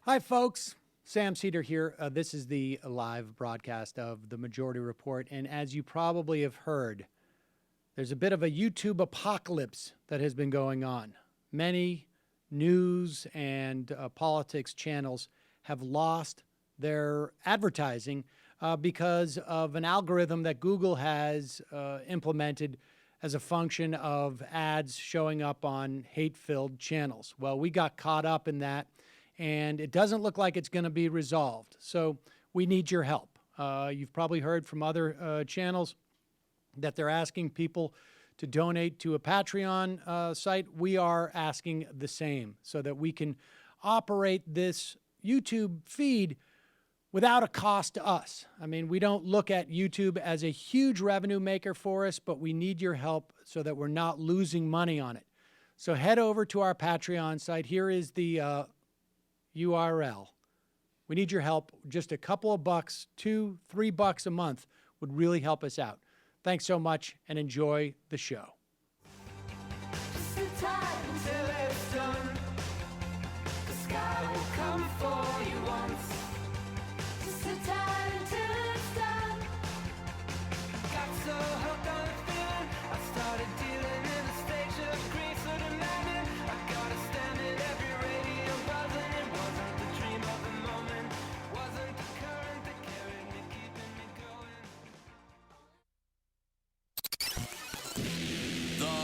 Hi, folks. Sam Seder here. This is the live broadcast of the Majority Report. And as you probably have heard, there's a bit of a YouTube apocalypse that has been going on. Many news and politics channels have lost their advertising because of an algorithm that Google has implemented as a function of ads showing up on hate-filled channels. Well, we got caught up in that, and it doesn't look like it's going to be resolved. So we need your help. You've probably heard from other channels that they're asking people to donate to a Patreon site. We are asking the same so that we can operate this YouTube feed without a cost to us. I mean, we don't look at YouTube as a huge revenue maker for us, but we need your help so that we're not losing money on it. So head over to our Patreon site. Here is the URL. We need your help. Just a couple of bucks, $2-3 a month would really help us out. Thanks so much and enjoy the show.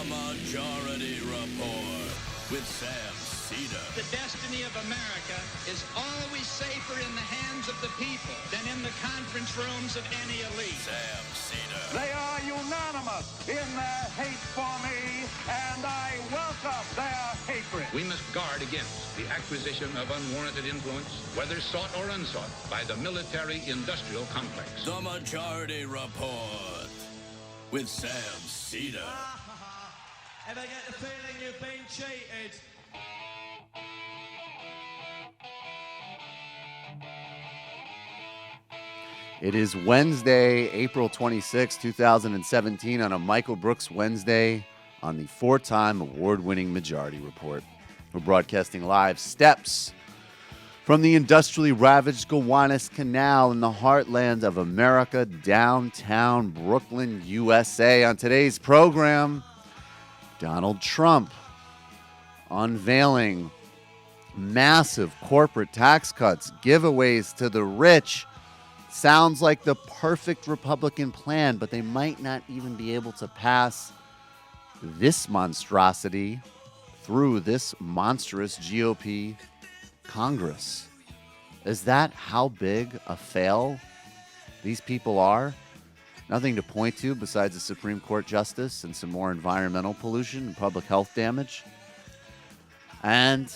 Majority Report with Sam Seder. The destiny of America is always safer in the hands of the people than in the conference rooms of any elite. Sam Seder. They are unanimous in their hate for me, and I welcome their hatred. We must guard against the acquisition of unwarranted influence, whether sought or unsought, by the military-industrial complex. The Majority Report with Sam Seder. Ever get the feeling you've been cheated? It is Wednesday, April 26, 2017, on a Michael Brooks Wednesday on the four-time award-winning Majority Report. We're broadcasting live steps from the industrially ravaged Gowanus Canal in the heartland of America, downtown Brooklyn, USA. On today's program, Donald Trump unveiling massive corporate tax cuts, giveaways to the rich. Sounds like the perfect Republican plan, but they might not even be able to pass this monstrosity through this monstrous GOP Congress. Is that how big a fail these people are? Nothing to point to besides a Supreme Court justice and some more environmental pollution and public health damage. And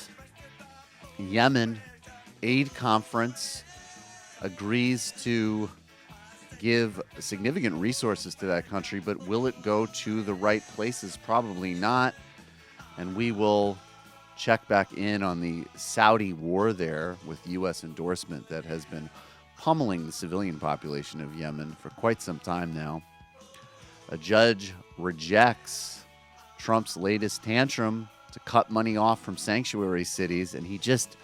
Yemen Aid Conference agrees to give significant resources to that country, but will it go to the right places? Probably not. And we will check back in on the Saudi war there with U.S. endorsement that has been pummeling the civilian population of Yemen for quite some time now. A judge rejects Trump's latest tantrum to cut money off from sanctuary cities, and he just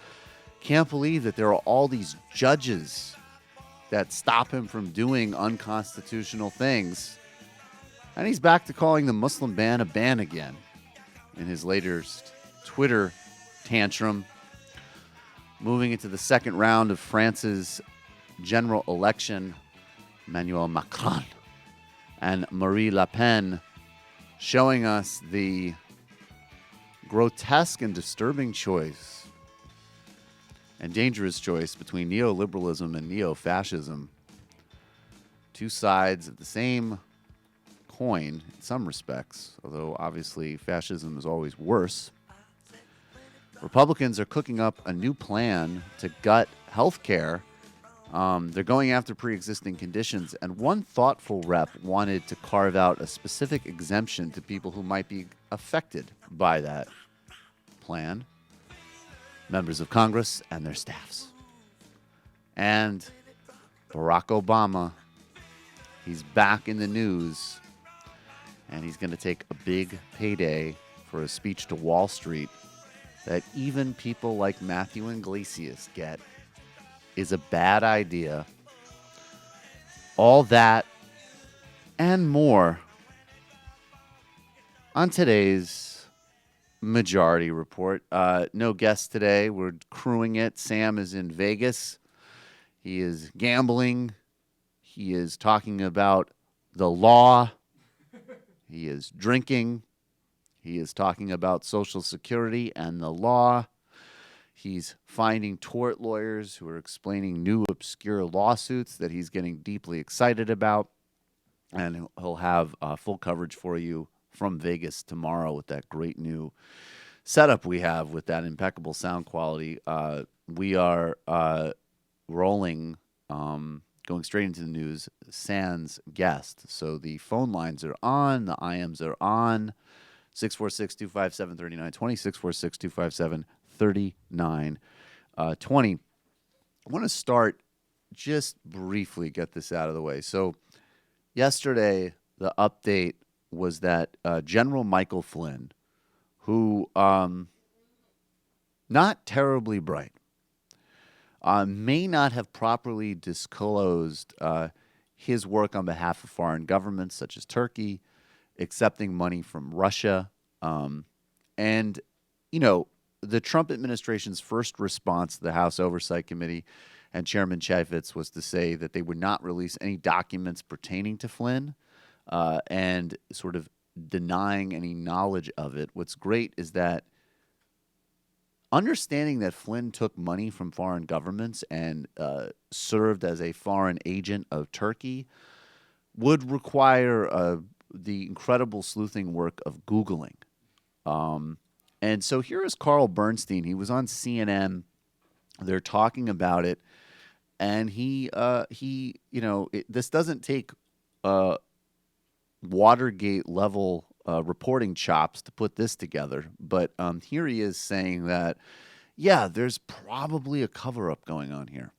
can't believe that there are all these judges that stop him from doing unconstitutional things. And he's back to calling the Muslim ban a ban again in his latest Twitter tantrum. Moving into the second round of France's general election, Emmanuel Macron and Marine Le Pen showing us the grotesque and disturbing choice and dangerous choice between neoliberalism and neo-fascism. Two sides of the same coin in some respects, although obviously fascism is always worse. Republicans are cooking up a new plan to gut health care. They're going after pre-existing conditions, and one thoughtful rep wanted to carve out a specific exemption to people who might be affected by that plan, members of Congress and their staffs. And Barack Obama, he's back in the news, and he's going to take a big payday for a speech to Wall Street that even people like Matthew Iglesias get is a bad idea. All that and more on today's Majority Report. No guest today. We're crewing it. Sam is in Vegas. He is gambling. He is talking about the law. He is drinking. He is talking about Social Security and the law. He's finding tort lawyers who are explaining new obscure lawsuits that he's getting deeply excited about. And he'll have full coverage for you from Vegas tomorrow with that great new setup we have with that impeccable sound quality. We are rolling, going straight into the news, sans guest. So the phone lines are on, the IMs are on. 646-257-3920, 646-257-3920. I want to start just briefly, get this out of the way. So yesterday, the update was that General Michael Flynn, who not terribly bright, may not have properly disclosed his work on behalf of foreign governments such as Turkey, accepting money from Russia. And, you know, the Trump administration's first response to the House Oversight Committee and Chairman Chaffetz was to say that they would not release any documents pertaining to Flynn and sort of denying any knowledge of it. What's great is that understanding that Flynn took money from foreign governments and served as a foreign agent of Turkey would require the incredible sleuthing work of Googling. And so here is Carl Bernstein. He was on CNN. They're talking about it. And he this doesn't take Watergate level reporting chops to put this together. But here he is saying that, yeah, there's probably a cover-up going on here.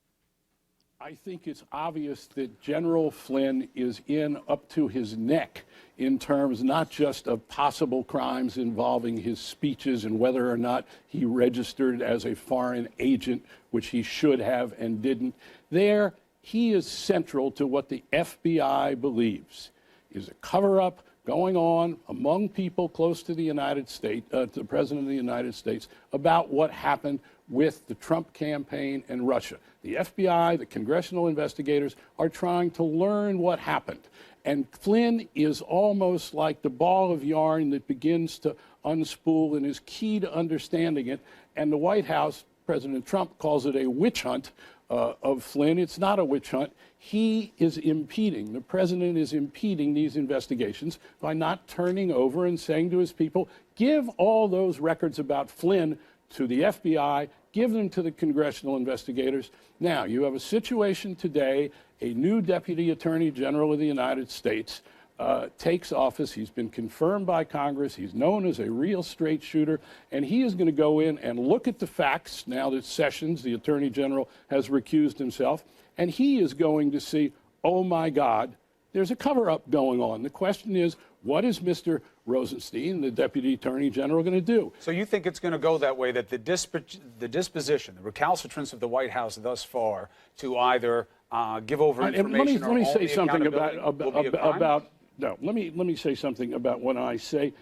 I think it's obvious that General Flynn is in up to his neck in terms not just of possible crimes involving his speeches and whether or not he registered as a foreign agent, which he should have and didn't. There, he is central to what the FBI believes is a cover-up going on among people close to the United States, to the President of the United States, about what happened with the Trump campaign and Russia. The FBI, the congressional investigators, are trying to learn what happened. And Flynn is almost like the ball of yarn that begins to unspool and is key to understanding it. And the White House, President Trump, calls it a witch hunt of Flynn. It's not a witch hunt. He is impeding, the president is impeding these investigations by not turning over and saying to his people, give all those records about Flynn to the FBI, give them to the congressional investigators. Now, you have a situation today, a new Deputy Attorney General of the United States takes office. He's been confirmed by Congress. He's known as a real straight shooter, and he is going to go in and look at the facts now that Sessions, the Attorney General, has recused himself, and he is going to see, oh my God, there's a cover-up going on. The question is, what is Mr. Rosenstein, the Deputy Attorney General, going to do? So you think it's going to go that way, that the disposition, the recalcitrance of the White House thus far to either give over information let me say something let me say something about what I say.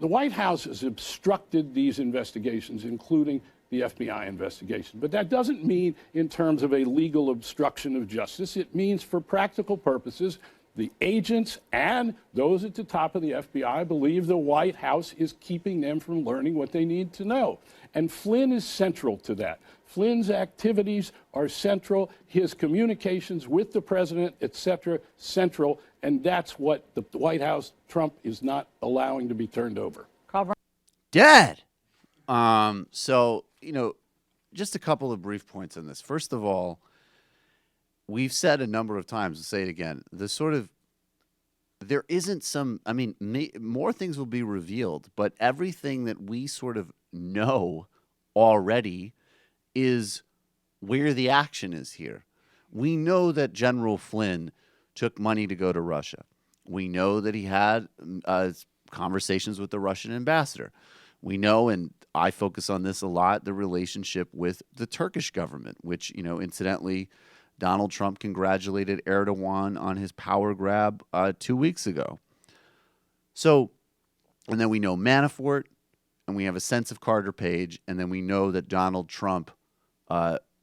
The White House has obstructed these investigations, including the FBI investigation. But that doesn't mean in terms of a legal obstruction of justice. It means for practical purposes, the agents and those at the top of the FBI believe the White House is keeping them from learning what they need to know. And Flynn is central to that. Flynn's activities are central, his communications with the president, et cetera, central, and that's what the White House, Trump, is not allowing to be turned over. Dead. So, just a couple of brief points on this. First of all, we've said a number of times, I'll say it again, there isn't some, more things will be revealed, but everything that we sort of know already is where the action is here. We know that General Flynn took money to go to Russia. We know that he had conversations with the Russian ambassador. We know, and I focus on this a lot, the relationship with the Turkish government, which, incidentally, Donald Trump congratulated Erdogan on his power grab 2 weeks ago. So, and then we know Manafort, and we have a sense of Carter Page, and then we know that Donald Trump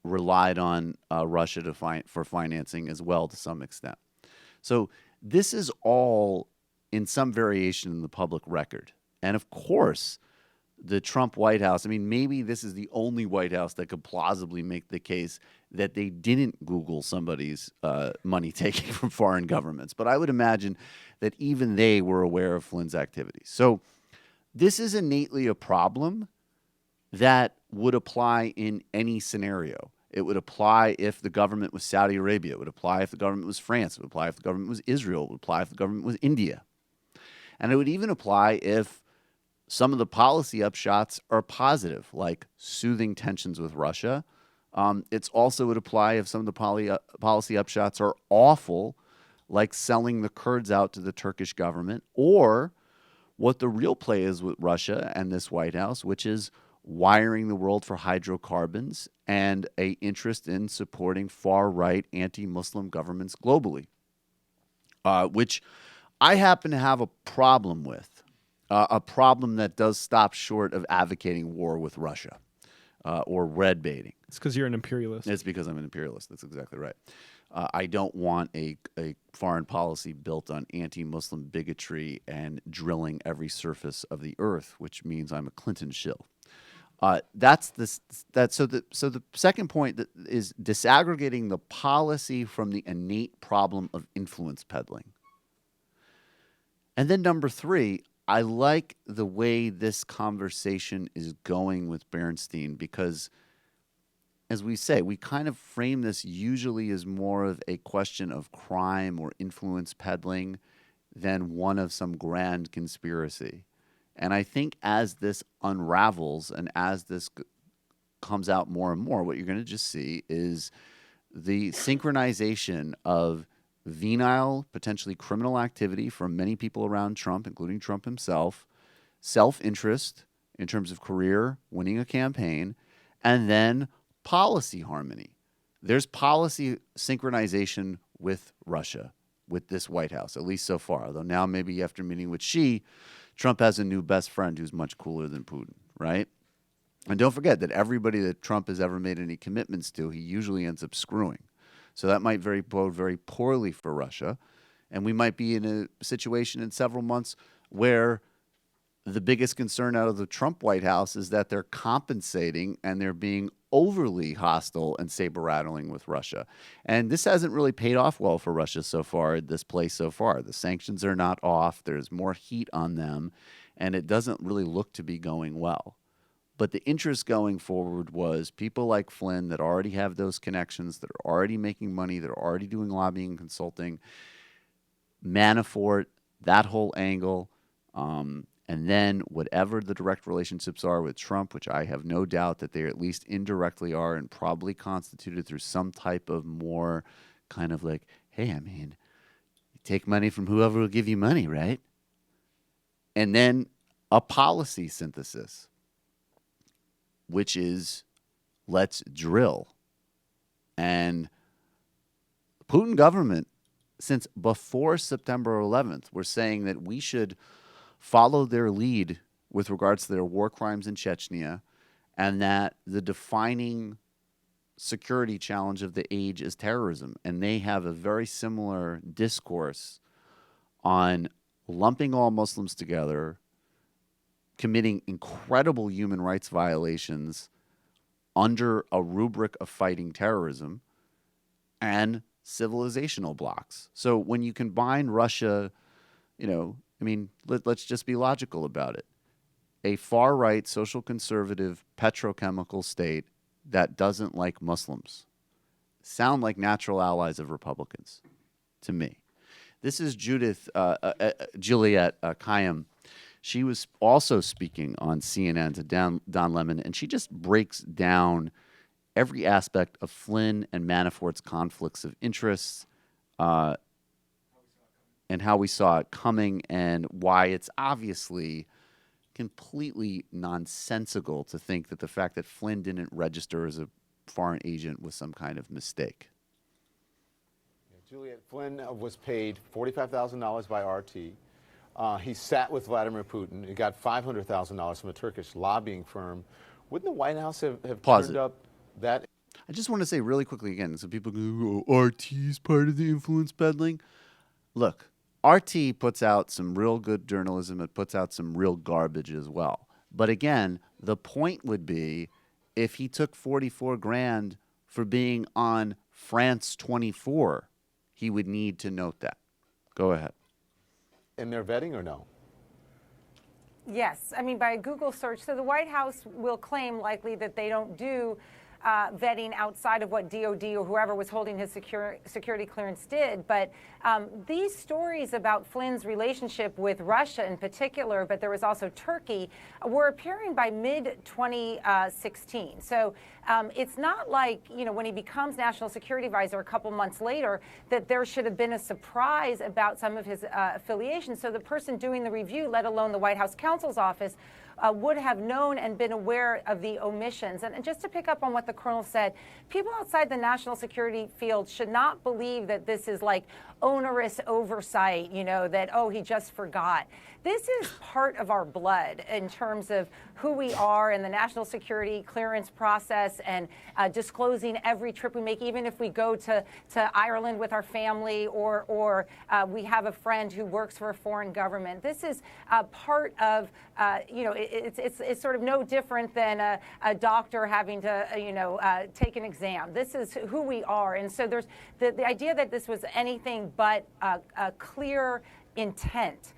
relied on Russia for financing as well to some extent. So this is all in some variation in the public record. And of course, the Trump White House, maybe this is the only White House that could plausibly make the case that they didn't Google somebody's money taking from foreign governments. But I would imagine that even they were aware of Flynn's activities. So this is innately a problem that would apply in any scenario. It would apply if the government was Saudi Arabia. It would apply if the government was France. It would apply if the government was Israel. It would apply if the government was India. And it would even apply if some of the policy upshots are positive, like soothing tensions with Russia. It's also would apply if some of the policy upshots are awful, like selling the Kurds out to the Turkish government, or what the real play is with Russia and this White House, which is wiring the world for hydrocarbons and a interest in supporting far-right anti-Muslim governments globally, which I happen to have a problem with. A problem that does stop short of advocating war with Russia or red baiting. It's because you're an imperialist. It's because I'm an imperialist. That's exactly right. I don't want a foreign policy built on anti-Muslim bigotry and drilling every surface of the earth, which means I'm a Clinton shill. So the second point is disaggregating the policy from the innate problem of influence peddling. And then number 3, I like the way this conversation is going with Bernstein because, as we say, we kind of frame this usually as more of a question of crime or influence peddling than one of some grand conspiracy. And I think as this unravels and as this comes out more and more, what you're going to just see is the synchronization of venile, potentially criminal activity from many people around Trump, including Trump himself, self-interest in terms of career, winning a campaign, and then policy harmony. There's policy synchronization with Russia, with this White House, at least so far. Although now maybe after meeting with Xi, Trump has a new best friend who's much cooler than Putin, right? And don't forget that everybody that Trump has ever made any commitments to, he usually ends up screwing. So that might bode very poorly for Russia. And we might be in a situation in several months where the biggest concern out of the Trump White House is that they're compensating and they're being overly hostile and saber-rattling with Russia. And this hasn't really paid off well for Russia so far, this place so far. The sanctions are not off. There's more heat on them. And it doesn't really look to be going well. But the interest going forward was people like Flynn that already have those connections, that are already making money, that are already doing lobbying and consulting, Manafort, that whole angle, and then whatever the direct relationships are with Trump, which I have no doubt that they at least indirectly are and probably constituted through some type of more kind of like, hey, you take money from whoever will give you money, right? And then a policy synthesis, which is let's drill. And the Putin government, since before September 11th, were saying that we should follow their lead with regards to their war crimes in Chechnya, and that the defining security challenge of the age is terrorism. And they have a very similar discourse on lumping all Muslims together, committing incredible human rights violations under a rubric of fighting terrorism, and civilizational blocks. So when you combine Russia, let's just be logical about it. A far-right, social conservative, petrochemical state that doesn't like Muslims sound like natural allies of Republicans to me. This is Juliet Kayyem. She was also speaking on CNN to Don Lemon, and she just breaks down every aspect of Flynn and Manafort's conflicts of interests, and how we saw it coming, and why it's obviously completely nonsensical to think that the fact that Flynn didn't register as a foreign agent was some kind of mistake. Juliet, Flynn was paid $45,000 by RT. He sat with Vladimir Putin. He got $500,000 from a Turkish lobbying firm. Wouldn't the White House have turned up that? I just want to say really quickly again, so people go, oh, RT is part of the influence peddling. Look, RT puts out some real good journalism. It puts out some real garbage as well. But again, the point would be if he took 44 grand for being on France 24, he would need to note that. Go ahead. And they're vetting or no? Yes. I mean, by a Google search. So the White House will claim likely that they don't do vetting outside of what DOD or whoever was holding his security clearance did. But these stories about Flynn's relationship with Russia in particular, but there was also Turkey, were appearing by mid-2016. So it's not like, you know, when he becomes National Security Advisor a couple months later, that there should have been a surprise about some of his affiliations. So the person doing the review, let alone the White House counsel's office, would have known and been aware of the omissions. And just to pick up on what the colonel said, people outside the national security field should not believe that this is like onerous oversight, you know, that, oh, he just forgot. This is part of our blood in terms of who we are in the national security clearance process and disclosing every trip we make, even if we go to Ireland with our family or we have a friend who works for a foreign government. This is part of, you know, it's sort of no different than a doctor having to, take an exam. This is who we are. And so there's the idea that this was anything but a clear intent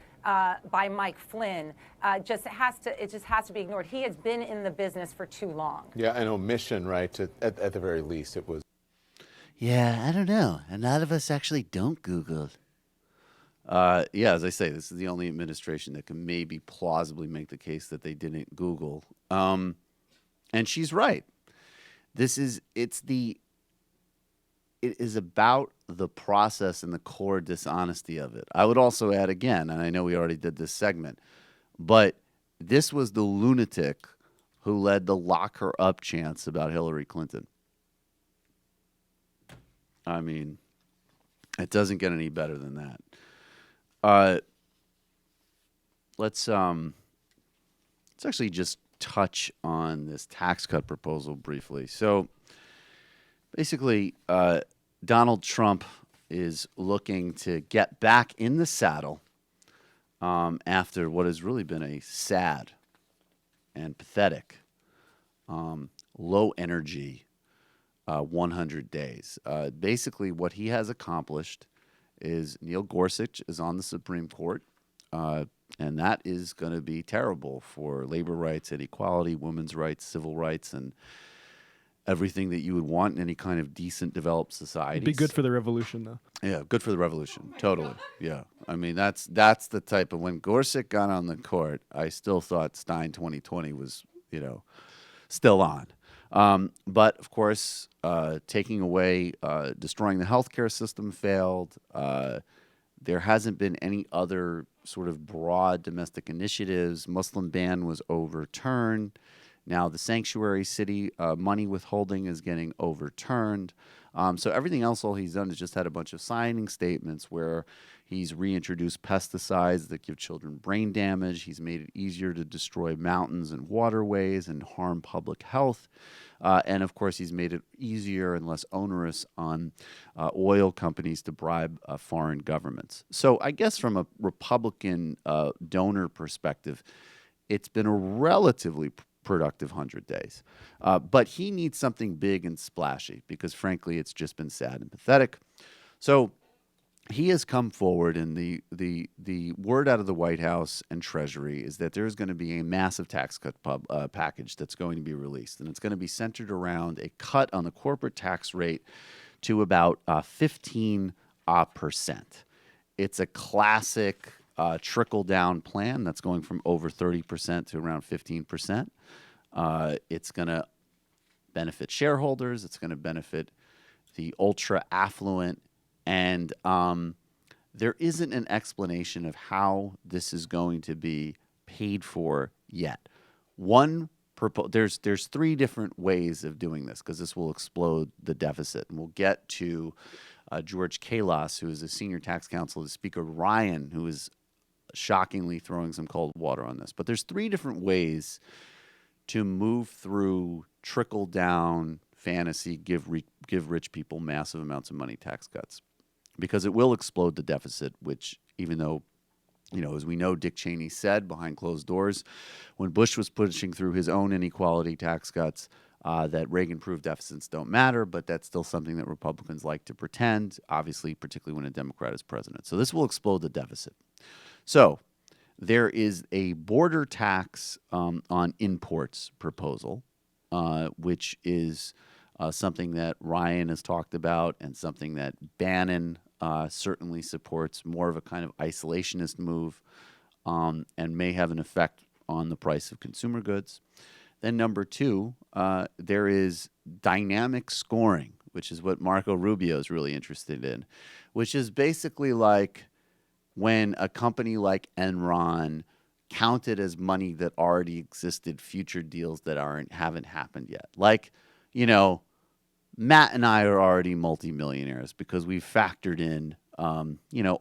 by Mike Flynn just has to be ignored. He has been in the business for too long. Yeah, an omission, right? At the very least, it was. Yeah, I don't know. A lot of us actually don't Google. Yeah, as I say, this is the only administration that can maybe plausibly make the case that they didn't Google. And she's right. It is about the process and the core dishonesty of it. I would also add again, and I know we already did this segment, but this was the lunatic who led the lock her up chants about Hillary Clinton. I mean, it doesn't get any better than that. Let's actually just touch on this tax cut proposal briefly. So basically, Donald Trump is looking to get back in the saddle after what has really been a sad and pathetic, low energy 100 days. Basically, what he has accomplished is Neil Gorsuch is on the Supreme Court, and that is going to be terrible for labor rights and equality, women's rights, civil rights, and everything that you would want in any kind of decent, developed society. It'd be good for the revolution, though. Yeah, good for the revolution. Totally. Yeah. I mean, that's the type of, when Gorsuch got on the court, I still thought Stein 2020 was, still on. But of course, taking away, destroying the healthcare system failed. There hasn't been any other sort of broad domestic initiatives. Muslim ban was overturned. Now the sanctuary city money withholding is getting overturned. So everything else, all he's done is just had a bunch of signing statements where he's reintroduced pesticides that give children brain damage. He's made it easier to destroy mountains and waterways and harm public health. And of course, he's made it easier and less onerous on oil companies to bribe foreign governments. So I guess from a Republican donor perspective, it's been a relatively productive 100 days. But he needs something big and splashy because, frankly, it's just been sad and pathetic. So he has come forward, and the word out of the White House and Treasury is that there's going to be a massive tax cut package that's going to be released, and it's going to be centered around a cut on the corporate tax rate to about 15%. It's a classic trickle-down plan that's going from over 30% to around 15%. It's going to benefit shareholders. It's going to benefit the ultra-affluent. And there isn't an explanation of how this is going to be paid for yet. There's three different ways of doing this because this will explode the deficit. And we'll get to George Kalas, who is a senior tax counsel to Speaker Ryan, who is shockingly throwing some cold water on this. But there's three different ways to move through trickle-down fantasy, give rich people massive amounts of money tax cuts, because it will explode the deficit, which even though, as we know, Dick Cheney said behind closed doors when Bush was pushing through his own inequality tax cuts, that Reagan-proved deficits don't matter, but that's still something that Republicans like to pretend, obviously, particularly when a Democrat is president. So this will explode the deficit. So there is a border tax on imports proposal, which is something that Ryan has talked about and something that Bannon certainly supports, more of a kind of isolationist move, and may have an effect on the price of consumer goods. Then number two, there is dynamic scoring, which is what Marco Rubio is really interested in, which is basically like when a company like Enron counted as money that already existed future deals that haven't happened yet. Like, Matt and I are already multimillionaires because we've factored in,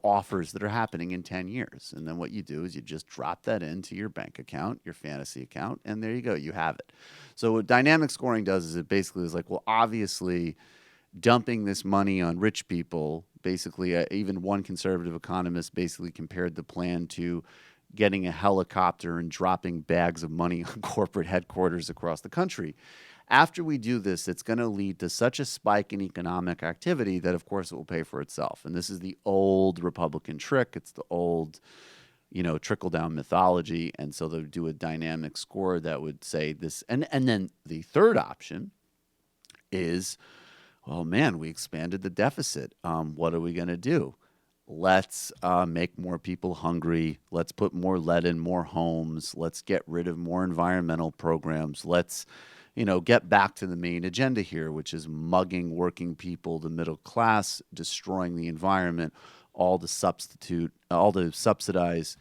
offers that are happening in 10 years. And then what you do is you just drop that into your bank account, your fantasy account, and there you go, you have it. So what dynamic scoring does is it basically is like, well, obviously dumping this money on rich people, basically even one conservative economist basically compared the plan to getting a helicopter and dropping bags of money on corporate headquarters across the country. After we do this, it's going to lead to such a spike in economic activity that, of course, it will pay for itself. And this is the old Republican trick. It's the old, trickle-down mythology. And so they'll do a dynamic score that would say this. And then the third option is, well, man, we expanded the deficit. What are we going to do? Let's make more people hungry. Let's put more lead in more homes. Let's get rid of more environmental programs. Let's get back to the main agenda here, which is mugging working people, the middle class, destroying the environment, all to subsidize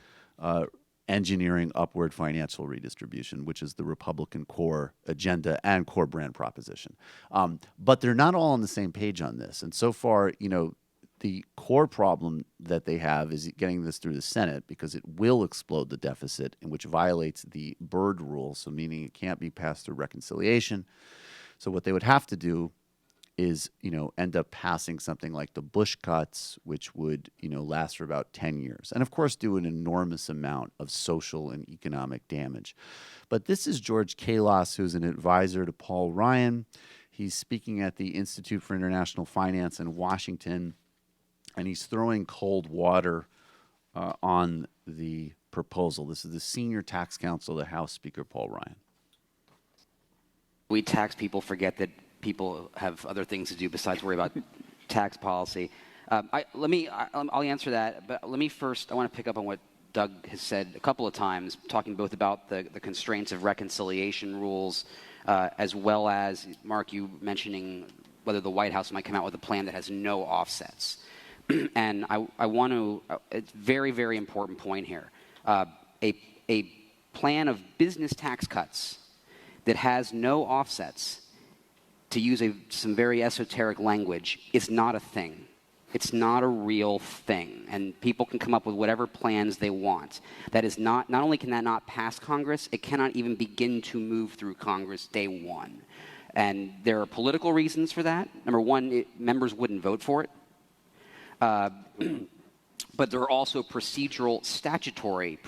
engineering upward financial redistribution, which is the Republican core agenda and core brand proposition. But they're not all on the same page on this. And so far, the core problem that they have is getting this through the Senate because it will explode the deficit, in which violates the Byrd rule, so meaning it can't be passed through reconciliation. So what they would have to do is, end up passing something like the Bush cuts, which would, last for about 10 years. And, of course, do an enormous amount of social and economic damage. But this is George Kalas, who's an advisor to Paul Ryan. He's speaking at the Institute for International Finance in Washington, and he's throwing cold water on the proposal. This is the senior tax counsel to House Speaker Paul Ryan. We tax people forget that people have other things to do besides worry about tax policy. I'll answer that, but let me first, I want to pick up on what Doug has said a couple of times, talking both about the constraints of reconciliation rules, as well as, Mark, you mentioning whether the White House might come out with a plan that has no offsets. And I want to, it's a very, very important point here. A plan of business tax cuts that has no offsets, to use some very esoteric language, is not a thing. It's not a real thing. And people can come up with whatever plans they want. That is not only can that not pass Congress, it cannot even begin to move through Congress day one. And there are political reasons for that. Number one, members wouldn't vote for it. But there are also statutory,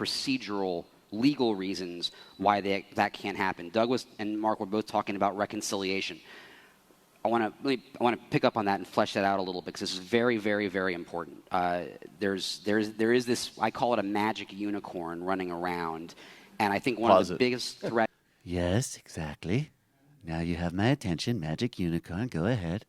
legal reasons why that can't happen. Doug and Mark were both talking about reconciliation. I want to pick up on that and flesh that out a little bit, because this is very, very, very important. There is this, I call it a magic unicorn running around, and I think one of the biggest threats. Yes, exactly. Now you have my attention, magic unicorn. Go ahead.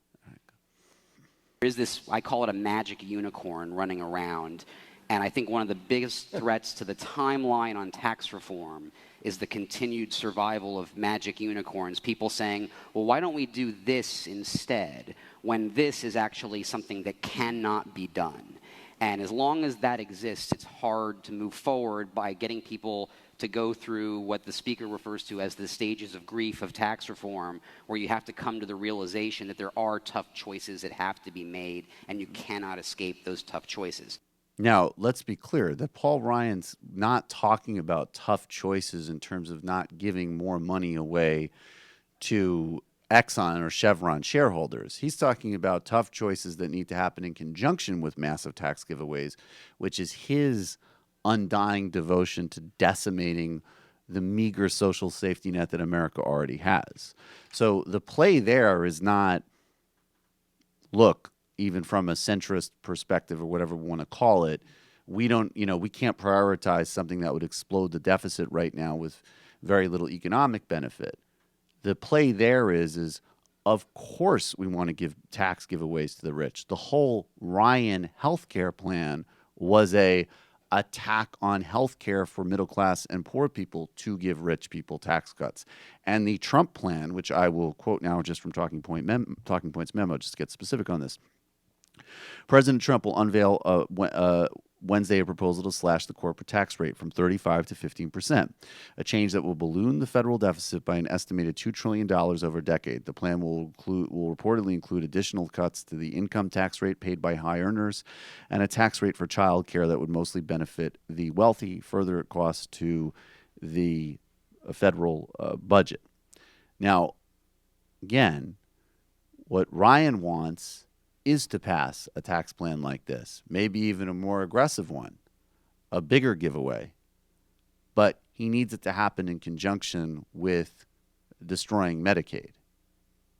There is this, I call it a magic unicorn running around, and I think one of the biggest threats to the timeline on tax reform is the continued survival of magic unicorns. People saying, well, why don't we do this instead, when this is actually something that cannot be done? And as long as that exists, it's hard to move forward by getting people to go through what the speaker refers to as the stages of grief of tax reform, where you have to come to the realization that there are tough choices that have to be made, and you cannot escape those tough choices. Now, let's be clear that Paul Ryan's not talking about tough choices in terms of not giving more money away to Exxon or Chevron shareholders. He's talking about tough choices that need to happen in conjunction with massive tax giveaways, which is his undying devotion to decimating the meager social safety net that America already has. So the play there is not, look, even from a centrist perspective or whatever we want to call it, we can't prioritize something that would explode the deficit right now with very little economic benefit. The play there is of course we want to give tax giveaways to the rich. The whole Ryan healthcare plan was a attack on healthcare for middle class and poor people to give rich people tax cuts. And the Trump plan, which I will quote now just from Talking Points memo, just to get specific on this. President Trump will unveil Wednesday a proposal to slash the corporate tax rate from 35 to 15%, a change that will balloon the federal deficit by an estimated $2 trillion over a decade. The plan will reportedly include additional cuts to the income tax rate paid by high earners and a tax rate for child care that would mostly benefit the wealthy, further at cost to the federal budget. Now, again, what Ryan wants is to pass a tax plan like this, maybe even a more aggressive one, a bigger giveaway. But he needs it to happen in conjunction with destroying Medicaid,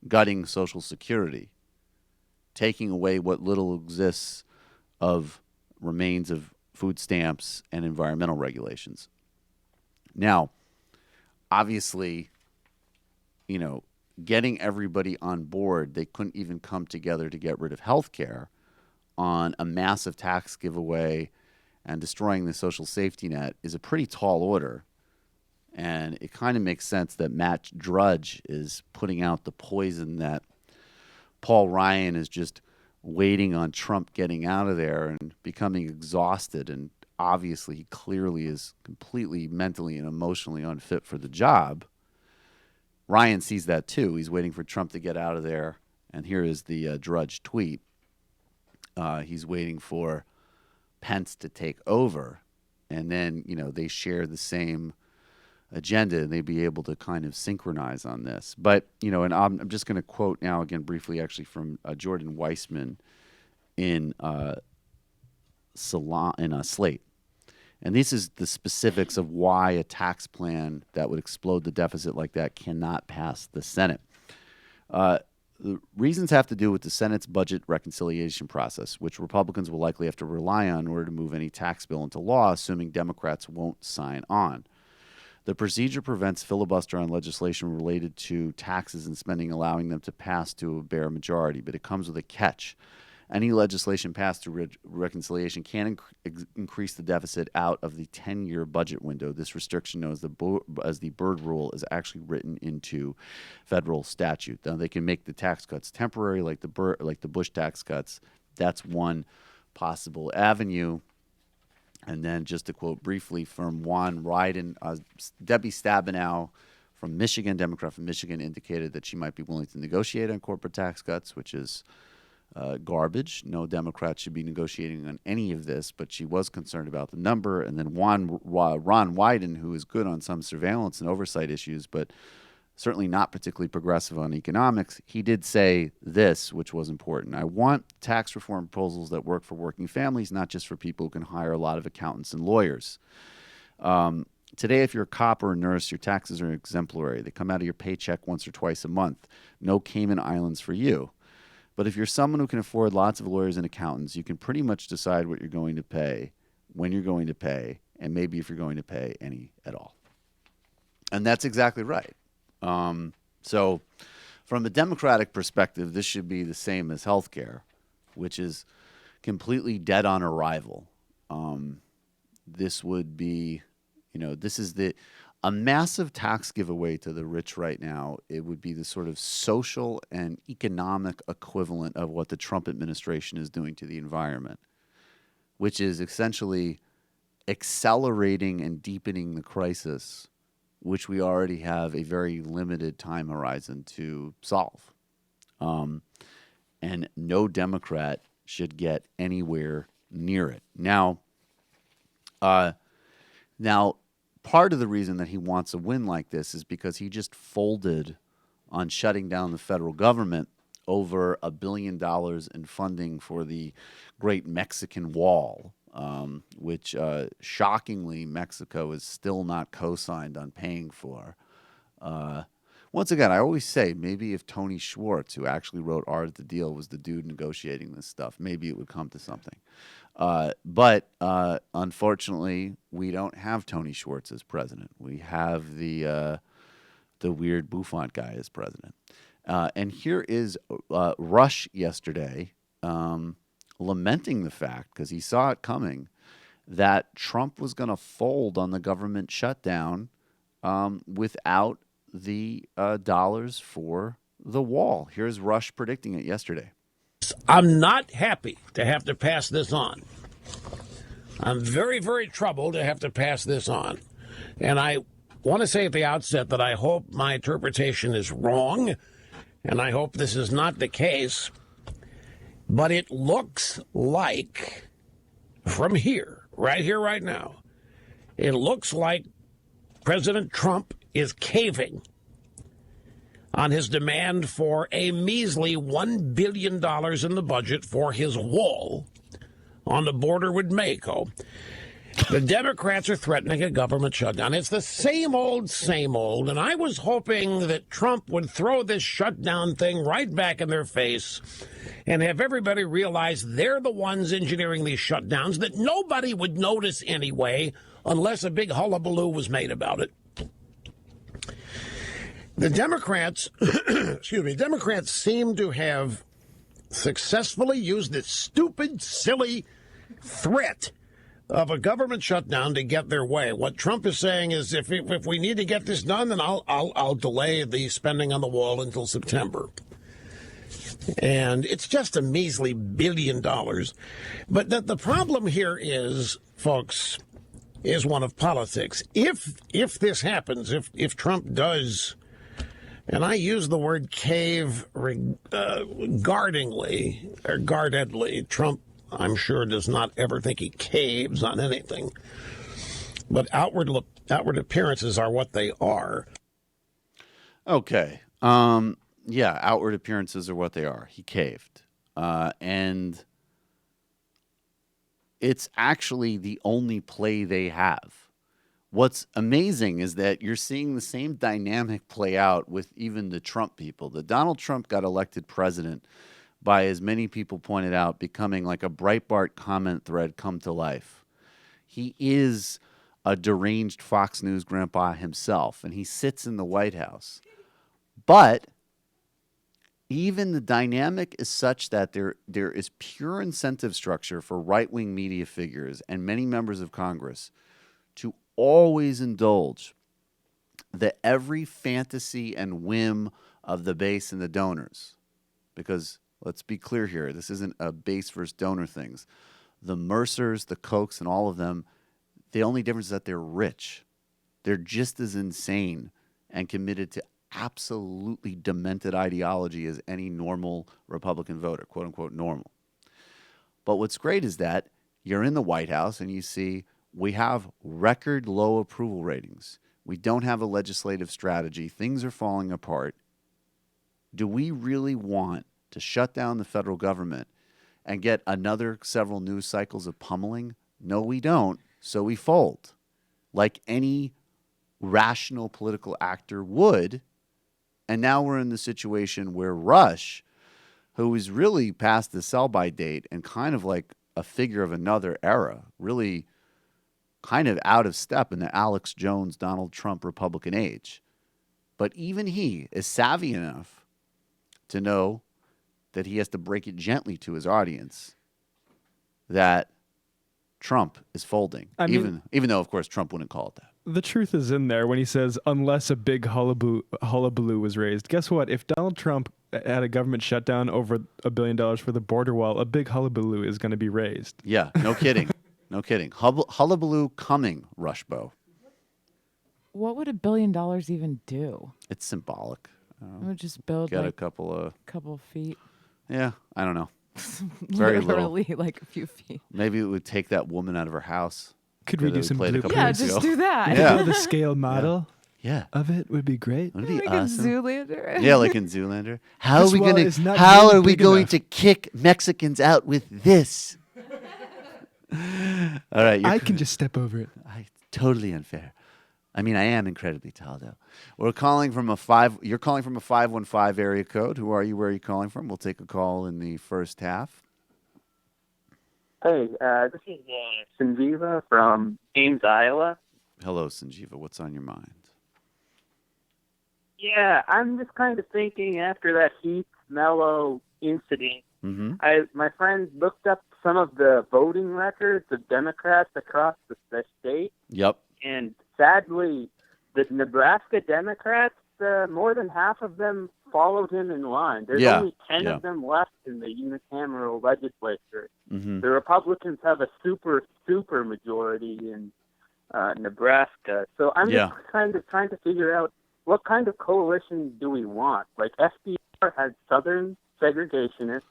gutting Social Security, taking away what little exists of remains of food stamps and environmental regulations. Now, obviously, getting everybody on board, they couldn't even come together to get rid of health care on a massive tax giveaway and destroying the social safety net is a pretty tall order. And it kind of makes sense that Matt Drudge is putting out the poison that Paul Ryan is just waiting on Trump getting out of there and becoming exhausted. And obviously, he clearly is completely mentally and emotionally unfit for the job. Ryan sees that too. He's waiting for Trump to get out of there. And here is the Drudge tweet. He's waiting for Pence to take over. And then, they share the same agenda and they'd be able to kind of synchronize on this. But, and I'm just going to quote now again briefly actually from Jordan Weissman in Slate. And this is the specifics of why a tax plan that would explode the deficit like that cannot pass the Senate. The reasons have to do with the Senate's budget reconciliation process, which Republicans will likely have to rely on in order to move any tax bill into law, assuming Democrats won't sign on. The procedure prevents filibuster on legislation related to taxes and spending, allowing them to pass to a bare majority, but it comes with a catch. Any legislation passed through reconciliation can increase the deficit out of the 10-year budget window. This restriction, known as the Byrd Rule, is actually written into federal statute. Now, they can make the tax cuts temporary, like the Bush tax cuts. That's one possible avenue. And then just to quote briefly from Juan Wyden, Debbie Stabenow from Michigan, Democrat from Michigan, indicated that she might be willing to negotiate on corporate tax cuts, which is garbage. No Democrat should be negotiating on any of this, but she was concerned about the number. And then Ron Wyden, who is good on some surveillance and oversight issues, but certainly not particularly progressive on economics, he did say this, which was important. I want tax reform proposals that work for working families, not just for people who can hire a lot of accountants and lawyers. Today, if you're a cop or a nurse, your taxes are exemplary. They come out of your paycheck once or twice a month. No Cayman Islands for you. But if you're someone who can afford lots of lawyers and accountants, you can pretty much decide what you're going to pay, when you're going to pay, and maybe if you're going to pay any at all. And that's exactly right. So from a Democratic perspective, this should be the same as healthcare, which is completely dead on arrival. This would be, this is a massive tax giveaway to the rich right now. It would be the sort of social and economic equivalent of what the Trump administration is doing to the environment. which is essentially accelerating and deepening the crisis, which we already have a very limited time horizon to solve. And no Democrat should get anywhere near it. Now, part of the reason that he wants a win like this is because he just folded on shutting down the federal government over $1 billion in funding for the Great Mexican Wall, which shockingly Mexico is still not co-signed on paying for. Once again, I always say maybe if Tony Schwartz, who actually wrote Art of the Deal, was the dude negotiating this stuff, maybe it would come to something. But unfortunately, we don't have Tony Schwartz as president. We have the weird bouffant guy as president. And here is Rush yesterday lamenting the fact, because he saw it coming, that Trump was going to fold on the government shutdown without the dollars for the wall. Here's Rush predicting it yesterday. I'm not happy to have to pass this on. I'm very, very troubled to have to pass this on. And I want to say at the outset that I hope my interpretation is wrong, and I hope this is not the case. But it looks like, from here, right now, it looks like President Trump is caving on his demand for a measly $1 billion in the budget for his wall on the border with Mexico. The Democrats are threatening a government shutdown. It's the same old, and I was hoping that Trump would throw this shutdown thing right back in their face and have everybody realize they're the ones engineering these shutdowns, that nobody would notice anyway unless a big hullabaloo was made about it. The Democrats, Democrats seem to have successfully used this stupid, silly threat of a government shutdown to get their way. What Trump is saying is, if we need to get this done, then I'll delay the spending on the wall until September. And it's just a measly $1 billion. But the problem here is, folks, is one of politics. If this happens, if Trump does, and I use the word cave guardedly, Trump, I'm sure, does not ever think he caves on anything. But outward appearances are what they are. Okay. Yeah, outward appearances are what they are. He caved. And it's actually the only play they have. What's amazing is that you're seeing the same dynamic play out with even the Trump people. The Donald Trump got elected president by, as many people pointed out, becoming like a Breitbart comment thread come to life. He is a deranged Fox News grandpa himself, and he sits in the White House. But even the dynamic is such that there is pure incentive structure for right-wing media figures and many members of Congress to always indulge every fantasy and whim of the base and the donors. Because let's be clear here, this isn't a base versus donor things. The Mercers, the Kochs, and all of them, the only difference is that they're rich. They're just as insane and committed to absolutely demented ideology as any normal Republican voter, quote unquote normal. But what's great is that you're in the White House and you see we have record low approval ratings. We don't have a legislative strategy. Things are falling apart. Do we really want to shut down the federal government and get another several news cycles of pummeling? No, we don't. So we fold, like any rational political actor would. And now we're in the situation where Rush, who is really past the sell-by date and kind of like a figure of another era, really kind of out of step in the Alex Jones, Donald Trump Republican age. But even he is savvy enough to know that he has to break it gently to his audience that Trump is folding, even though, of course, Trump wouldn't call it that. The truth is in there when he says, unless a big hullabaloo was raised. Guess what? If Donald Trump at a government shutdown over $1 billion for the border wall, a big hullabaloo is going to be raised. Yeah, no kidding. No kidding. Hullabaloo coming, Rushbo. What would $1 billion even do? It's symbolic. It would just build Get like a couple feet. Yeah, I don't know. Very Literally, little. like a few feet. Maybe it would take that woman out of her house. Could we do some blueprints? Yeah, just do that. Yeah. The scale model of it would be great. Would be like awesome. in Zoolander. Yeah, like in Zoolander. How This are we wall gonna? is not How really are we big going enough. to kick Mexicans out with this? All right, I can just step over it. Totally unfair. I mean, I am incredibly tall, though. We're calling from You're calling from a 515 area code. Who are you? Where are you calling from? We'll take a call in the first half. Hey, this is Sanjeeva from Ames, Iowa. Hello, Sanjeeva. What's on your mind? Yeah, I'm just kind of thinking after that Heath Mello incident, Mm-hmm. my friend looked up some of the voting records of Democrats across the state, Yep. and sadly, the Nebraska Democrats, more than half of them followed him in line. There's Yeah, only 10 yeah. of them left in the unicameral legislature. Mm-hmm. The Republicans have a super majority in Nebraska. So I'm Yeah. just kind of trying to figure out what kind of coalition do we want? Like FDR had Southern segregationists,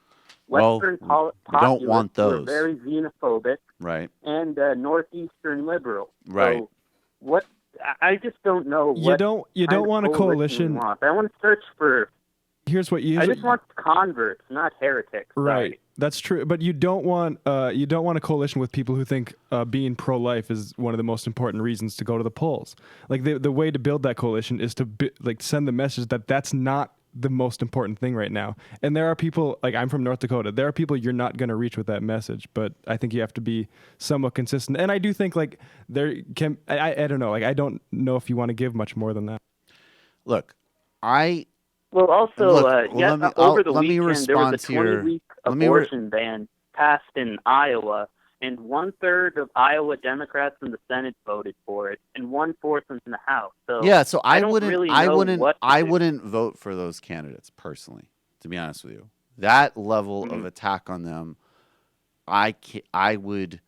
Well, Western we don't populists want who are those. very xenophobic, Right. and Northeastern liberal. Right. So what? I just don't know. You what don't kind of want a coalition. we want. I want to search for. Here's what you. I just want converts, not heretics. Right. Sorry. That's true, but you don't want a coalition with people who think being pro-life is one of the most important reasons to go to the polls. Like the way to build that coalition is to send the message that that's not the most important thing right now. And there are people, like I'm from North Dakota, there are people you're not going to reach with that message, but I think you have to be somewhat consistent. And I do think I don't know, I don't know if you want to give much more than that. Look, Well, also, Look, well, let me- over the let me weekend, there was a respond to your- 20-week let me abortion ban passed in Iowa, and 1/3 of Iowa Democrats in the Senate voted for it, and 1/4 in the House. So Yeah, so I don't wouldn't really I know wouldn't what to I do. wouldn't vote for those candidates personally, to be honest with you. That level Mm-hmm. of attack on them, I would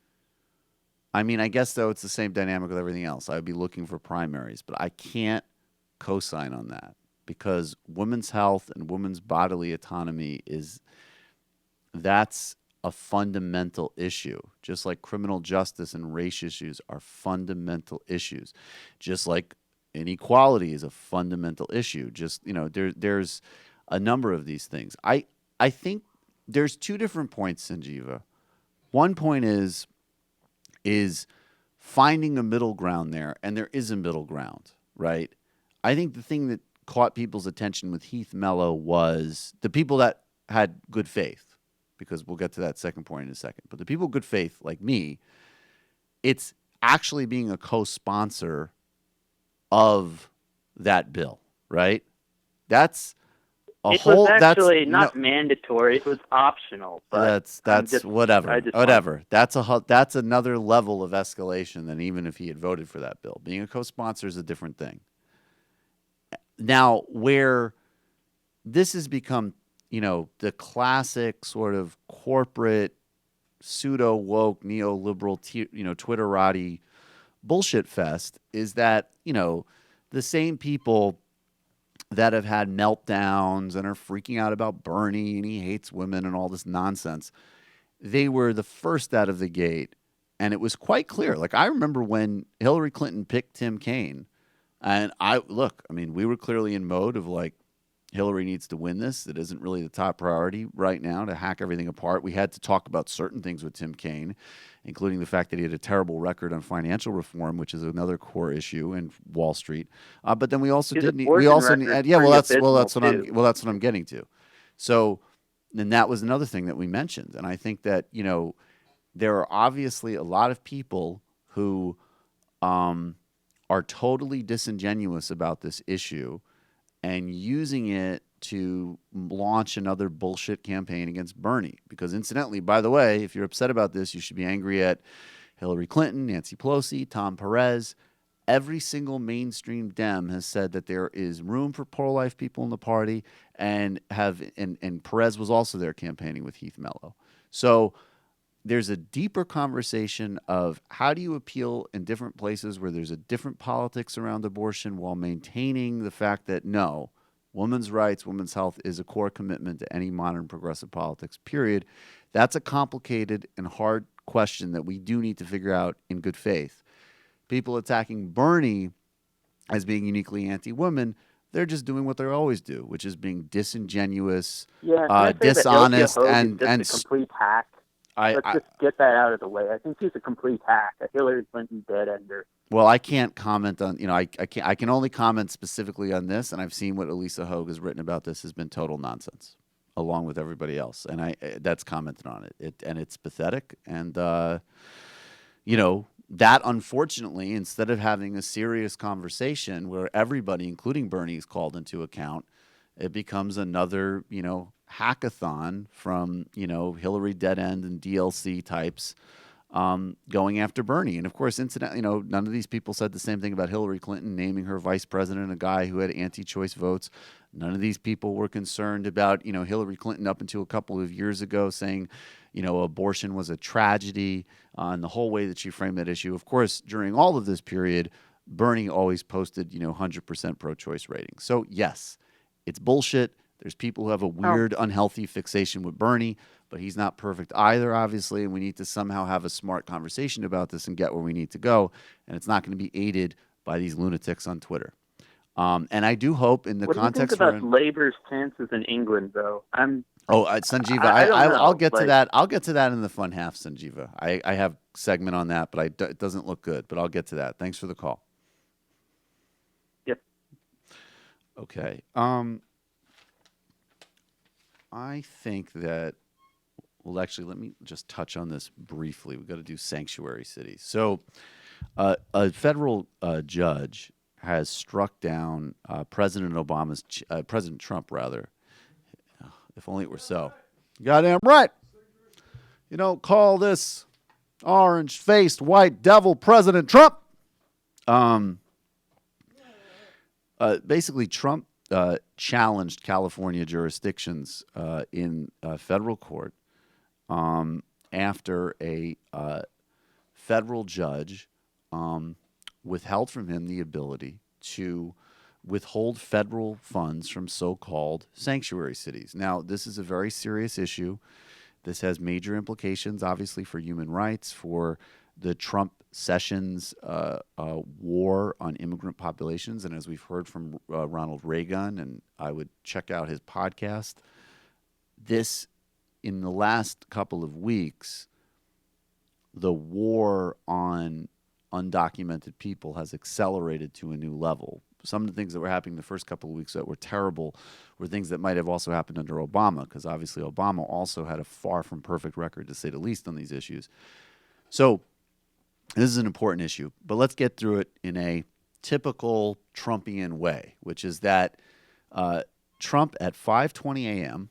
I mean, I guess though it's the same dynamic with everything else. I would be looking for primaries, but I can't co-sign on that because women's health and women's bodily autonomy that's a fundamental issue, just like criminal justice and race issues are fundamental issues, just like inequality is a fundamental issue. Just, there's a number of these things. I think there's two different points, Sanjeeva. One point is finding a middle ground there, and there is a middle ground, right? I think the thing that caught people's attention with Heath Mello was the people that had good faith, because we'll get to that second point in a second. But the people of good faith, like me, it's actually being a co-sponsor of that bill, right? That's a It whole. was actually that's not mandatory; it was optional. But that's whatever. I just Whatever. That's another level of escalation than even if he had voted for that bill. Being a co-sponsor is a different thing. Now, where this has become, the classic sort of corporate, pseudo woke, neoliberal, Twitterati bullshit fest is that, the same people that have had meltdowns and are freaking out about Bernie and he hates women and all this nonsense, they were the first out of the gate. And it was quite clear. Like, I remember when Hillary Clinton picked Tim Kaine, and we were clearly in mode of like, Hillary needs to win this. It isn't really the top priority right now to hack everything apart. We had to talk about certain things with Tim Kaine, including the fact that he had a terrible record on financial reform, which is another core issue in Wall Street. But then we also His did. abortion record's pretty That's what I'm getting to. So, then that was another thing that we mentioned, and I think that there are obviously a lot of people who are totally disingenuous about this issue and using it to launch another bullshit campaign against Bernie. Because incidentally, by the way, if you're upset about this, you should be angry at Hillary Clinton, Nancy Pelosi, Tom Perez, every single mainstream Dem has said that there is room for pro-life people in the party, and Perez was also there campaigning with Heath Mello. So there's a deeper conversation of how do you appeal in different places where there's a different politics around abortion while maintaining the fact that no, women's rights, women's health is a core commitment to any modern progressive politics, period. That's a complicated and hard question that we do need to figure out in good faith. People attacking Bernie as being uniquely anti-women, they're just doing what they always do, which is being disingenuous, dishonest, and a complete hack. Let's just get that out of the way. I think he's a complete hack, a Hillary Clinton dead ender. Well, I can't comment on, I can only comment specifically on this, and I've seen what Elisa Hogue has written about this has been total nonsense, along with everybody else, and that's commented on it. And it's pathetic, and that unfortunately, instead of having a serious conversation where everybody, including Bernie, is called into account, it becomes another, hackathon from, Hillary dead end and DLC types going after Bernie. And of course, incidentally, none of these people said the same thing about Hillary Clinton naming her vice president a guy who had anti-choice votes. None of these people were concerned about, Hillary Clinton up until a couple of years ago saying, abortion was a tragedy, and the whole way that she framed that issue. Of course, during all of this period, Bernie always posted, 100% pro-choice ratings. So yes, it's bullshit. There's people who have a weird, unhealthy fixation with Bernie, but he's not perfect either, obviously, and we need to somehow have a smart conversation about this and get where we need to go, and it's not going to be aided by these lunatics on Twitter. And I do hope in the context... What do you think about Labour's chances in England, though? Sanjiva, I'll get to that. I'll get to that in the fun half, Sanjiva. I have a segment on that, but it doesn't look good, but I'll get to that. Thanks for the call. Yep. Okay. I think that, well, actually, let me just touch on this briefly. We've got to do sanctuary cities. So a federal judge has struck down President Trump, rather. If only it were so. Goddamn right. You don't call this orange-faced white devil President Trump. Basically, Trump challenged California jurisdictions in federal court after a federal judge withheld from him the ability to withhold federal funds from so-called sanctuary cities. Now, this is a very serious issue. This has major implications, obviously, for human rights, for the Trump-Sessions war on immigrant populations. And as we've heard from Ronald Reagan, and I would check out his podcast, this, in the last couple of weeks, the war on undocumented people has accelerated to a new level. Some of the things that were happening the first couple of weeks that were terrible were things that might have also happened under Obama, because obviously Obama also had a far from perfect record, to say the least, on these issues. So this is an important issue, but let's get through it in a typical Trumpian way, which is that Trump at 5:20 a.m.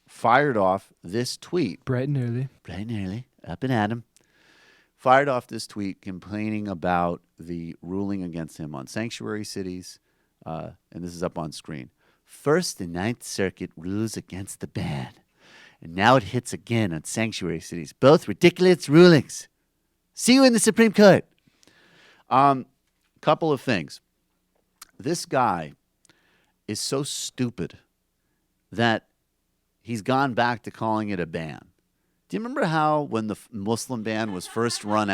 fired off this tweet. Bright and early, up and at him. Fired off this tweet complaining about the ruling against him on sanctuary cities, and this is up on screen. First, the Ninth Circuit rules against the ban, and now it hits again on sanctuary cities. Both ridiculous rulings. See you in the Supreme Court. Couple of things. This guy is so stupid that he's gone back to calling it a ban. Do you remember how when the Muslim ban was first turned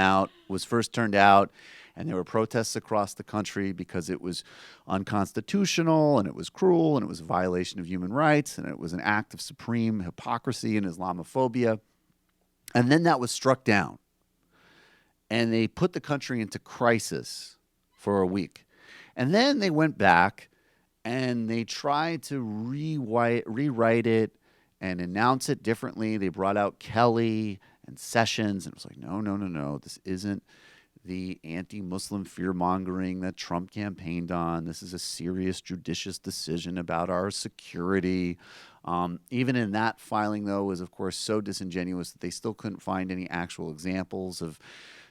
out, and there were protests across the country because it was unconstitutional and it was cruel and it was a violation of human rights and it was an act of supreme hypocrisy and Islamophobia? And then that was struck down. And they put the country into crisis for a week. And then they went back and they tried to rewrite it and announce it differently. They brought out Kelly and Sessions, and it was like, no. This isn't the anti-Muslim fear-mongering that Trump campaigned on. This is a serious, judicious decision about our security. Even in that filing, though, was, of course, so disingenuous that they still couldn't find any actual examples of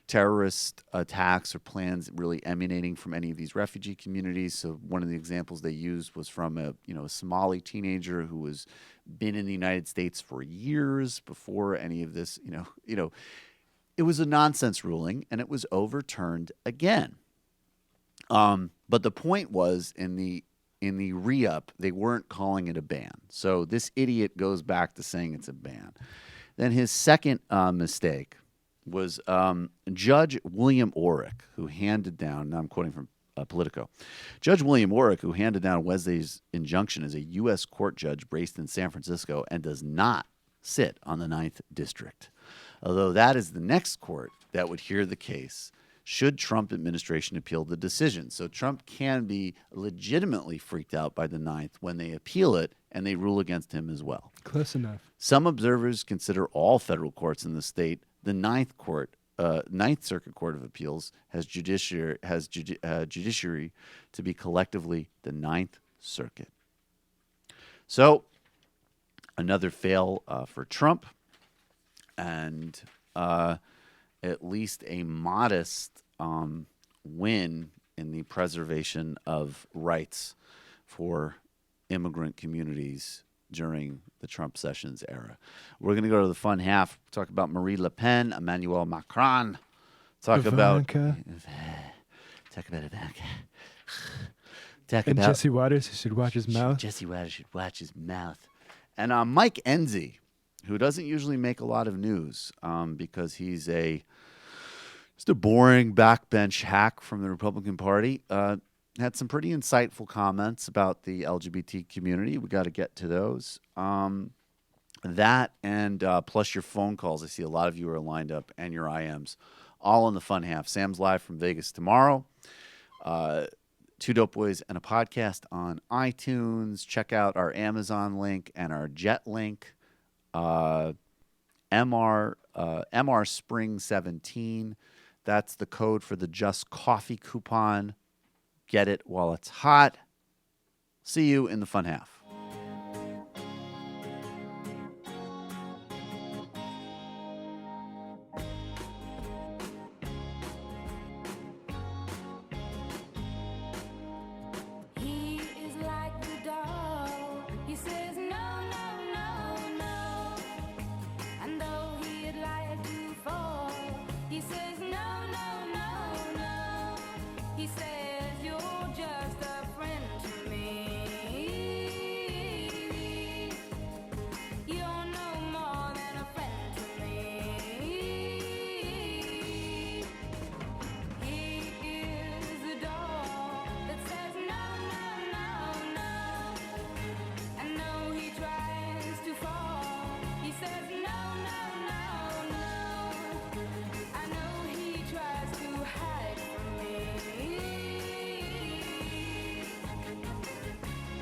terrorist attacks or plans really emanating from any of these refugee communities. So one of the examples they used was from a Somali teenager who was been in the United States for years before any of this. It was a nonsense ruling, and it was overturned again. But the point was in the re-up, they weren't calling it a ban. So this idiot goes back to saying it's a ban. Then his second mistake was Judge William Orrick, who handed down, now I'm quoting from Politico, Judge William Orrick, who handed down Wednesday's injunction, is a U.S. court judge based in San Francisco and does not sit on the 9th District, although that is the next court that would hear the case should Trump administration appeal the decision. So Trump can be legitimately freaked out by the 9th when they appeal it and they rule against him as well. Close enough. Some observers consider all federal courts in the state the Ninth Circuit Court of Appeals has judiciary to be collectively the Ninth Circuit. So another fail for Trump, and at least a modest win in the preservation of rights for immigrant communities during the Trump Sessions era. We're going to go to the fun half, talk about Marie Le Pen, Emmanuel Macron, Ivanka. And Jesse Waters should watch his mouth. Jesse Waters should watch his mouth. And Mike Enzi, who doesn't usually make a lot of news because he's just a boring backbench hack from the Republican Party, had some pretty insightful comments about the LGBT community. We got to get to those. That and plus your phone calls. I see a lot of you are lined up, and your IMs, all in the fun half. Sam's live from Vegas tomorrow. 2 Dope Boys and a podcast on iTunes. Check out our Amazon link and our Jet link. MR Spring 17. That's the code for the Just Coffee coupon. Get it while it's hot. See you in the fun half. He is like the dog. He says no, no, no, no. And though he'd like to fall, he says no, no, no, no. He says you're just a friend to me. You're no more than a friend to me. He is a dog that says no, no, no, no. And though he tries to fall, he says no, no, no, no. I know he tries to hide from me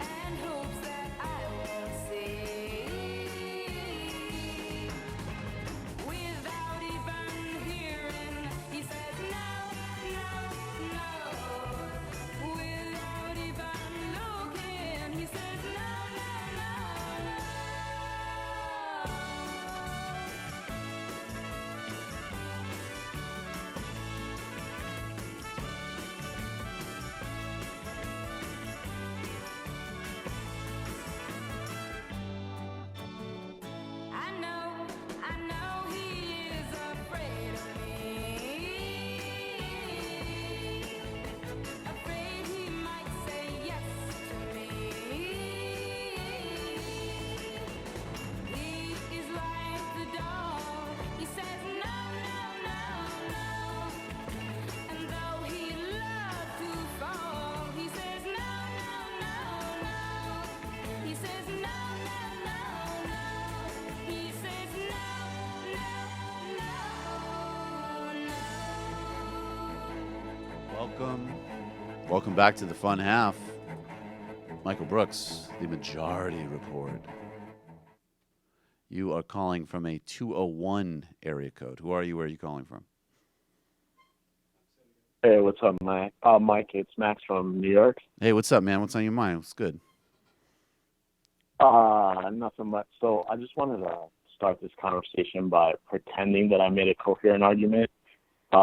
and hopes that I won't see. Without even hearing, he says no, no, no. Without even looking, he says no, no, no, no. I know he is afraid of me. Afraid he might say yes to me. He is like the dog. He says no, no, no, no. And though he loves to fall, he says no, no, no, no. He says no, no, no, no. He says no, no, no, no. Welcome back to the fun half. Michael Brooks, the Majority Report. You are calling from a 201 area code. Who are you? Where are you calling from? Hey, what's up, Mike? Mike, it's Max from New York. Hey, what's up, man? What's on your mind? What's good? Nothing much. So I just wanted to start this conversation by pretending that I made a coherent argument.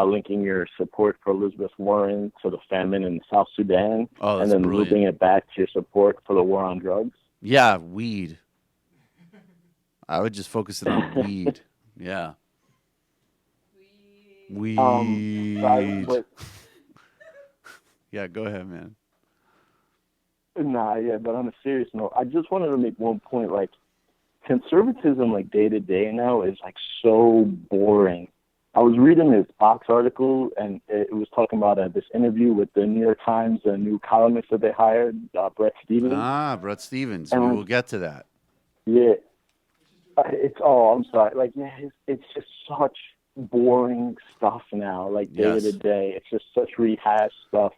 linking your support for Elizabeth Warren to the famine in South Sudan, Oh, and that's then brilliant. looping it back to your support for the war on drugs. Yeah, weed. I would just focus it on weed. Yeah. Weed. But Yeah, go ahead, man. nah, yeah. But on a serious note, I just wanted to make one point. Like, conservatism, like day to day now, is like so boring. I was reading this Fox article, and it was talking about this interview with the New York Times, the new columnist that they hired, Brett Stevens. Ah, Brett Stevens. And We like, will get to that. yeah, I'm sorry. Like, yeah, it's just such boring stuff now. Like day Yes. to day, it's just such rehashed stuff,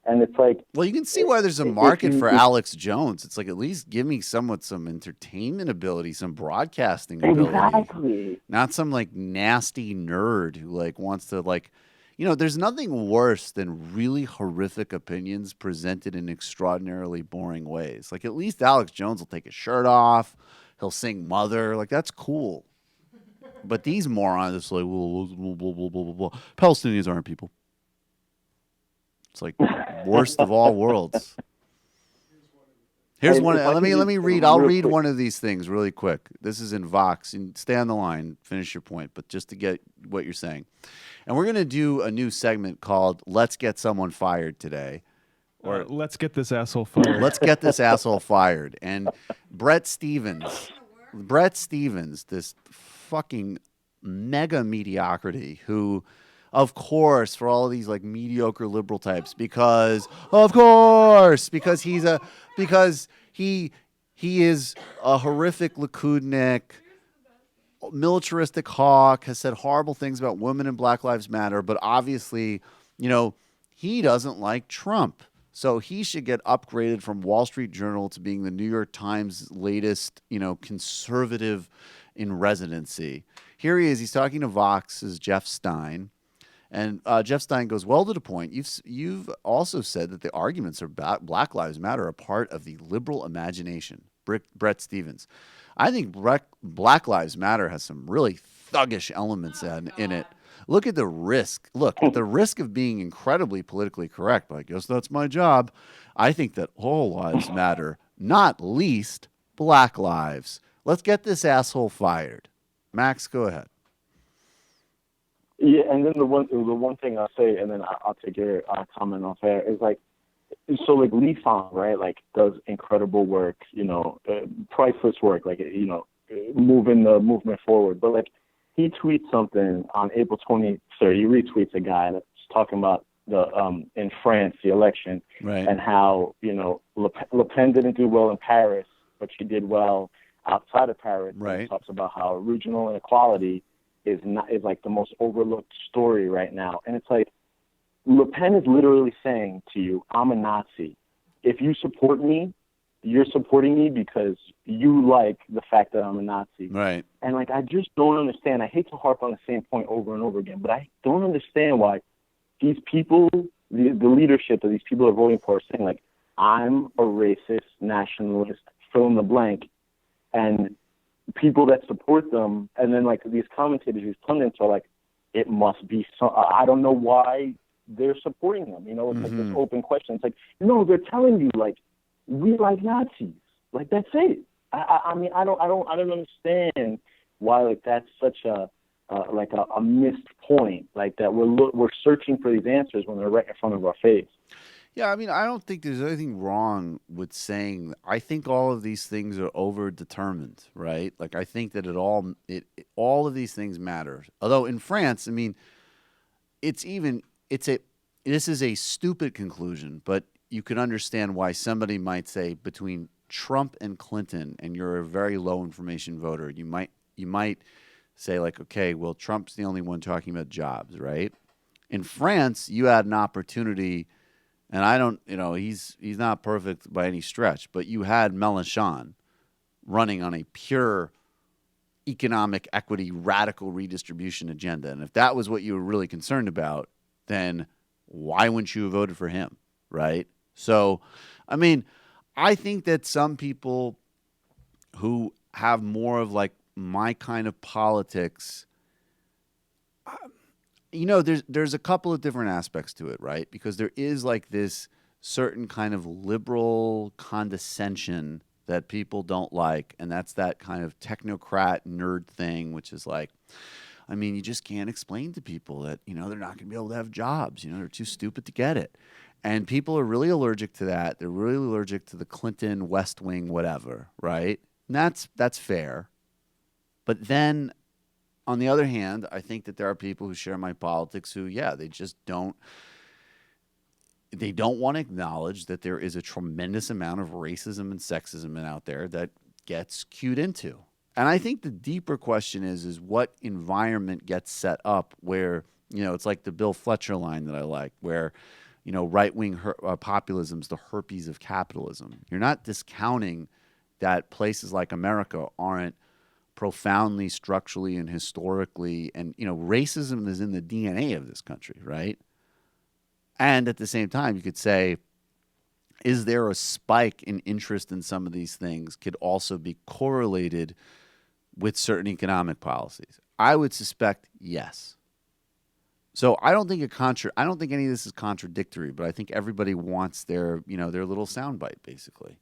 and it's like, Well, you can see why there's a market for Alex Jones. It's like, at least give me some entertainment ability, some broadcasting ability. Exactly. Not some like nasty nerd who like wants to like, there's nothing worse than really horrific opinions presented in extraordinarily boring ways. Like, at least Alex Jones will take his shirt off. He'll sing Mother. Like, that's cool. But these morons, it's like, blah, blah, blah, blah, blah, blah. Palestinians aren't people. It's like worst of all worlds. Here's one. Let me read. I'll read one of these things really quick. This is in Vox. And stay on the line. Finish your point. But just to get what you're saying. And we're going to do a new segment called Let's Get Someone Fired today. Or let's get this asshole fired. Let's get this asshole fired. And Brett Stevens, this fucking mega mediocrity who, of course, for all of these like mediocre liberal types, because he is a horrific Likudnik, militaristic hawk, has said horrible things about women and Black Lives Matter, but obviously, he doesn't like Trump. So he should get upgraded from Wall Street Journal to being the New York Times latest, conservative in residency. Here he is. He's talking to Vox's Jeff Stein. And Jeff Stein goes, well, to the point, you've also said that the arguments about Black Lives Matter are part of the liberal imagination. Brett Stevens. I think Black Lives Matter has some really thuggish elements in it. Look at the risk. Look, the risk of being incredibly politically correct, but I guess that's my job. I think that all lives matter, not least Black lives. Let's get this asshole fired. Max, go ahead. Yeah, and then the one thing I'll say, and then I'll take your comment off air, is like, so like Lee Fang, right, like does incredible work, priceless work, like, moving the movement forward. But like, he tweets something on April 23rd. He retweets a guy that's talking about in France, the election, right, and how, Le Pen didn't do well in Paris, but she did well outside of Paris. Right. And he talks about how regional inequality is like the most overlooked story right now. And it's like, Le Pen is literally saying to you, I'm a Nazi. If you support me, you're supporting me because you like the fact that I'm a Nazi. Right. And like, I just don't understand. I hate to harp on the same point over and over again, but I don't understand why these people, the leadership of these people are voting for, are saying like, I'm a racist, nationalist, fill in the blank. And people that support them, and then like these commentators, these pundits are like, it must be some, I don't know why they're supporting them. It's like this open question. It's like, no, they're telling you like, we like Nazis. Like, that's it. I mean, I don't understand why like that's such a missed point. Like that we're searching for these answers when they're right in front of our face. Yeah, I mean, I don't think there's anything wrong with saying. I think all of these things are overdetermined, right? Like, I think that all of these things matter. Although in France, I mean, this is a stupid conclusion, but you can understand why somebody might say between Trump and Clinton, and you're a very low information voter, you might say like, okay, well, Trump's the only one talking about jobs, right? In France, you had an opportunity, and I don't, he's not perfect by any stretch, but you had Mélenchon running on a pure economic equity, radical redistribution agenda. And if that was what you were really concerned about, then why wouldn't you have voted for him, right? So, I mean, I think that some people who have more of like my kind of politics, there's a couple of different aspects to it, right? Because there is like this certain kind of liberal condescension that people don't like, and that's that kind of technocrat nerd thing, which is like, I mean, you just can't explain to people that, they're not going to be able to have jobs. They're too stupid to get it. And people are really allergic to that. They're really allergic to the Clinton, West Wing, whatever, right? And that's fair. But then, on the other hand, I think that there are people who share my politics who, they just don't want to acknowledge that there is a tremendous amount of racism and sexism out there that gets cued into. And I think the deeper question is what environment gets set up where, it's like the Bill Fletcher line that I like, where, right-wing populism is the herpes of capitalism. You're not discounting that places like America aren't profoundly, structurally, and historically, and, racism is in the DNA of this country, right? And at the same time, you could say, is there a spike in interest in some of these things could also be correlated with certain economic policies? I would suspect yes. So I don't think any of this is contradictory, but I think everybody wants their little soundbite, basically.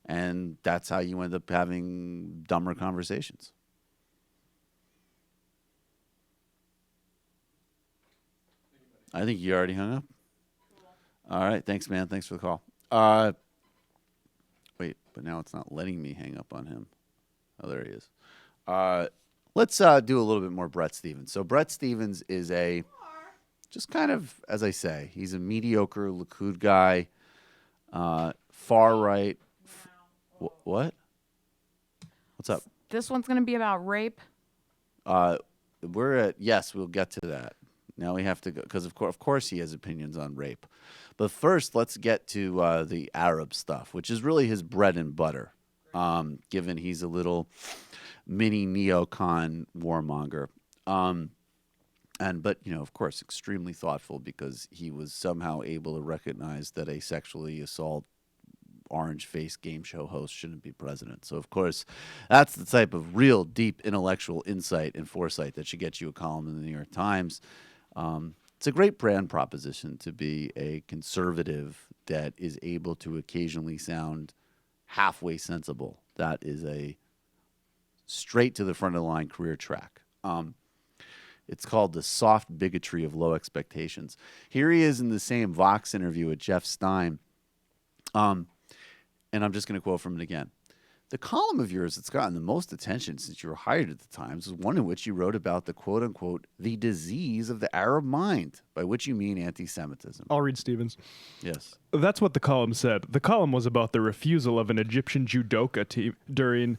And that's how you end up having dumber conversations. I think you already hung up. All right. Thanks, man. Thanks for the call. Wait, but now it's not letting me hang up on him. Oh, there he is. Let's do a little bit more Brett Stevens. So Brett Stevens is just kind of, as I say, he's a mediocre Likud guy, far right. What? What's up? This one's going to be about rape. Yes, we'll get to that. Now we have to go, because of course he has opinions on rape. But first, let's get to the Arab stuff, which is really his bread and butter, given he's a little mini neocon warmonger. But of course, extremely thoughtful because he was somehow able to recognize that a sexually assault orange-faced game show host shouldn't be president. So, of course, that's the type of real deep intellectual insight and foresight that should get you a column in the New York Times. It's a great brand proposition to be a conservative that is able to occasionally sound halfway sensible. That is a straight to the front of the line career track. It's called the soft bigotry of low expectations. Here he is in the same Vox interview with Jeff Stein. And I'm just going to quote from it again. The column of yours that's gotten the most attention since you were hired at the Times was one in which you wrote about the quote-unquote the disease of the Arab mind, by which you mean anti-Semitism. I'll read Stevens. Yes. That's what the column said. The column was about the refusal of an Egyptian judoka team during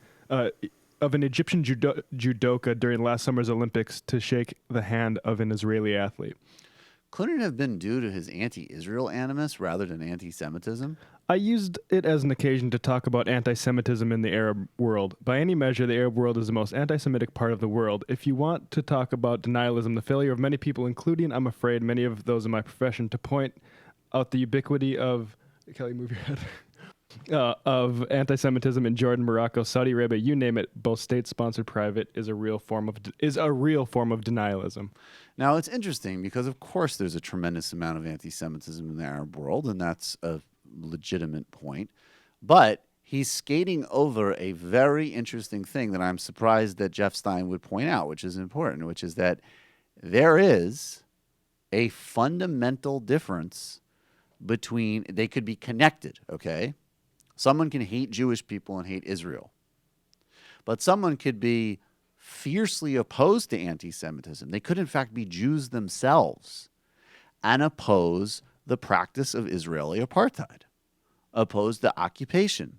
last summer's Olympics to shake the hand of an Israeli athlete. Couldn't it have been due to his anti-Israel animus rather than anti-Semitism? I used it as an occasion to talk about anti-Semitism in the Arab world. By any measure, the Arab world is the most anti-Semitic part of the world. If you want to talk about denialism, the failure of many people, including, I'm afraid, many of those in my profession, to point out the ubiquity of... Kelly, move your head. Of anti-Semitism in Jordan, Morocco, Saudi Arabia, you name it, both state-sponsored, private, is a real form of denialism. Now, it's interesting because, of course, there's a tremendous amount of anti-Semitism in the Arab world, and that's a legitimate point. But he's skating over a very interesting thing that I'm surprised that Jeff Stein would point out, which is important, which is that there is a fundamental difference between, they could be connected, okay? Someone can hate Jewish people and hate Israel. But someone could be fiercely opposed to anti-Semitism. They could, in fact, be Jews themselves and oppose the practice of Israeli apartheid, oppose the occupation,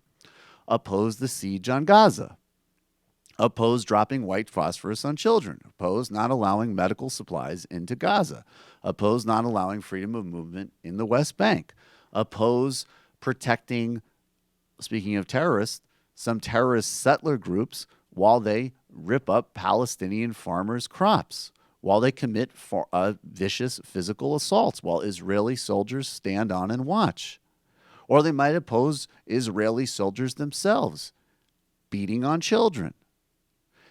oppose the siege on Gaza, oppose dropping white phosphorus on children, oppose not allowing medical supplies into Gaza, oppose not allowing freedom of movement in the West Bank, oppose protecting, speaking of terrorists, some terrorist settler groups while they rip up Palestinian farmers' crops, while they commit vicious physical assaults, while Israeli soldiers stand on and watch. Or they might oppose Israeli soldiers themselves, beating on children.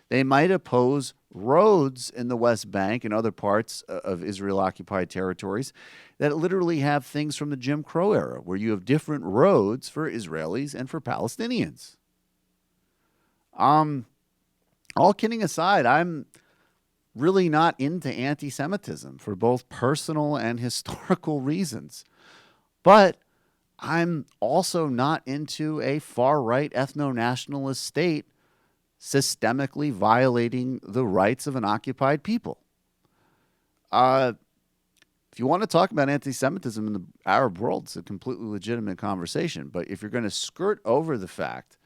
They might oppose roads in the West Bank and other parts of Israel-occupied territories that literally have things from the Jim Crow era, where you have different roads for Israelis and for Palestinians. All kidding aside, I'm really not into anti-Semitism for both personal and historical reasons. But I'm also not into a far-right ethno-nationalist state systemically violating the rights of an occupied people. If you want to talk about anti-Semitism in the Arab world, it's a completely legitimate conversation. But if you're going to skirt over the fact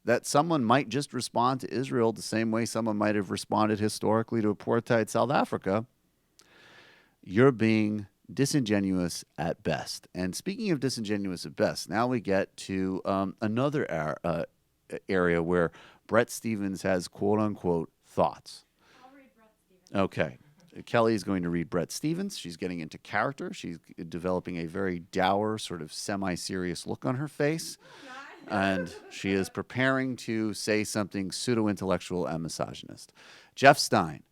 that someone might just respond to Israel the same way someone might have responded historically to apartheid South Africa, you're being disingenuous at best. And speaking of disingenuous at best, now we get to another area where Brett Stevens has quote-unquote thoughts. I'll read Brett Stevens. Okay. Kelly is going to read Brett Stevens. She's getting into character. She's developing a very dour, sort of semi-serious look on her face. And she is preparing to say something pseudo-intellectual and misogynist. Jeff Stein.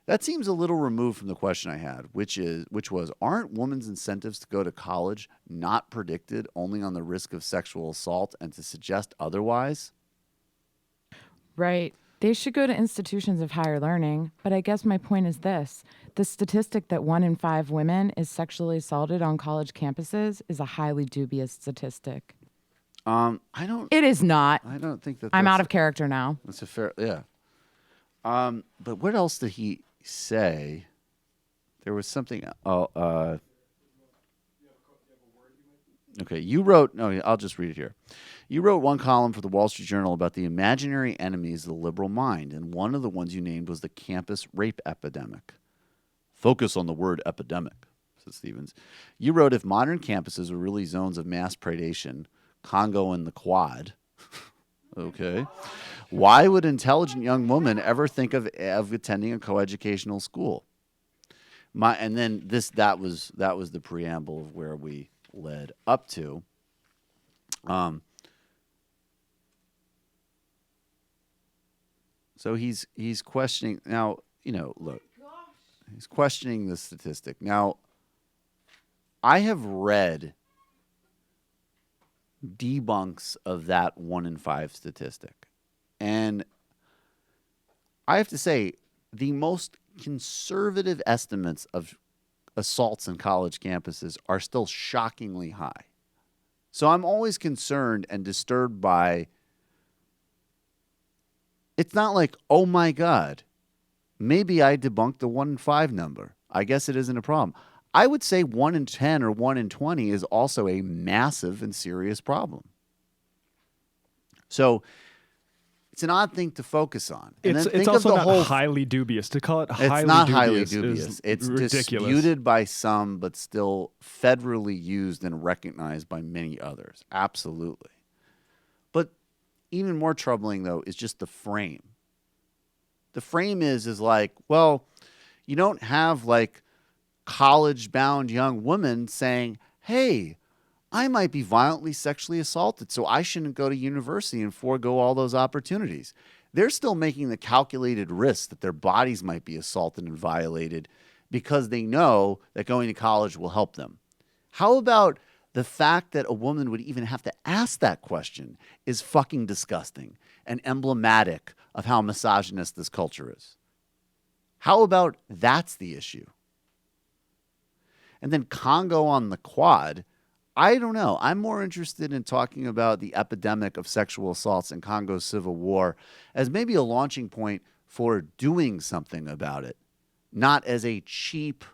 That seems a little removed from the question I had, which was, aren't women's incentives to go to college not predicted only on the risk of sexual assault and to suggest otherwise? Right. They should go to institutions of higher learning. But I guess my point is this. The statistic that 1 in 5 women is sexually assaulted on college campuses is a highly dubious statistic. It is not. I don't think that I'm out of character now. That's a fair, yeah. But what else did he say? There was something. Okay, you wrote. No, I'll just read it here. You wrote one column for the Wall Street Journal about the imaginary enemies of the liberal mind, and one of the ones you named was the campus rape epidemic. Focus on the word epidemic, said Stevens. You wrote, if modern campuses were really zones of mass predation, Congo and the Quad. Okay. Why would intelligent young women ever think of attending a coeducational school? And then that was the preamble of where we led up to. So he's questioning now. Look, he's questioning the statistic. Now, I have read debunks of that 1 in 5 statistic. And I have to say, the most conservative estimates of assaults in college campuses are still shockingly high. So I'm always concerned and disturbed by, it's not like, oh my God, maybe I debunked the 1 in 5 number. I guess it isn't a problem. I would say 1 in 10 or 1 in 20 is also a massive and serious problem. So it's an odd thing to focus on. And It's also not highly dubious. To call it highly dubious, it's not highly dubious. It's ridiculous. Disputed by some, but still federally used and recognized by many others. Absolutely. But even more troubling, though, is just the frame. The frame is like, well, you don't have like college-bound young women saying, hey, I might be violently sexually assaulted, so I shouldn't go to university and forego all those opportunities. They're still making the calculated risk that their bodies might be assaulted and violated because they know that going to college will help them. How about the fact that a woman would even have to ask that question is fucking disgusting and emblematic of how misogynist this culture is. How about that's the issue? And then Congo on the Quad, I don't know. I'm more interested in talking about the epidemic of sexual assaults in Congo's civil war as maybe a launching point for doing something about it, not as a cheap,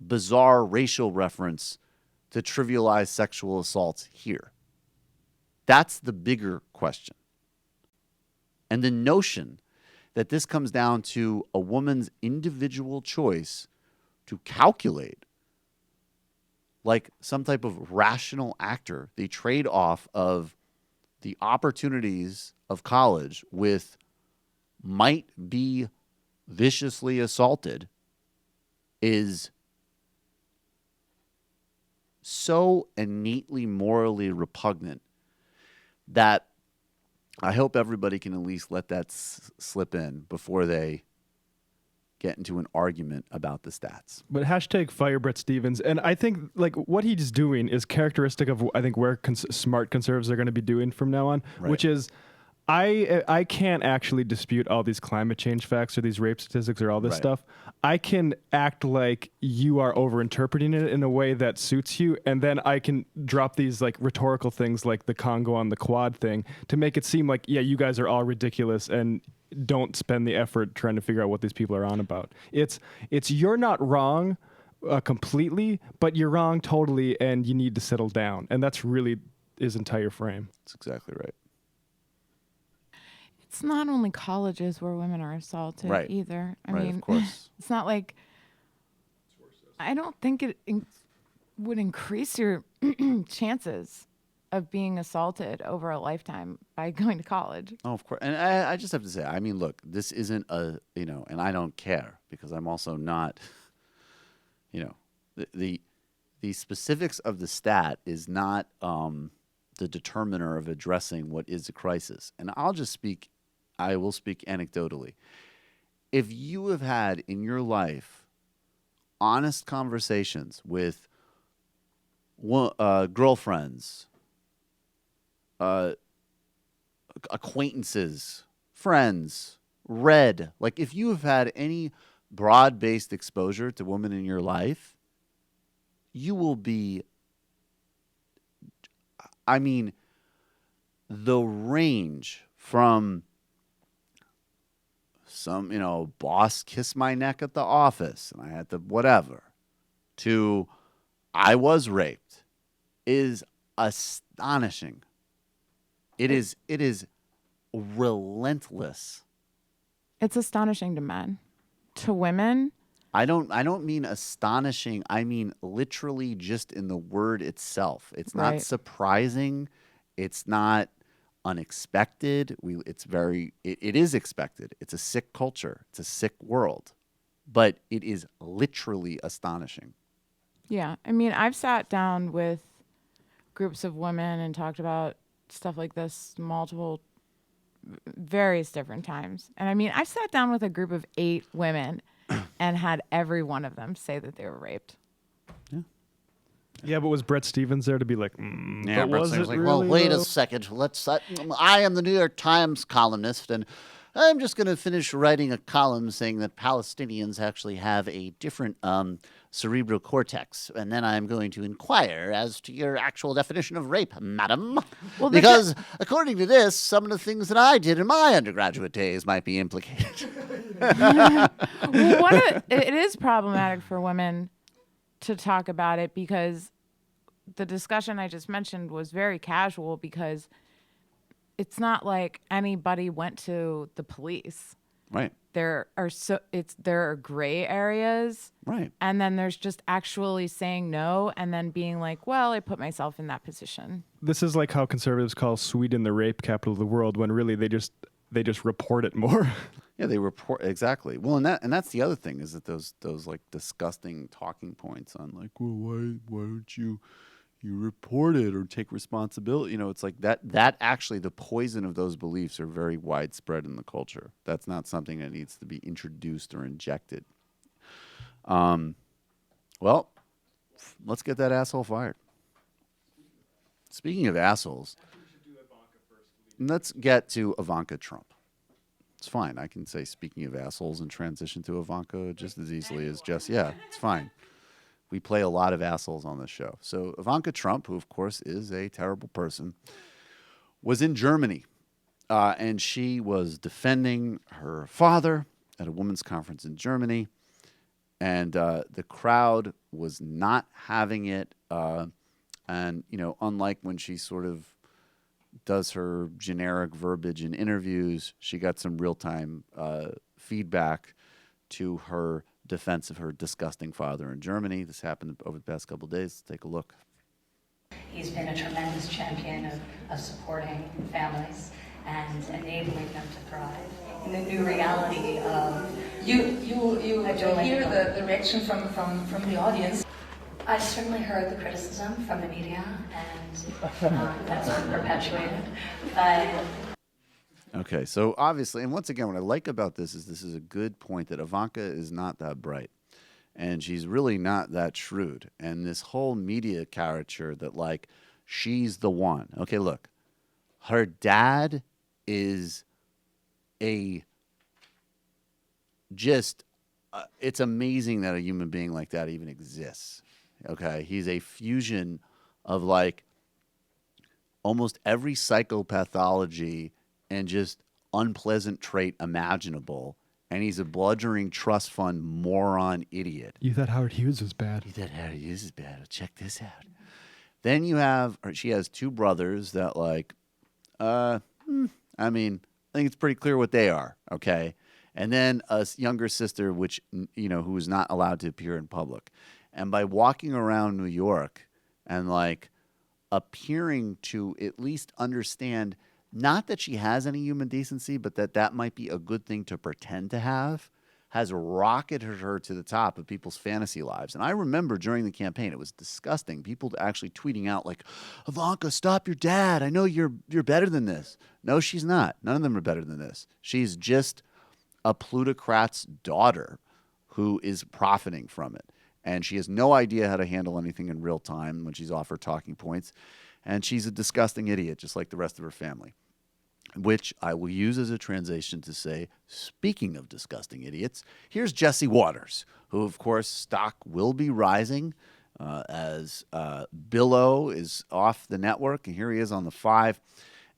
bizarre racial reference to trivialize sexual assaults here. That's the bigger question. And the notion that this comes down to a woman's individual choice to calculate, like some type of rational actor, the trade-off of the opportunities of college with might be viciously assaulted, is so innately morally repugnant that I hope everybody can at least let that slip in before they get into an argument about the stats. But hashtag fire Brett Stevens. And I think like what he's doing is characteristic of I think where smart conservatives are going to be doing from now on, which is I can't actually dispute all these climate change facts or these rape statistics or all this stuff. I can act like you are overinterpreting it in a way that suits you, and then I can drop these like rhetorical things like the Congo on the quad thing to make it seem like, yeah, you guys are all ridiculous and don't spend the effort trying to figure out what these people are on about. It's you're not wrong completely, but you're wrong totally, and you need to settle down. And that's really his entire frame. That's exactly right. It's not only colleges where women are assaulted either. I mean, of course. It's not like I don't think it would increase your chances of being assaulted over a lifetime by going to college. Oh, of course. And I just have to say, I mean, look, this isn't a, and I don't care because I'm also not, the specifics of the stat is not the determiner of addressing what is a crisis. And I will speak anecdotally. If you have had in your life honest conversations with girlfriends, acquaintances, friends, like if you have had any broad-based exposure to women in your life, you will be, I mean, the range from some, boss kissed my neck at the office and I had to whatever, to I was raped is astonishing. It is relentless. It's astonishing to men. To women, I don't mean astonishing. I mean literally just in the word itself. It's not surprising. It's not unexpected. It is expected. It's a sick culture. It's a sick world. But it is literally astonishing. yeah. I mean, I've sat down with groups of women and talked about stuff like this various different times. And I mean, I sat down with a group of 8 women and had every one of them say that they were raped. Yeah, but was Brett Stevens there to be like, Yeah, but Brett was Stevens it like, really, well, wait though? a second. I am the New York Times columnist, and I'm just going to finish writing a column saying that Palestinians actually have a different cerebral cortex, and then I'm going to inquire as to your actual definition of rape, madam. Well, because according to this, some of the things that I did in my undergraduate days might be implicated. Well, it is problematic for women to talk about it because the discussion I just mentioned was very casual because it's not like anybody went to the police. Right. There are gray areas. Right. And then there's just actually saying no and then being like, well, I put myself in that position. This is like how conservatives call Sweden the rape capital of the world when really they just report it more. Yeah, they report exactly. Well, and that's the other thing is that those like disgusting talking points on like, well, why don't you report it or take responsibility? It's like that actually the poison of those beliefs are very widespread in the culture. That's not something that needs to be introduced or injected. Well, let's get that asshole fired. Speaking of assholes, let's get to Ivanka Trump. It's fine. I can say speaking of assholes and transition to Ivanka just as easily as Jess. Yeah, it's fine. We play a lot of assholes on this show. So Ivanka Trump, who of course is a terrible person, was in Germany. And she was defending her father at a women's conference in Germany. And the crowd was not having it. And, unlike when she sort of does her generic verbiage in interviews, she got some real-time feedback to her defense of her disgusting father in Germany. This happened over the past couple of days. Let's take a look. He's been a tremendous champion of supporting families and enabling them to thrive in the new reality of you hear the reaction from the audience. I certainly heard the criticism from the media, and that's been perpetuated. Okay, so obviously, and once again, what I like about this is a good point that Ivanka is not that bright. And she's really not that shrewd. And this whole media caricature that, like, she's the one. Okay, look, her dad is it's amazing that a human being like that even exists. Okay, he's a fusion of, like, almost every psychopathology and just unpleasant trait imaginable. And he's a bludgeoning trust fund moron idiot. You thought Howard Hughes was bad. You thought Howard Hughes is bad. Well, check this out. Then she has two brothers that, like, I think it's pretty clear what they are, okay? And then a younger sister, which, who is not allowed to appear in public. And by walking around New York and, like, appearing to at least understand not that she has any human decency, but that might be a good thing to pretend to have, has rocketed her to the top of people's fantasy lives. And I remember during the campaign, it was disgusting. People actually tweeting out, like, Ivanka, stop your dad. I know you're better than this. No, she's not. None of them are better than this. She's just a plutocrat's daughter who is profiting from it. And she has no idea how to handle anything in real time when she's off her talking points. And she's a disgusting idiot, just like the rest of her family. Which I will use as a transition to say, speaking of disgusting idiots, here's Jesse Waters, who, of course, stock will be rising as Billo is off the network, and here he is on the 5.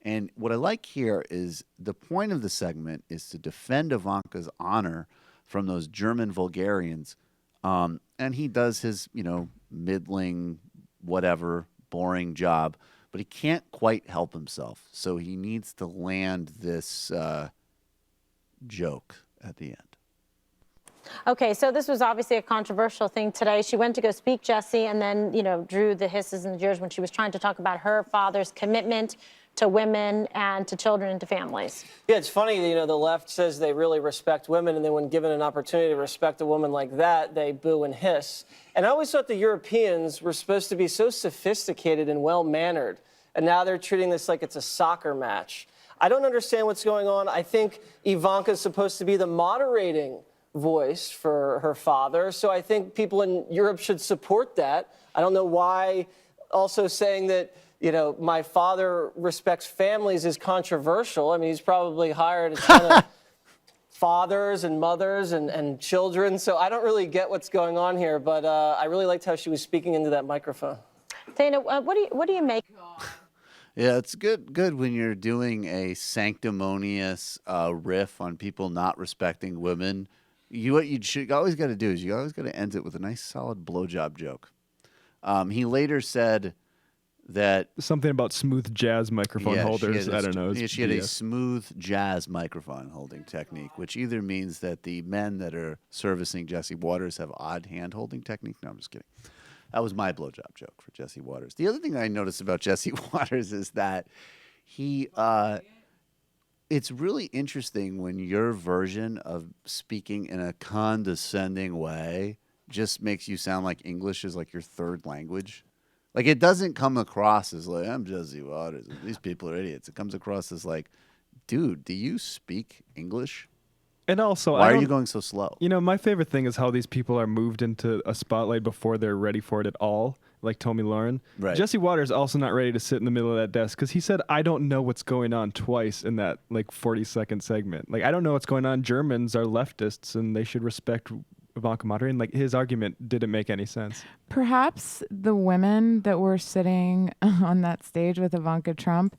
And what I like here is the point of the segment is to defend Ivanka's honor from those German vulgarians. And he does his, middling, whatever, boring job. But he can't quite help himself. So he needs to land this joke at the end. Okay, so this was obviously a controversial thing today. She went to go speak, Jesse, and then, drew the hisses and the jeers when she was trying to talk about her father's commitment to women and to children and to families. Yeah, it's funny, the left says they really respect women, and then when given an opportunity to respect a woman like that, they boo and hiss. And I always thought the Europeans were supposed to be so sophisticated and well-mannered, and now they're treating this like it's a soccer match. I don't understand what's going on. I think Ivanka's supposed to be the moderating voice for her father, so I think people in Europe should support that. I don't know why also saying that my father respects families is controversial. I mean, he's probably hired a ton of fathers and mothers and children, so I don't really get what's going on here, but I really liked how she was speaking into that microphone. Dana, what do you make? Yeah, it's good when you're doing a sanctimonious riff on people not respecting women. What you always got to do is you always got to end it with a nice solid blowjob joke. He later said that something about smooth jazz microphone holders. I don't know. She had a smooth jazz microphone holding technique, which either means that the men that are servicing Jesse Waters have odd hand holding technique. No, I'm just kidding. That was my blowjob joke for Jesse Waters. The other thing I noticed about Jesse Waters is that he, it's really interesting when your version of speaking in a condescending way just makes you sound like English is like your third language. Like, it doesn't come across as like, I'm Jesse Waters, these people are idiots. It comes across as like, dude, do you speak English? And also, why are you going so slow? My favorite thing is how these people are moved into a spotlight before they're ready for it at all, like Tommy Lauren. Right. Jesse Waters also not ready to sit in the middle of that desk because he said, I don't know what's going on twice in that, 40-second segment. Like, I don't know what's going on. Germans are leftists, and they should respect Ivanka moderating. Like, his argument didn't make any sense. Perhaps the women that were sitting on that stage with Ivanka Trump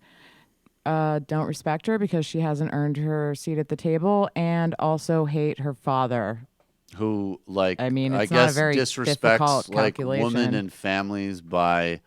don't respect her because she hasn't earned her seat at the table, and also hate her father, who, like, I mean, it's I not guess a very disrespects difficult like calculation. women and families by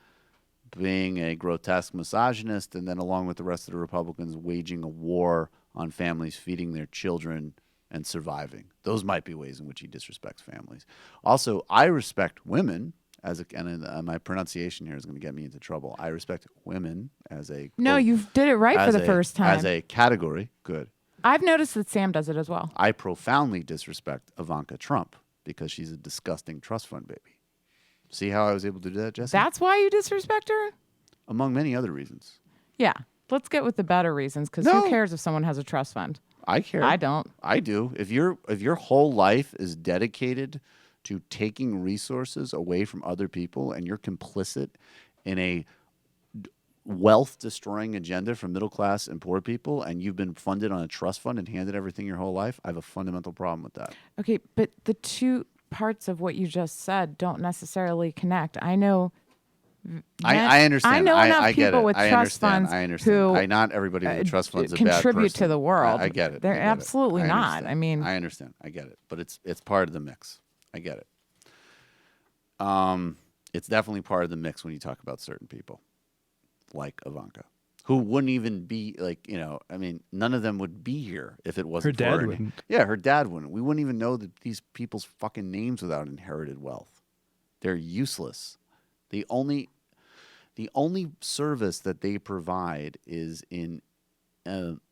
being a grotesque misogynist, and then along with the rest of the Republicans waging a war on families feeding their children and surviving. Those might be ways in which he disrespects families. Also, I respect women and my pronunciation here is going to get me into trouble. I respect women as a No, you did it right for the first time. As a category, good. I've noticed that Sam does it as well. I profoundly disrespect Ivanka Trump because she's a disgusting trust fund baby. See how I was able to do that, Jesse? That's why you disrespect her? Among many other reasons. Yeah. let's get with the better reasons, because No. who cares if someone has a trust fund? I care. I don't. I do. If your whole life is dedicated to taking resources away from other people and you're complicit in a wealth destroying agenda for middle class and poor people and you've been funded on a trust fund and handed everything your whole life, I have a fundamental problem with that. Okay, but the two parts of what you just said don't necessarily connect. I know. I understand. I know enough I get people it. with I trust understand. funds I understand. who not everybody with a trust fund is a bad contribute person. to the world. I get it. They're I get it. absolutely I not. understand. I mean, I understand. I get it. But it's part of the mix. I get it. It's definitely part of the mix when you talk about certain people, like Ivanka, who wouldn't even be like, I mean, none of them would be here if it wasn't Her for dad her. wouldn't. Yeah, her dad wouldn't. We wouldn't even know that these people's fucking names without inherited wealth. They're useless. The only service that they provide is in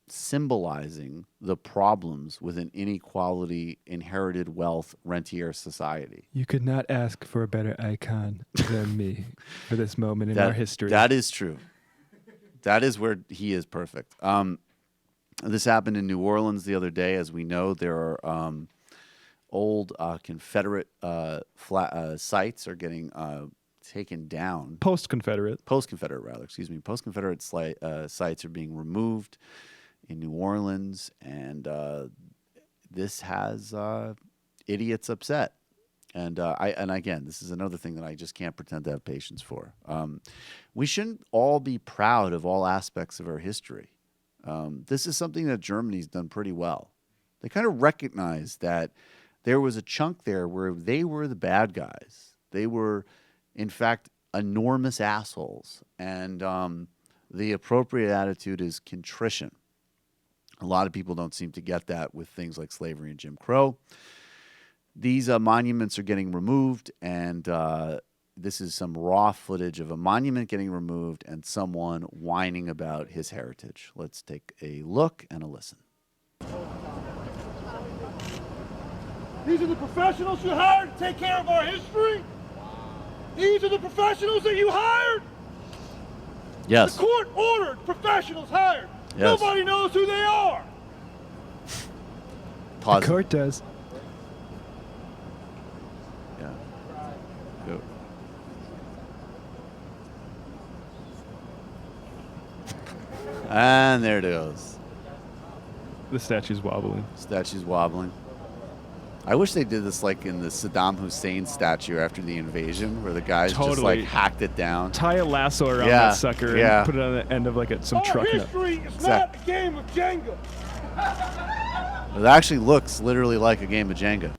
symbolizing the problems with an inequality, inherited wealth, rentier society. You could not ask for a better icon than me for this moment in our history. That is true. That is where he is perfect. This happened in New Orleans the other day. As we know, there are old Confederate sites are getting taken down. Post-Confederate. Post-Confederate, rather. Excuse me. Post-Confederate sites are being removed in New Orleans, and this has idiots upset. And again, this is another thing that I just can't pretend to have patience for. We shouldn't all be proud of all aspects of our history. This is something that Germany's done pretty well. They kind of recognize that there was a chunk there where they were the bad guys. They were, in fact, enormous assholes. And the appropriate attitude is contrition. A lot of people don't seem to get that with things like slavery and Jim Crow. These monuments are getting removed, and this is some raw footage of a monument getting removed and someone whining about his heritage. Let's take a look and a listen. These are the professionals you hired to take care of our history? These are the professionals that you hired? Yes. The court ordered professionals hired. Yes. Nobody knows who they are. Pause. The court does. Yeah. Go. And there it goes. The statue's wobbling. Statue's wobbling. I wish they did this like in the Saddam Hussein statue after the invasion, where the guys just like hacked it down. Tie a lasso around Yeah, that sucker yeah. and put it on the end of like some Our truck. history is not a game of Jenga. It actually looks literally like a game of Jenga.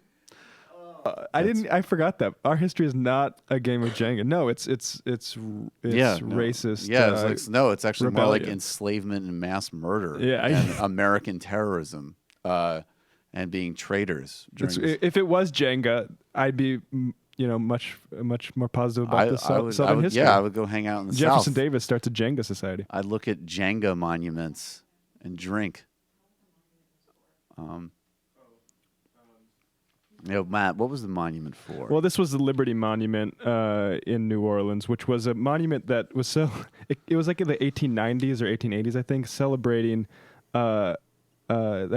I forgot that our history is not a game of Jenga. No, it's racist. Yeah, it's actually more like rebellion. enslavement and mass murder. Yeah, and American terrorism, and being traitors. If it was Jenga, I'd be much more positive about the Southern history. Yeah, I would go hang out in the Jefferson South. Davis starts a Jenga society. I'd look at Jenga monuments and drink. Matt, what was the monument for? Well, this was the Liberty Monument in New Orleans, which was a monument that was it was like in the 1890s or 1880s, I think, celebrating that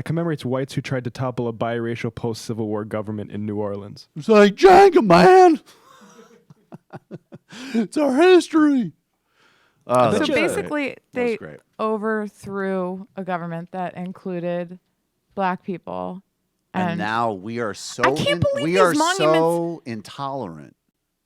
commemorates whites who tried to topple a biracial post-Civil War government in New Orleans. It's like Jenga, man. It's our history. So basically, That was they great. overthrew a government that included black people. And now we are so I can't believe we these are monuments. so intolerant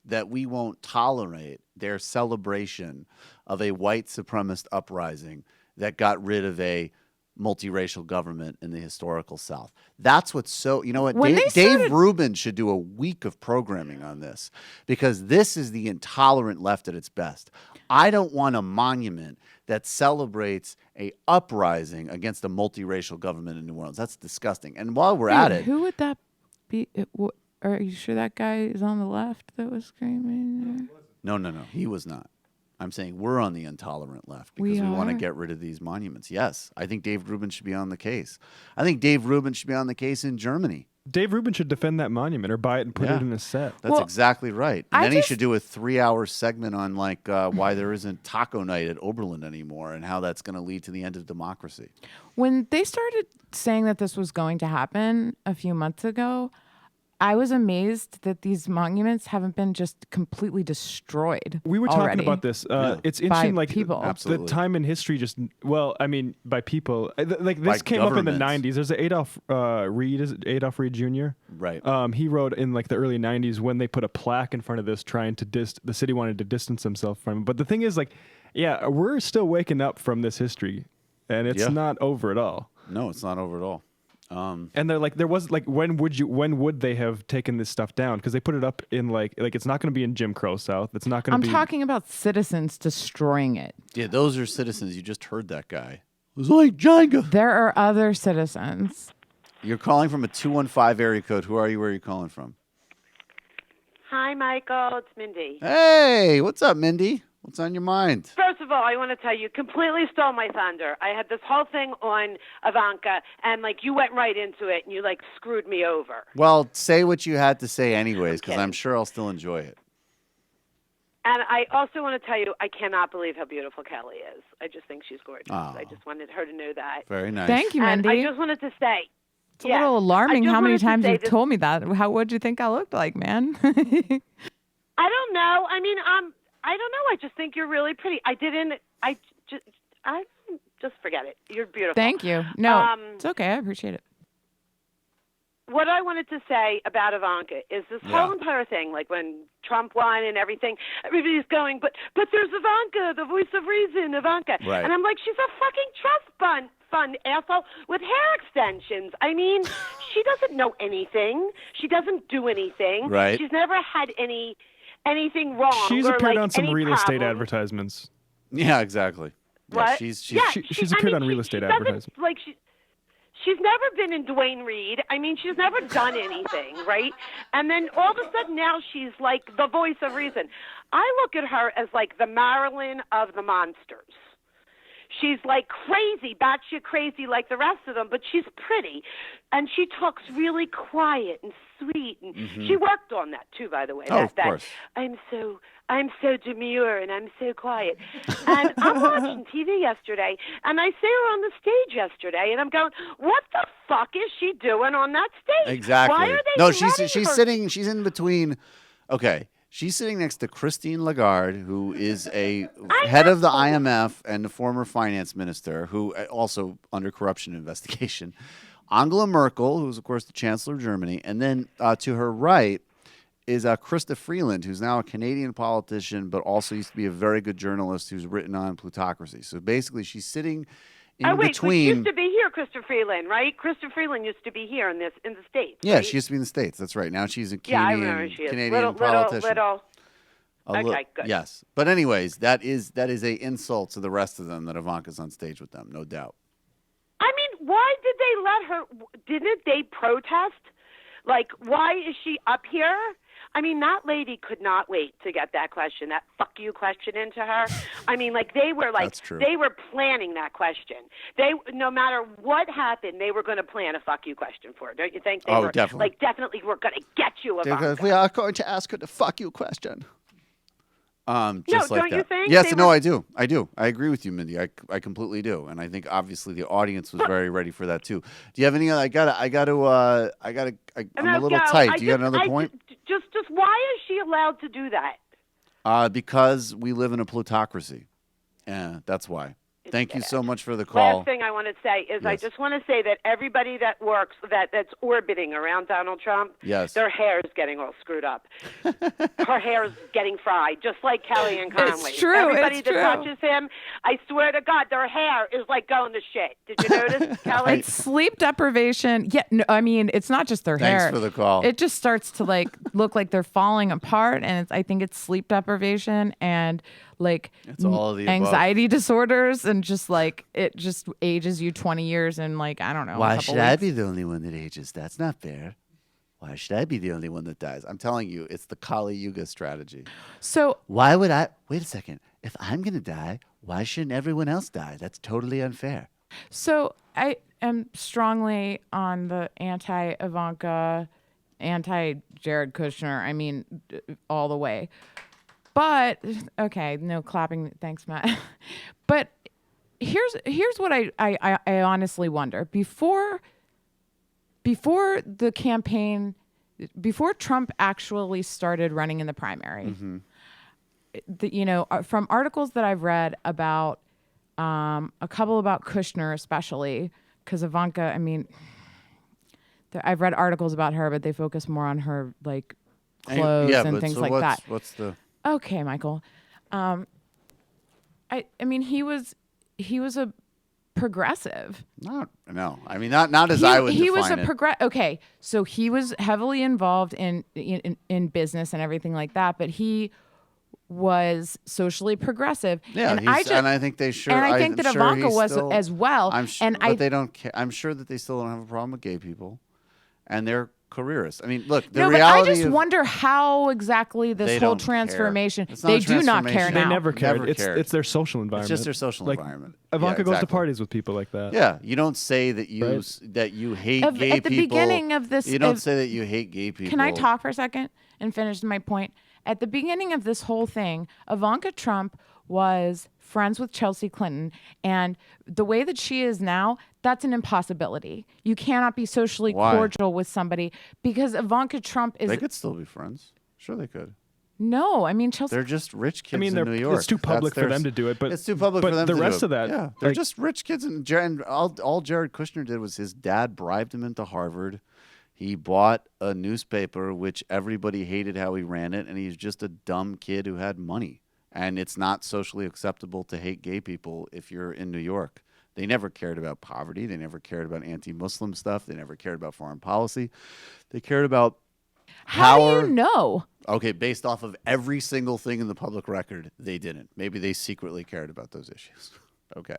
that we won't tolerate their celebration of a white supremacist uprising that got rid of a multiracial government in the historical South. That's what's so, you know what? When Dave Rubin should do a week of programming on this, because this is the intolerant left at its best. I don't want a monument that celebrates a uprising against a multiracial government in New Orleans. That's disgusting. And while we're at it, Who would that be? Are you sure that guy is on the left that was screaming? no, he was not. I'm saying we're on the intolerant left because We we want to are? get rid of these monuments. Yes, I think Dave Rubin should be on the case. I think Dave Rubin should be on the case in Germany. Dave Rubin should defend that monument or buy it and put it in a set. That's exactly right. And then he should do a 3-hour segment on like why there isn't taco night at Oberlin anymore and how that's going to lead to the end of democracy. When they started saying that this was going to happen a few months ago, I was amazed that these monuments haven't been just completely destroyed. We were already. talking about this. It's By interesting, like people. the time in history. Just I mean, by people. Like this By came up in the governments. '90s. There's an Adolf Reed. Is it Adolf Reed Jr.? Right. He wrote in like the early '90s when they put a plaque in front of this, trying to the city wanted to distance themselves from it. But the thing is, like, yeah, we're still waking up from this history, and it's not over at all. No, it's not over at all. And they're like, there was like, when would they have taken this stuff down? Because they put it up in like it's not going to be in Jim Crow South. It's not going I'm to be. talking about citizens destroying it. Yeah, those are citizens. You just heard that guy. It was like Jenga. There are other citizens. You're calling from a 215 area code. Who are you? Where are you calling from? Hi, Michael. It's Mindy. Hey, what's up, Mindy? What's on your mind? First of all, I want to tell you, completely stole my thunder. I had this whole thing on Ivanka, and like you went right into it, and you like screwed me over. Well, say what you had to say anyways, because I'm sure I'll still enjoy it. And I also want to tell you, I cannot believe how beautiful Kelly is. I just think she's gorgeous. Oh. I just wanted her to know that. Very nice. Thank you, And Mindy. I just wanted to say, It's a little alarming how many times you've this. told me that. What'd you think I looked like, man? I don't know. I mean, I don't know. I just think you're really pretty. I just forget it. You're beautiful. Thank you. No, it's okay. I appreciate it. What I wanted to say about Ivanka is this whole entire thing, like when Trump won and everything, everybody's going, but there's Ivanka, the voice of reason, Ivanka. Right. And I'm like, she's a fucking trust fund asshole with hair extensions. I mean, she doesn't know anything. She doesn't do anything. Right. She's never had anything wrong. She's or, appeared like, on some any real estate problem. advertisements. Yeah, exactly. Yeah, What? She's appeared on real estate advertisements. Like she's never been in Dwayne Reed. I mean, she's never done anything, right? And then all of a sudden now she's like the voice of reason. I look at her as like the Marilyn of the monsters. She's like crazy, batshit crazy like the rest of them, but she's pretty. And she talks really quiet and sweet. And she worked on that too, by the way. Oh, of course. I'm so demure and I'm so quiet. And I'm watching TV yesterday, and I see her on the stage yesterday, and I'm going, what the fuck is she doing on that stage? Exactly. Why are they No, letting she's her- sitting. She's in between. Okay, she's sitting next to Christine Lagarde, who is a head of the IMF and the former finance minister, who also under corruption investigation. Angela Merkel, who's of course the Chancellor of Germany, and then to her right is Krista Freeland, who's now a Canadian politician, but also used to be a very good journalist who's written on plutocracy. So basically, she's sitting in But she between. used to be here, Krista Freeland, right? Krista Freeland used to be here in the States. Yeah, right? she used to be in the States. That's right. Now she's a Yeah, I Canadian, remember she is. Canadian politician. Little. A li- Okay, good. Yes, but anyways, that is a insult to the rest of them that Ivanka's on stage with them, no doubt. I mean, why did they let her? Didn't they protest? Like, why is she up here? I mean, that lady could not wait to get that question, that "fuck you" question into her. I mean, like they were That's true. they were planning that question. They, no matter what happened, they were going to plan a "fuck you" question for her. Don't you think? They Oh, were, definitely. Like, definitely, we're going to get you, Ivanka. We are going to ask her the "fuck you" question. Just like don't you that. think? Yes, They no, were- I do. I agree with you, Mindy. I completely do, and I think obviously the audience was very ready for that too. Do you have any? I'm a little tight. Do you got another point? Just why is she allowed to do that? Because we live in a plutocracy. Yeah, that's why. Thank you so much for the call. Last thing I want to say is I Yes. just want to say that everybody that works, that's orbiting around Donald Trump, Yes. their hair is getting all screwed up. Her hair is getting fried, just like Kellyanne Conway. true, Everybody it's that true. touches him, I swear to God, their hair is like going to shit. Did you notice, Kelly? It's sleep deprivation. Yeah, no, I mean, it's not just their Thanks hair. for the call. It just starts to like look like they're falling apart, and I think it's sleep deprivation and like It's all of the above. anxiety disorders, and just like it just ages you 20 years and like I don't know. a Why couple should I weeks. be the only one that ages? That's not fair. Why should I be the only one that dies? I'm telling you, it's the Kali Yuga strategy. So Why would I? Wait a second. If I'm going to die, why shouldn't everyone else die? That's totally unfair. So am strongly on the anti-Ivanka, anti-Jared Kushner. I mean, all the way. But okay, no clapping. Thanks, Matt. But here's what I honestly wonder. Before the campaign, before Trump actually started running in the primary, from articles that I've read about a couple about Kushner especially, because Ivanka, I mean, I've read articles about her, but they focus more on her like clothes and things like that. What's the? Okay, Michael. I mean, he was a progressive. No. I mean, not as I would He define was a it. Okay, so he was heavily involved in business and everything like that, but he was socially progressive. Yeah, and I think they sure. And I think that sure Ivanka he's was still, as well. But they don't care. I'm sure that they still don't have a problem with gay people, and they're careerists. I mean, look, the no, reality. But I just of, wonder how exactly they this whole don't care. transformation. It's not They a do not care transformation. now. They never cared. Never cared. It's their social environment. It's just their social environment. Ivanka Yeah, goes to exactly. parties with people like that. Yeah, you don't say that you Right. that you hate At gay the people. beginning of this, you don't say that you hate gay people. Can I talk for a second and finish my point? At the beginning of this whole thing, Ivanka Trump was friends with Chelsea Clinton, and the way that she is now, that's an impossibility. You cannot be socially Why? cordial with somebody because Ivanka Trump is. They could still be friends. Sure, they could. No, I mean Chelsea. They're just rich kids I mean, in New York. it's too public That's for them to do it, but it's too public for them the to rest do of it. that, Yeah, they're like- just rich kids, and all Jared Kushner did was his dad bribed him into Harvard. He bought a newspaper which everybody hated how he ran it, and he's just a dumb kid who had money. And it's not socially acceptable to hate gay people if you're in New York. They never cared about poverty. They never cared about anti-Muslim stuff. They never cared about foreign policy. They cared about How power. do you know? Okay, based off of every single thing in the public record, they didn't. Maybe they secretly cared about those issues. Okay.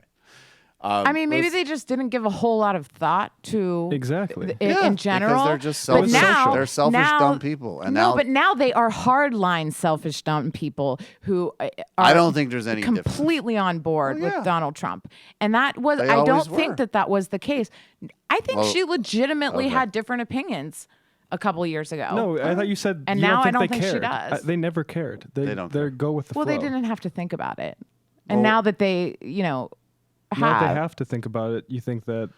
I mean, maybe they just didn't give a whole lot of thought to Exactly. in general. Because they're just But selfish. now, They're selfish, dumb people. And no, now, but now they are hardline selfish, dumb people who are I don't think there's any difference. completely on board with Donald Trump. And that was, They I don't always think were. that was the case. I think Well, she legitimately okay. had different opinions a couple of years ago. No, I thought you said. And you now I don't don't think think they she cared. does. They never cared. They don't They go with the Well, flow. they didn't have to think about it. And Well- now that they, Now that they have to think about it. You think that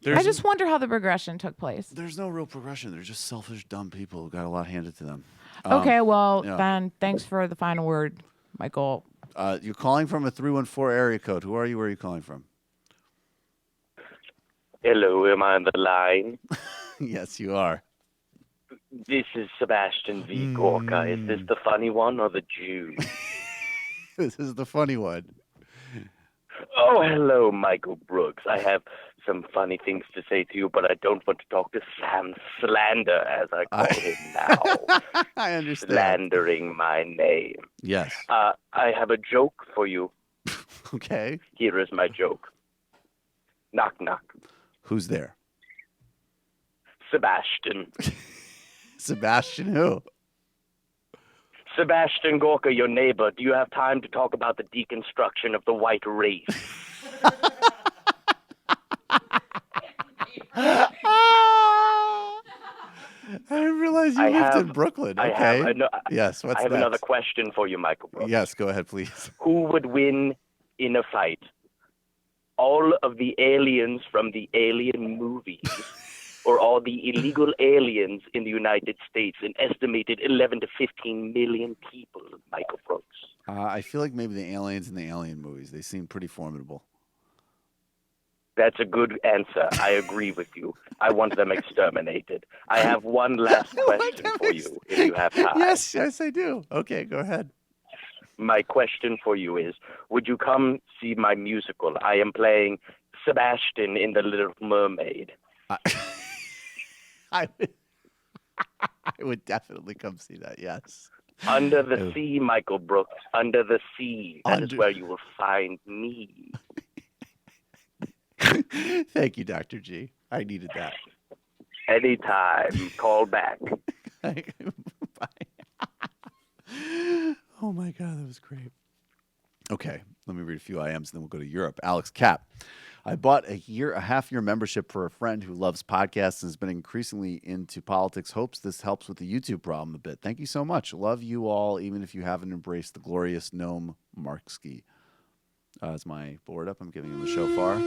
I just wonder how the progression took place. There's no real progression. They're just selfish, dumb people who got a lot handed to them. Okay, well, yeah. then thanks for the final word, Michael. You're calling from a 314 area code. Who are you? Where are you calling from? Hello, am I on the line? Yes, you are. This is Sebastian V. Gorka. Is this the funny one or the Jew? This is the funny one. Oh, hello, Michael Brooks. I have some funny things to say to you, but I don't want to talk to Sam Slander, as I call him now. I understand. Slandering my name. Yes. I have a joke for you. Okay. Here is my joke. Knock, knock. Who's there? Sebastian. Sebastian who? Sebastian Gorka, your neighbor, do you have time to talk about the deconstruction of the white race? I didn't realize you lived in Brooklyn. Okay. Yes. What's I have next? another question for you, Michael Brooks. Yes. Go ahead, please. Who would win in a fight? All of the aliens from the Alien movies, or all the illegal aliens in the United States, an estimated 11 to 15 million people, Michael Brooks? I feel like maybe the aliens in the Alien movies. They seem pretty formidable. That's a good answer. I agree with you. I want them exterminated. I have one last question for you, if you have time. Yes, I do. Okay, go ahead. My question for you is, would you come see my musical? I am playing Sebastian in The Little Mermaid. I would definitely come see that, yes. Under the sea, Michael Brooks. Under the sea. That is where you will find me. Thank you, Dr. G. I needed that. Anytime. Call back. Bye. Oh, my God, that was great. Okay, let me read a few IMs and then we'll go to Europe. Alex Cap. I bought a half-year membership for a friend who loves podcasts and has been increasingly into politics. Hopes this helps with the YouTube problem a bit. Thank you so much. Love you all, even if you haven't embraced the glorious gnome Marksky. As my board up, I'm giving him a shofar.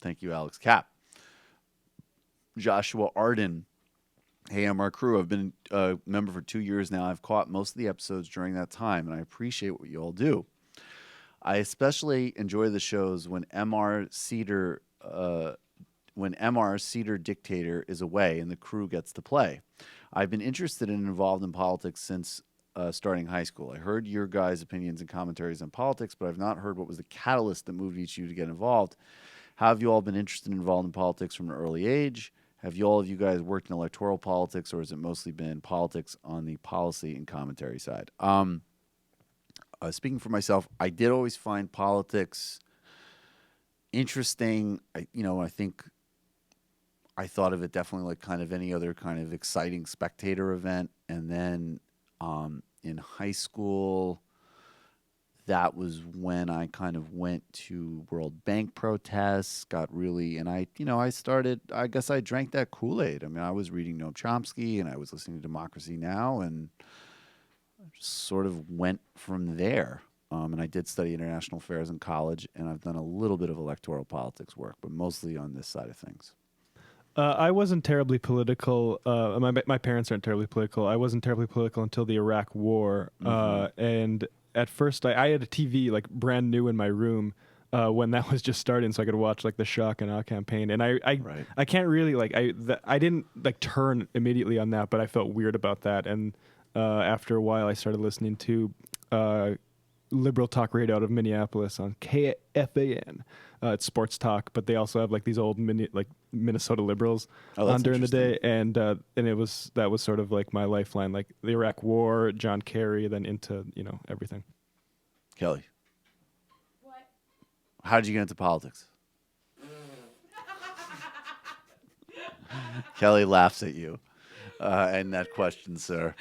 Thank you, Alex Cap. Joshua Arden. Hey, I'm our crew. I've been a member for 2 years now. I've caught most of the episodes during that time, and I appreciate what you all do. I especially enjoy the shows when MR Seder dictator is away and the crew gets to play. I've been interested and involved in politics since starting high school. I heard your guys' opinions and commentaries on politics, but I've not heard what was the catalyst that moved each of you to get involved. How have you all been interested and involved in politics from an early age? Have all of you guys worked in electoral politics, or has it mostly been politics on the policy and commentary side? Speaking for myself, I did always find politics interesting. I think I thought of it definitely like kind of any other kind of exciting spectator event. And then in high school, that was when I kind of went to World Bank protests, got really, and I guess I drank that Kool-Aid. I mean, I was reading Noam Chomsky and I was listening to Democracy Now! And just sort of went from there. And I did study international affairs in college, and I've done a little bit of electoral politics work, but mostly on this side of things. I wasn't terribly political. My parents aren't terribly political. I wasn't terribly political until the Iraq War. And at first, I had a TV like brand new in my room when that was just starting, so I could watch like the shock and awe campaign. And I can't really I didn't like turn immediately on that, but I felt weird about that. And after a while, I started listening to liberal talk radio out of Minneapolis on KFAN. It's sports talk, but they also have like these old Minnesota liberals on during the day, and that was sort of like my lifeline, like the Iraq War, John Kerry, then into everything. Kelly, how did you get into politics? Kelly laughs at you, and that question, sir.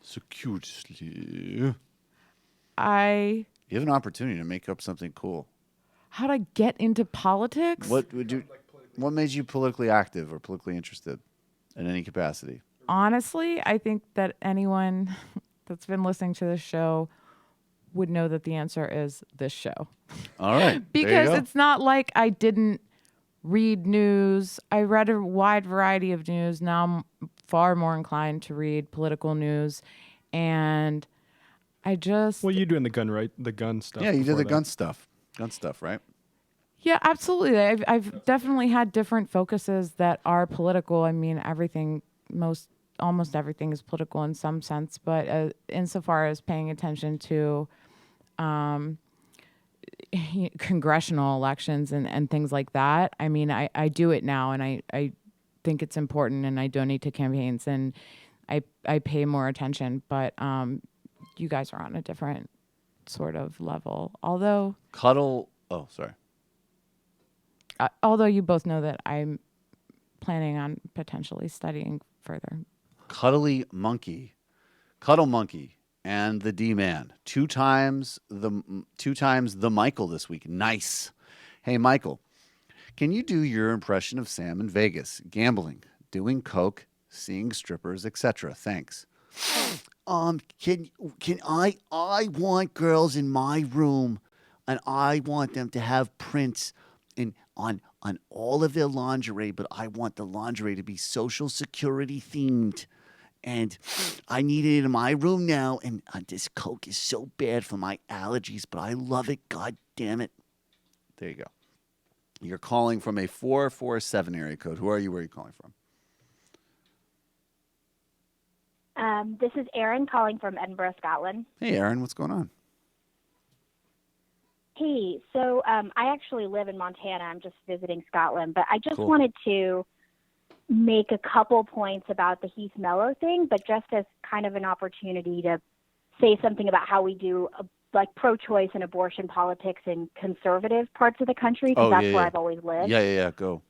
Circuitously. You have an opportunity to make up something cool. How'd I get into politics? What made you politically active or politically interested in any capacity? Honestly, I think that anyone that's been listening to this show would know that the answer is this show. All right. Because it's not like I didn't read news. I read a wide variety of news. Now I'm far more inclined to read political news. And I just... Well, you're doing the gun stuff. Yeah, you did the gun stuff, right? Yeah, absolutely. I've definitely had different focuses that are political. I mean, almost everything is political in some sense, but insofar as paying attention to congressional elections and things like that, I mean, I do it now, and I think it's important, and I donate to campaigns, and I pay more attention, but you guys are on a different sort of level. Although although you both know that I'm planning on potentially studying further. Cuddle Monkey, and the D-Man. Two times the Michael this week. Nice. Hey, Michael, can you do your impression of Sam in Vegas? Gambling, doing coke, seeing strippers, etc. Thanks. Can I want girls in my room, and I want them to have prints on all of their lingerie, but I want the lingerie to be Social Security themed. And I need it in my room now, and this coke is so bad for my allergies, but I love it. God damn it. There you go. You're calling from a 447 area code. Who are you? Where are you calling from? This is Erin calling from Edinburgh, Scotland. Hey, Erin, what's going on? Hey, so I actually live in Montana. I'm just visiting Scotland, but I just Cool. wanted to make a couple points about the Heath Mello thing, but just as kind of an opportunity to say something about how we do like pro-choice and abortion politics in conservative parts of the country, because that's where I've always lived. Yeah, go.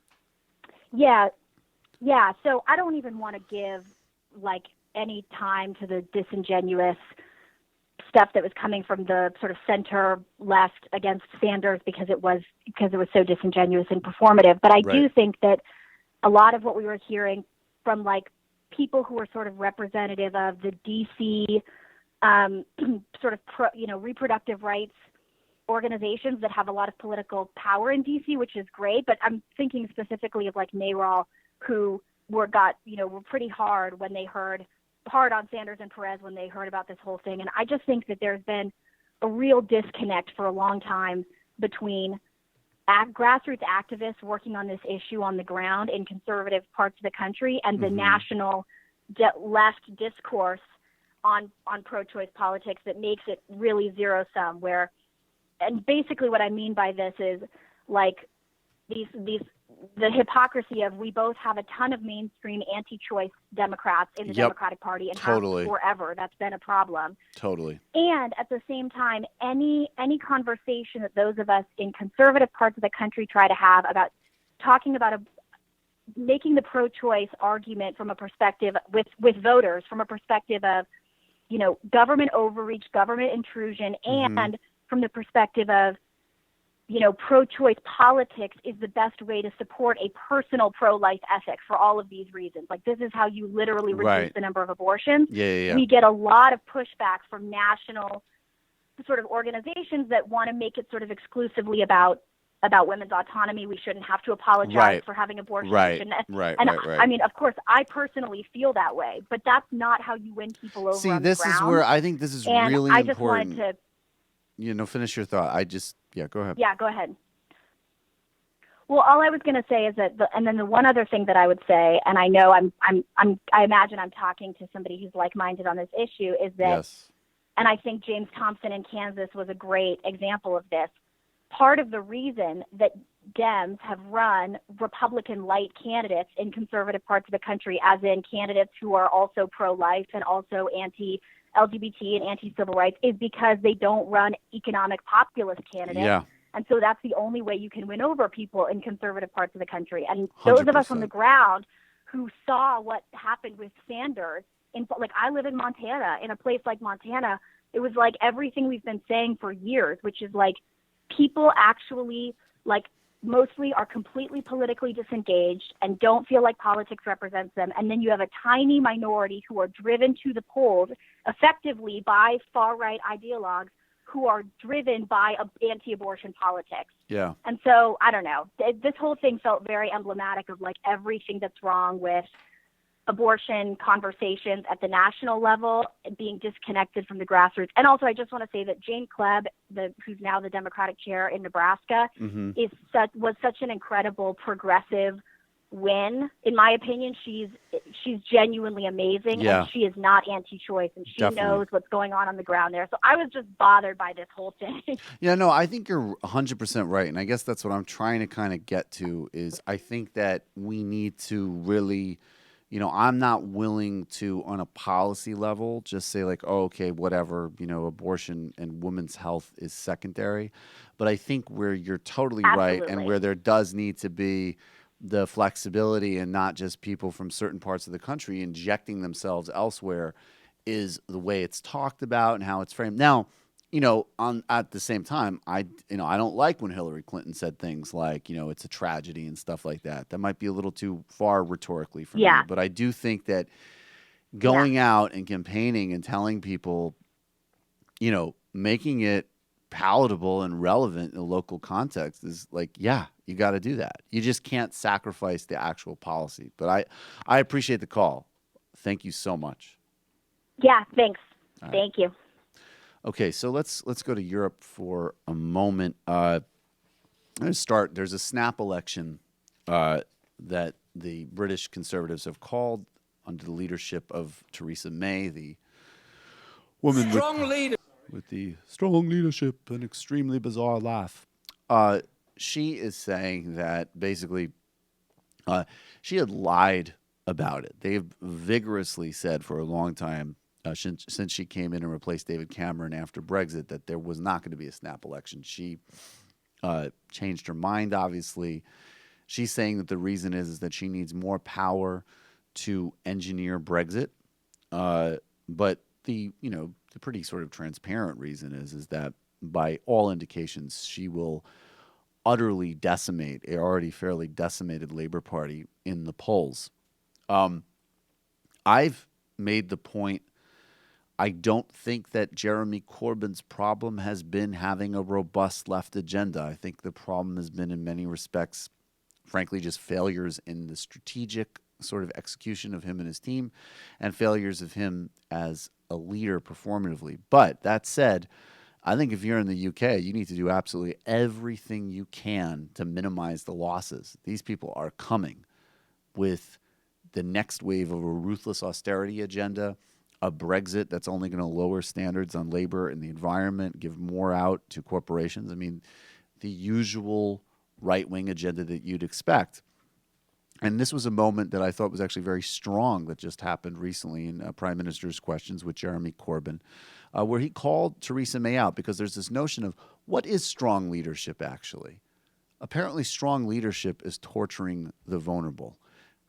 Yeah. So I don't even want to give like any time to the disingenuous stuff that was coming from the sort of center left against Sanders because it was so disingenuous and performative. But I do think that a lot of what we were hearing from like people who were sort of representative of the DC sort of reproductive rights organizations that have a lot of political power in DC, which is great. But I'm thinking specifically of like NARAL, who were pretty hard on Sanders and Perez when they heard about this whole thing. And I just think that there's been a real disconnect for a long time between grassroots activists working on this issue on the ground in conservative parts of the country and the national left discourse on pro-choice politics that makes it really zero-sum. And basically what I mean by this is like the hypocrisy of we both have a ton of mainstream anti-choice Democrats in the Democratic Party and have forever. That's been a problem. Totally. And at the same time, any conversation that those of us in conservative parts of the country try to have about talking about making the pro-choice argument from a perspective with voters, from a perspective of, government overreach, government intrusion, and from the perspective of, pro-choice politics is the best way to support a personal pro-life ethic for all of these reasons. Like, this is how you literally reduce the number of abortions. Yeah. We get a lot of pushback from national sort of organizations that want to make it sort of exclusively about women's autonomy. We shouldn't have to apologize for having abortion. Right. I mean, of course, I personally feel that way, but that's not how you win people over. See, on the this is ground. where I think this is And really I just important. wanted to. Finish your thought. Go ahead. Yeah, go ahead. Well, all I was going to say is that, and then the one other thing that I would say, and I know I imagine I'm talking to somebody who's like-minded on this issue, is that, and I think James Thompson in Kansas was a great example of this. Part of the reason that Dems have run Republican-light candidates in conservative parts of the country, as in candidates who are also pro-life and also anti-LGBT and anti-civil rights, is because they don't run economic populist candidates. Yeah. And so that's the only way you can win over people in conservative parts of the country. And those of us on the ground who saw what happened with Sanders, I live in Montana, in a place like Montana, it was like everything we've been saying for years, which is like people actually mostly are completely politically disengaged and don't feel like politics represents them. And then you have a tiny minority who are driven to the polls effectively by far-right ideologues who are driven by anti-abortion politics. Yeah. And so, I don't know, this whole thing felt very emblematic of like everything that's wrong with abortion conversations at the national level being disconnected from the grassroots. And also, I just want to say that Jane Klebb, who's now the Democratic chair in Nebraska, was such an incredible progressive win. In my opinion, she's genuinely amazing, and she is not anti-choice, and she knows what's going on the ground there. So I was just bothered by this whole thing. Yeah, no, I think you're 100% right, and I guess that's what I'm trying to kind of get to is I think that we need to really. I'm not willing to, on a policy level, just say like, oh, okay, whatever, abortion and women's health is secondary. But I think where you're totally right and where there does need to be the flexibility and not just people from certain parts of the country injecting themselves elsewhere is the way it's talked about and how it's framed. Now, at the same time, I don't like when Hillary Clinton said things like, it's a tragedy and stuff like that. That might be a little too far rhetorically for me. But I do think that going out and campaigning and telling people, making it palatable and relevant in a local context is like, you got to do that. You just can't sacrifice the actual policy. But I appreciate the call. Thank you so much. Yeah, thanks. Thank you. Okay, so let's go to Europe for a moment. I'm going to start. There's a snap election that the British Conservatives have called under the leadership of Theresa May, the woman with the strong leadership and extremely bizarre laugh. She is saying that basically she had lied about it. They've vigorously said for a long time, since she came in and replaced David Cameron after Brexit, that there was not going to be a snap election. She changed her mind, obviously. She's saying that the reason is that she needs more power to engineer Brexit. But the the pretty sort of transparent reason is that by all indications, she will utterly decimate a already fairly decimated Labor Party in the polls. I've made the point, I don't think that Jeremy Corbyn's problem has been having a robust left agenda. I think the problem has been in many respects, frankly, just failures in the strategic sort of execution of him and his team and failures of him as a leader performatively. But that said, I think if you're in the UK, you need to do absolutely everything you can to minimize the losses. These people are coming with the next wave of a ruthless austerity agenda, a Brexit that's only going to lower standards on labor and the environment, give more out to corporations. I mean, the usual right-wing agenda that you'd expect. And this was a moment that I thought was actually very strong that just happened recently in Prime Minister's Questions with Jeremy Corbyn, where he called Theresa May out because there's this notion of what is strong leadership actually? Apparently strong leadership is torturing the vulnerable.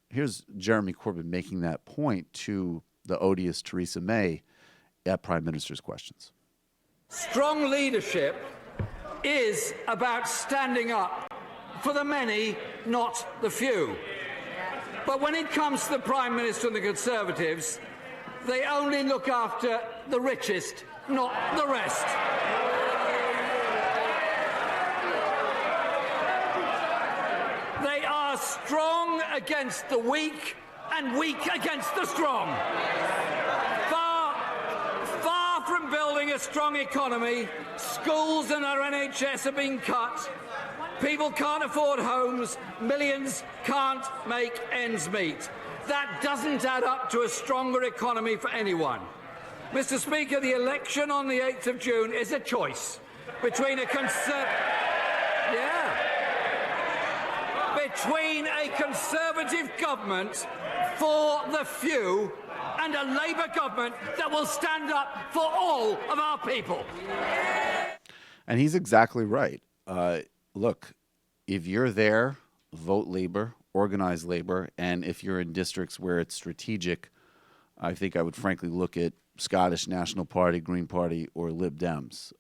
Here's Jeremy Corbyn making that point to the odious Theresa May at Prime Minister's Questions. Strong leadership is about standing up for the many, not the few. But when it comes to the Prime Minister and the Conservatives, they only look after the richest, not the rest. They are strong against the weak and weak against the strong. Far from building a strong economy, schools and our NHS are being cut. People can't afford homes. Millions can't make ends meet. That doesn't add up to a stronger economy for anyone. Mr. Speaker, the election on the 8th of June is a choice between between a Conservative government for the few and a Labour government that will stand up for all of our people. And he's exactly right. Look, if you're there, vote Labour, organize Labour, and if you're in districts where it's strategic, I think I would frankly look at Scottish National Party, Green Party, or Lib Dems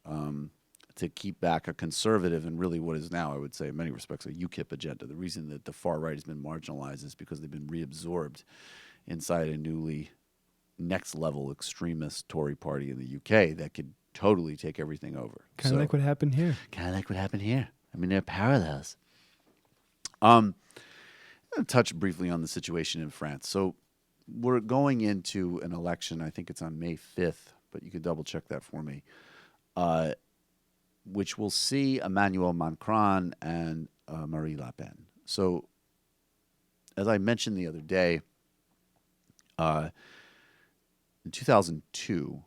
to keep back a conservative and really what is now, I would say, in many respects, a UKIP agenda. The reason that the far right has been marginalized is because they've been reabsorbed inside a newly next-level extremist Tory party in the UK that could totally take everything over. Kind of like what happened here. Kind of like what happened here. I mean, they're parallels. I'm going to touch briefly on the situation in France. So we're going into an election. I think it's on May 5th, but you could double-check that for me, which will see Emmanuel Macron and Marine Le Pen. So as I mentioned the other day, in 2002,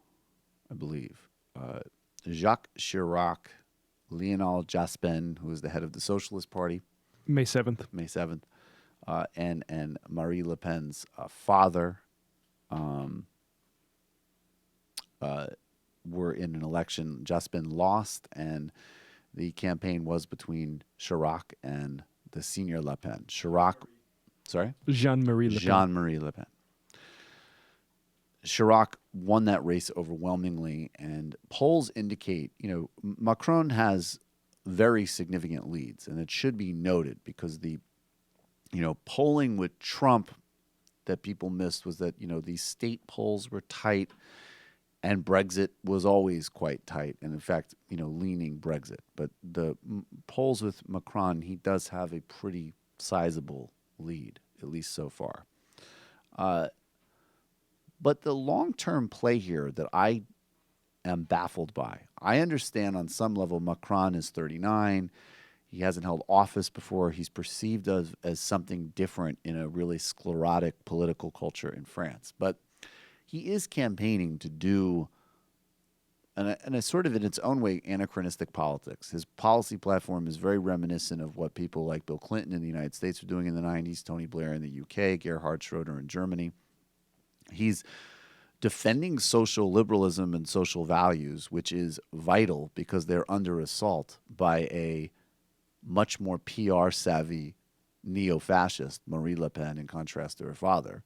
I believe, Jacques Chirac, Lionel Jospin, who was the head of the Socialist Party, May 7th, and Marie Le Pen's father were in an election. Jospin lost, and the campaign was between Chirac and the senior Le Pen. Jean-Marie Le Pen. Chirac won that race overwhelmingly, and polls indicate, Macron has very significant leads, and it should be noted because the, polling with Trump that people missed was that, these state polls were tight, and Brexit was always quite tight, and in fact, leaning Brexit. But the polls with Macron, he does have a pretty sizable lead, at least so far. But the long-term play here that I am baffled by, I understand on some level Macron is 39. He hasn't held office before. He's perceived as something different in a really sclerotic political culture in France. But he is campaigning to do, and a sort of in its own way, anachronistic politics. His policy platform is very reminiscent of what people like Bill Clinton in the United States were doing in the 90s, Tony Blair in the UK, Gerhard Schroeder in Germany. He's defending social liberalism and social values, which is vital because they're under assault by a much more PR-savvy neo-fascist, Marie Le Pen, in contrast to her father.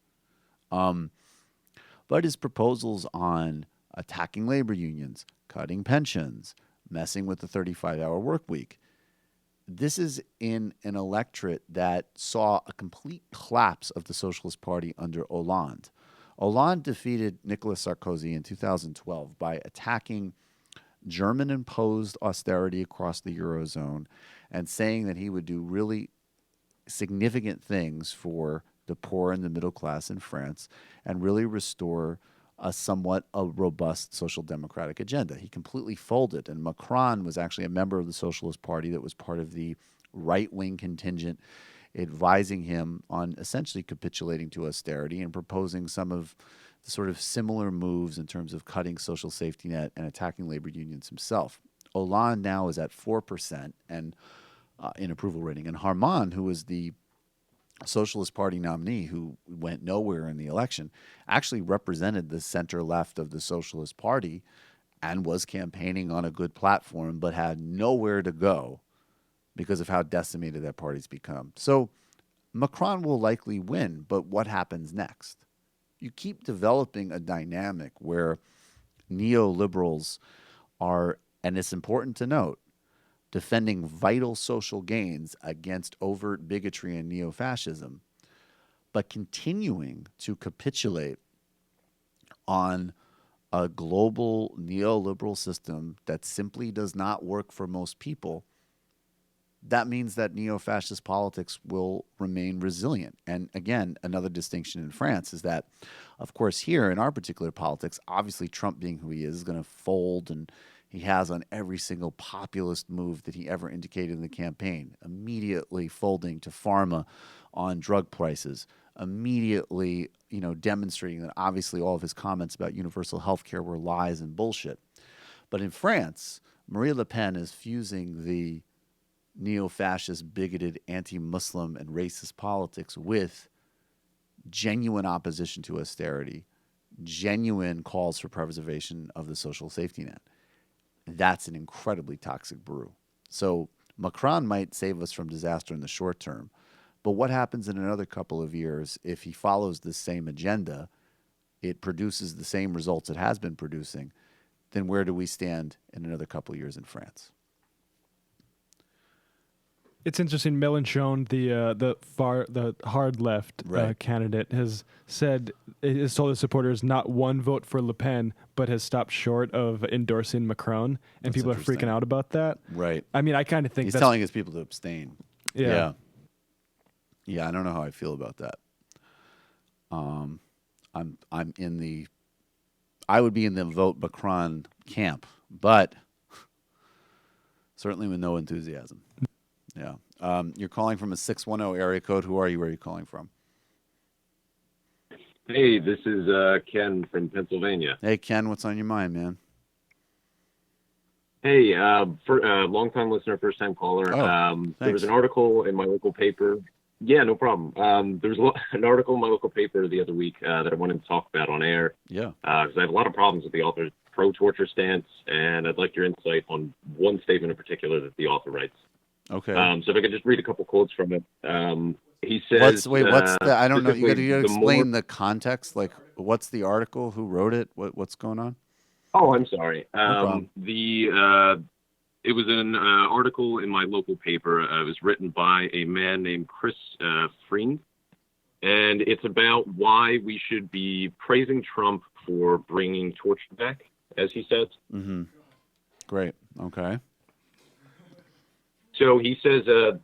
But his proposals on attacking labor unions, cutting pensions, messing with the 35-hour work week. This is in an electorate that saw a complete collapse of the Socialist Party under Hollande. Hollande defeated Nicolas Sarkozy in 2012 by attacking German-imposed austerity across the Eurozone and saying that he would do really significant things for the poor and the middle class in France and really restore a somewhat robust social democratic agenda. He completely folded, and Macron was actually a member of the Socialist Party that was part of the right-wing contingent advising him on essentially capitulating to austerity and proposing some of the sort of similar moves in terms of cutting social safety net and attacking labor unions himself. Hollande now is at 4% and in approval rating, and Harman, who was the Socialist Party nominee who went nowhere in the election, actually represented the center-left of the Socialist Party and was campaigning on a good platform, but had nowhere to go because of how decimated that party's become. So Macron will likely win, but what happens next? You keep developing a dynamic where neoliberals are, and it's important to note, defending vital social gains against overt bigotry and neo-fascism, but continuing to capitulate on a global neoliberal system that simply does not work for most people. That means that neo-fascist politics will remain resilient. And again, another distinction in France is that, of course, here in our particular politics, obviously Trump being who he is going to fold, and he has on every single populist move that he ever indicated in the campaign, immediately folding to pharma on drug prices, immediately, demonstrating that obviously all of his comments about universal health care were lies and bullshit. But in France, Marine Le Pen is fusing the neo-fascist, bigoted, anti-Muslim, and racist politics with genuine opposition to austerity, genuine calls for preservation of the social safety net. That's an incredibly toxic brew. So Macron might save us from disaster in the short term, but what happens in another couple of years if he follows this same agenda, it produces the same results it has been producing, then where do we stand in another couple of years in France? It's interesting. Mélenchon, the hard left candidate, has told his supporters not one vote for Le Pen, but has stopped short of endorsing Macron, and people are freaking out about that. Right. I mean, I kind of think he's telling his people to abstain. Yeah. Yeah, I don't know how I feel about that. I would be in the vote Macron camp, but certainly with no enthusiasm. Yeah. You're calling from a 610 area code. Who are you? Where are you calling from? Hey, this is Ken from Pennsylvania. Hey, Ken, what's on your mind, man? Hey, long-time listener, first-time caller. There was an article in my local paper. Yeah, no problem. There was an article in my local paper the other week that I wanted to talk about on air. Yeah. Because I have a lot of problems with the author's pro-torture stance, and I'd like your insight on one statement in particular that the author writes. Okay. So if I could just read a couple quotes from it. He says... What's the... I don't know. You got to explain the the context. Like, what's the article? Who wrote it? What's going on? Oh, I'm sorry. No It was an article in my local paper. It was written by a man named Chris Freund, and it's about why we should be praising Trump for bringing torture back, as he says. Mm-hmm. Great. Okay. So he says that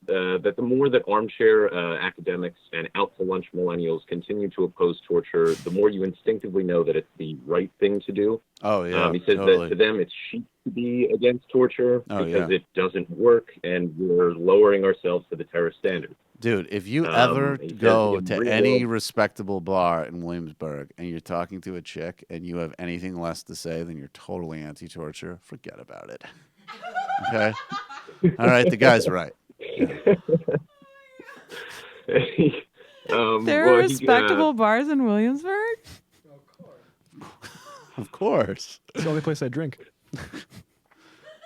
the more that armchair academics and out-to-lunch millennials continue to oppose torture, the more you instinctively know that it's the right thing to do. Oh, yeah. He says that to them it's chic to be against torture because it doesn't work, and we're lowering ourselves to the terrorist standard. Dude, if you ever go to any respectable bar in Williamsburg and you're talking to a chick and you have anything less to say than you're totally anti-torture, forget about it. Okay? All right, the guy's right. Yeah. There are respectable bars in Williamsburg? Of course. It's the only place I drink.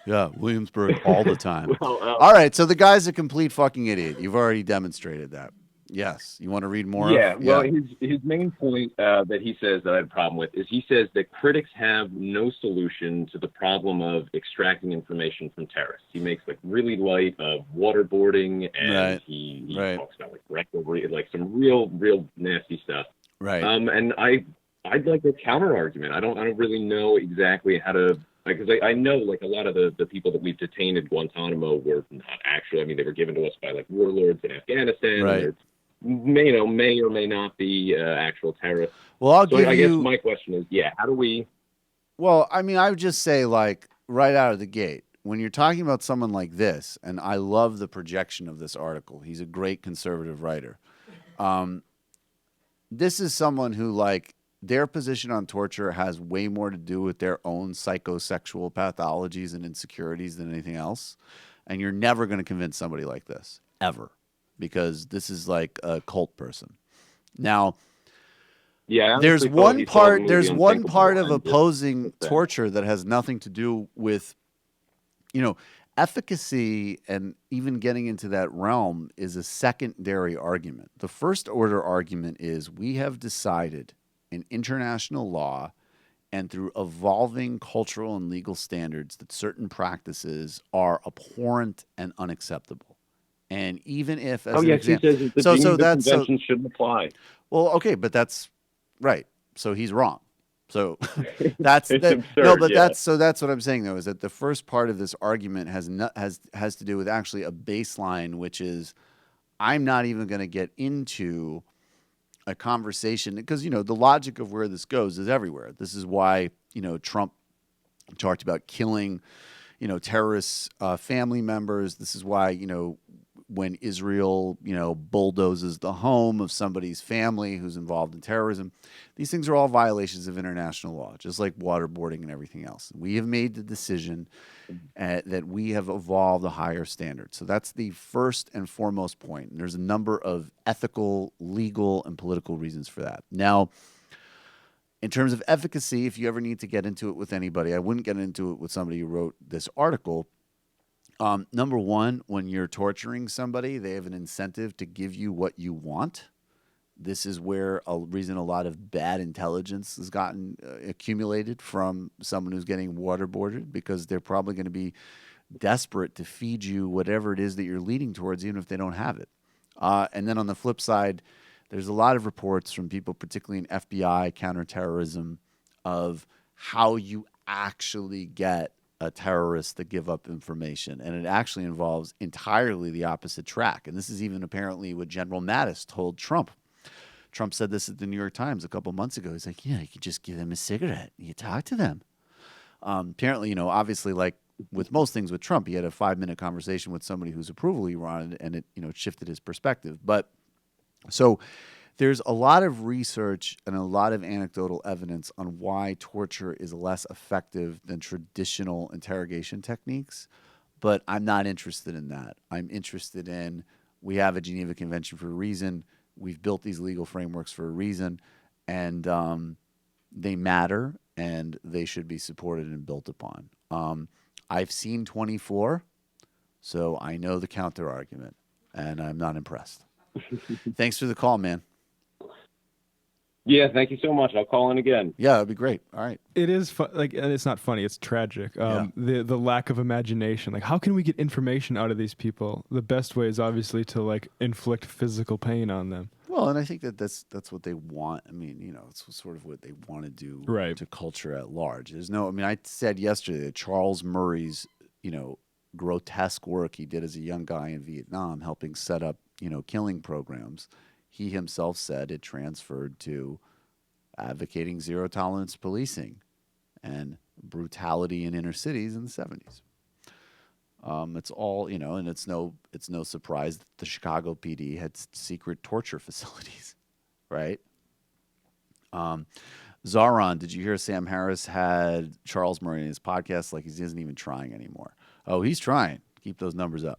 Yeah, Williamsburg all the time. All right, so the guy's a complete fucking idiot. You've already demonstrated that. Yes. You want to read more? Yeah, of? well, his main point that he says that I have a problem with is he says that critics have no solution to the problem of extracting information from terrorists. He makes like really light of waterboarding, and Right. he Right. talks about like rectal, like some real nasty stuff. Right. And I'd like a counter argument. I don't really know exactly how to, because I know like a lot of the people that we've detained at Guantanamo were not actually. I mean, they were given to us by like warlords in Afghanistan. Right. And they're may or may not be actual terrorists. Well, I'll so give I guess you. my question is, how do we? Well, I mean, I would just say, like, right out of the gate, when you're talking about someone like this, and I love the projection of this article. He's a great conservative writer. This is someone who, like, their position on torture has way more to do with their own psychosexual pathologies and insecurities than anything else. And you're never going to convince somebody like this, ever. Because this is like a cult person. Now, there's one part of opposing torture that has nothing to do with, efficacy, and even getting into that realm is a secondary argument. The first order argument is we have decided in international law and through evolving cultural and legal standards that certain practices are abhorrent and unacceptable. And even if, as he says that the convention shouldn't apply. Well, okay, but that's right. So he's wrong. So that's absurd, no, but that's what I'm saying though, is that the first part of this argument has to do with actually a baseline, which is I'm not even going to get into a conversation because the logic of where this goes is everywhere. This is why Trump talked about killing terrorists' family members. This is why when Israel, bulldozes the home of somebody's family who's involved in terrorism, these things are all violations of international law, just like waterboarding and everything else. We have made the decision that we have evolved a higher standard. So that's the first and foremost point. And there's a number of ethical, legal, and political reasons for that. Now, in terms of efficacy, if you ever need to get into it with anybody, I wouldn't get into it with somebody who wrote this article. Number one, when you're torturing somebody, they have an incentive to give you what you want. This is where a reason a lot of bad intelligence has gotten accumulated from someone who's getting waterboarded, because they're probably going to be desperate to feed you whatever it is that you're leading towards, even if they don't have it. And then on the flip side, there's a lot of reports from people, particularly in FBI counterterrorism, of how you actually get a terrorist to give up information. And it actually involves entirely the opposite track. And this is even apparently what General Mattis told Trump. Trump said this at the New York Times a couple months ago. He's like, you could just give them a cigarette. You talk to them. Apparently, obviously, like with most things with Trump, he had a 5-minute conversation with somebody whose approval he wanted, and it, shifted his perspective. But so there's a lot of research and a lot of anecdotal evidence on why torture is less effective than traditional interrogation techniques. But I'm not interested in that. I'm interested in, we have a Geneva Convention for a reason. We've built these legal frameworks for a reason, and they matter, and they should be supported and built upon. I've seen 24, so I know the counter argument, and I'm not impressed. Thanks for the call, man. Yeah, thank you so much. I'll call in again. Yeah, that'd be great. All right. It is and it's not funny. It's tragic. The lack of imagination. Like, how can we get information out of these people? The best way is obviously to inflict physical pain on them. Well, and I think that's what they want. I mean, it's sort of what they want to do to culture at large. There's no. I mean, I said yesterday that Charles Murray's, grotesque work he did as a young guy in Vietnam, helping set up, killing programs. He himself said it transferred to advocating zero tolerance policing and brutality in inner cities in the 70s. It's all, and it's no surprise that the Chicago PD had secret torture facilities, right? Zaron, did you hear Sam Harris had Charles Murray in his podcast? Like, he isn't even trying anymore. Oh, he's trying. Keep those numbers up.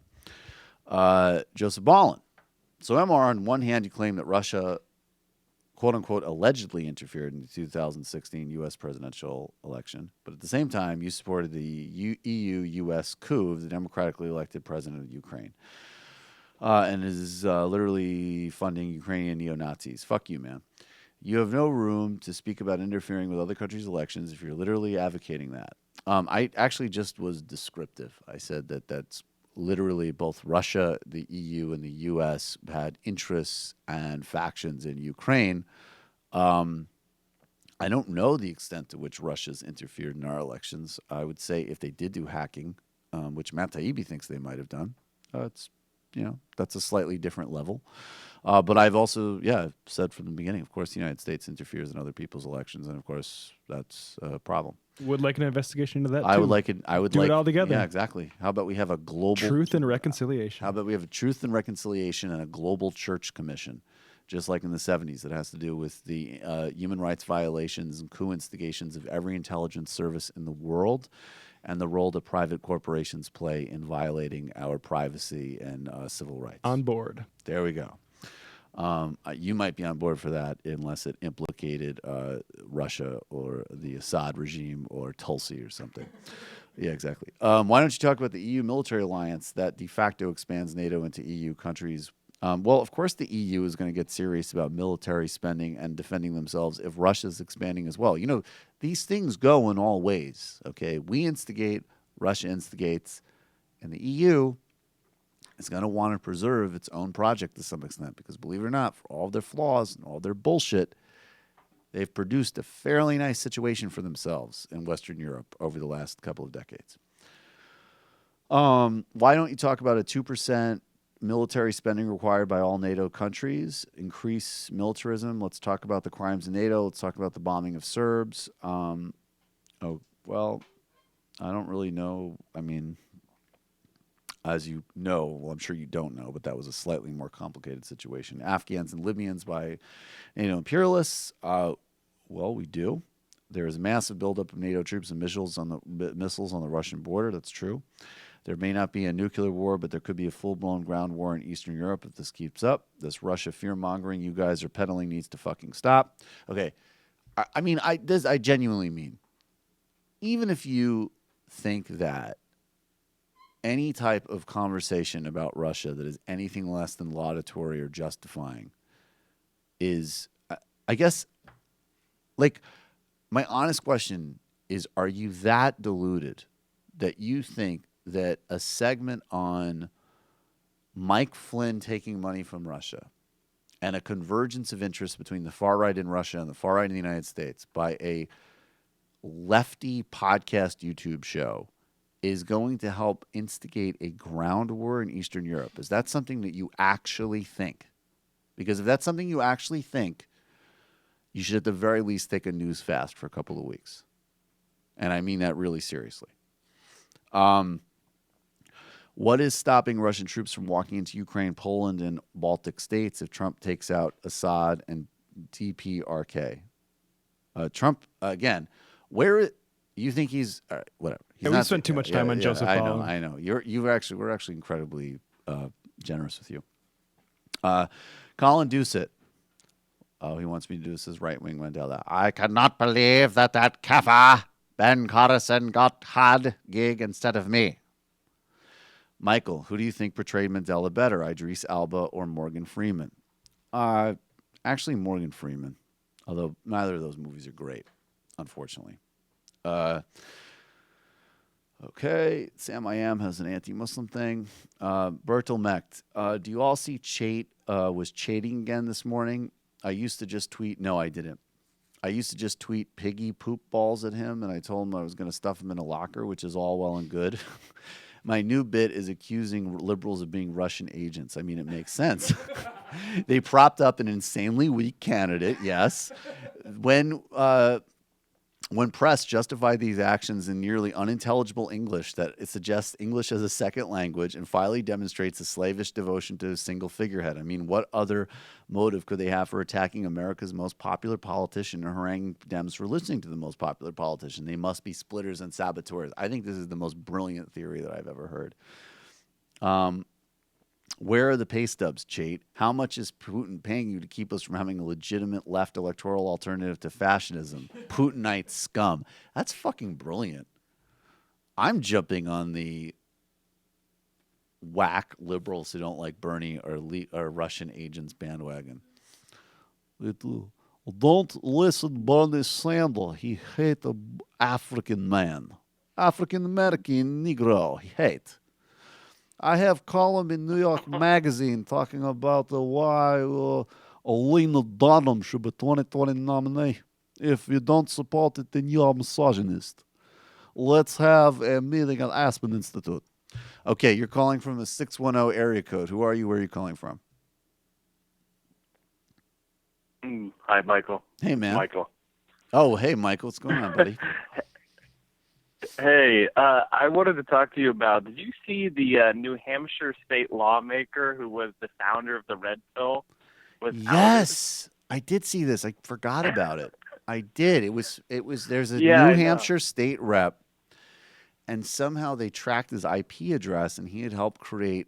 Joseph Ballin. So, MR, on one hand, you claim that Russia, quote unquote, allegedly interfered in the 2016 U.S. presidential election. But at the same time, you supported the EU-U.S. coup of the democratically elected president of Ukraine. and is literally funding Ukrainian neo-Nazis. Fuck you, man. You have no room to speak about interfering with other countries' elections if you're literally advocating that. I actually just was descriptive. I said that that's literally both Russia, the EU, and the U.S. had interests and factions in Ukraine. I don't know the extent to which Russia's interfered in our elections. I would say if they did do hacking, which Matt Taibbi thinks they might have done, it's that's a slightly different level. But I've also, said from the beginning, of course, the United States interferes in other people's elections, and of course, that's a problem. Would like an investigation into that. I too. would like it. I would do like it all together. Yeah, exactly. How about we have a global truth and reconciliation? How about we have a truth and reconciliation and a global church commission, just like in the 70s, that has to do with the human rights violations and coup instigations of every intelligence service in the world, and the role that private corporations play in violating our privacy and civil rights. On board. There we go. You might be on board for that unless it implicated Russia or the Assad regime or Tulsi or something. Yeah, exactly. Why don't you talk about the EU military alliance that de facto expands NATO into EU countries? Well, of course, the EU is going to get serious about military spending and defending themselves if Russia's expanding as well. You know, these things go in all ways, okay? We instigate, Russia instigates, and the EU is going to want to preserve its own project to some extent because, believe it or not, for all their flaws and all their bullshit, they've produced a fairly nice situation for themselves in Western Europe over the last couple of decades. Why don't you talk about a 2% military spending required by all NATO countries, increase militarism? Let's talk about the crimes in NATO. Let's talk about the bombing of Serbs. Well, I don't really know. I mean, as you know, well, I'm sure you don't know, but that was a slightly more complicated situation. Afghans and Libyans by NATO imperialists. Well, we do. There is a massive buildup of NATO troops and missiles on the Russian border. That's true. There may not be a nuclear war, but there could be a full-blown ground war in Eastern Europe if this keeps up. This Russia fear-mongering you guys are peddling needs to fucking stop. Okay, I genuinely mean, even if you think that any type of conversation about Russia that is anything less than laudatory or justifying is, I guess, like, my honest question is, are you that deluded that you think that a segment on Mike Flynn taking money from Russia and a convergence of interest between the far right in Russia and the far right in the United States by a lefty podcast YouTube show is going to help instigate a ground war in Eastern Europe? Is that something that you actually think? Because if that's something you actually think, you should at the very least take a news fast for a couple of weeks. And I mean that really seriously. What is stopping Russian troops from walking into Ukraine, Poland, and Baltic states if Trump takes out Assad and DPRK? Trump, again, where you think he's whatever. He's we spent too much time on Joseph Biden. I know. We're actually incredibly generous with you. Colin Doucet. Oh, he wants me to do this as right-wing Mandela. I cannot believe that kafir Ben Carson had gig instead of me. Michael, who do you think portrayed Mandela better, Idris Elba or Morgan Freeman? Actually, Morgan Freeman, although neither of those movies are great, unfortunately. Okay, Sam I Am has an anti-Muslim thing. Bertelmecht, do you all see Chait was chating again this morning? I used to just tweet. No, I didn't. I used to just tweet piggy poop balls at him, and I told him I was going to stuff him in a locker, which is all well and good. My new bit is accusing liberals of being Russian agents. I mean, it makes sense. They propped up an insanely weak candidate, yes. When pressed, justify these actions in nearly unintelligible English that it suggests English as a second language and finally demonstrates a slavish devotion to a single figurehead. I mean, what other motive could they have for attacking America's most popular politician or haranguing Dems for listening to the most popular politician? They must be splitters and saboteurs. I think this is the most brilliant theory that I've ever heard. Where are the pay stubs, Chait? How much is Putin paying you to keep us from having a legitimate left electoral alternative to fascism? Putinite scum. That's fucking brilliant. I'm jumping on the whack liberals who don't like Bernie or Russian agents bandwagon. Don't listen Bernie Sanders. He hate the African man. African American Negro. He hate. I have column in New York Magazine talking about why Lena Dunham should be 2020 nominee. If you don't support it, then you are a misogynist. Let's have a meeting at Aspen Institute. Okay, you're calling from the 610 area code. Who are you? Where are you calling from? Hi, Michael. Hey, man. Michael. Oh, hey, Michael. What's going on, buddy? Hey, I wanted to talk to you about, did you see the New Hampshire state lawmaker who was the founder of the Red Pill? Yes, I did see this. I forgot about it. I did. There's a Yeah, New I know. Hampshire state rep, and somehow they tracked his IP address, and he had helped create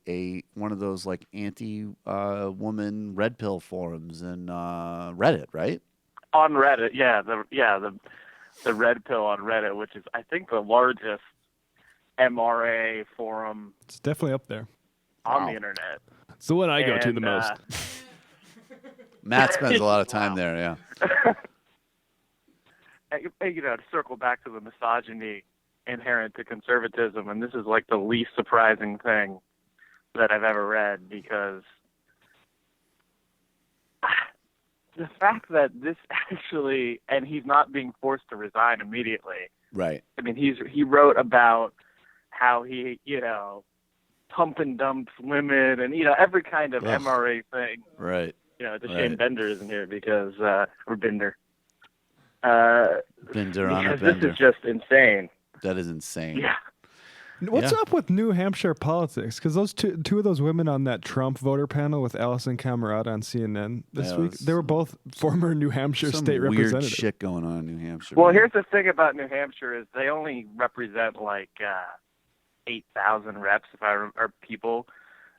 one of those like anti-woman red pill forums and Reddit, right? On Reddit, the Red Pill on Reddit, which is, I think, the largest MRA forum It's definitely up there. on the internet. It's the one I go to the And, most. Matt spends a lot of time there, yeah. To circle back to the misogyny inherent to conservatism, and this is like the least surprising thing that I've ever read, because the fact that this actually, and he's not being forced to resign immediately. Right. I mean, he wrote about how he, pump and dumps women and, every kind of Ugh. MRA thing. Right. It's a Right. shame Bender isn't here because, or Binder. Bender on a Because this bender. is just insane. That is insane. Yeah. What's Yeah. up with New Hampshire politics? Because those two of those women on that Trump voter panel with Allison Camerata on CNN this Yeah, week, it they were both former New Hampshire Some state weird representatives. shit going on in New Hampshire. Well, man. here's the thing about New Hampshire is they only represent like 8,000 reps or people,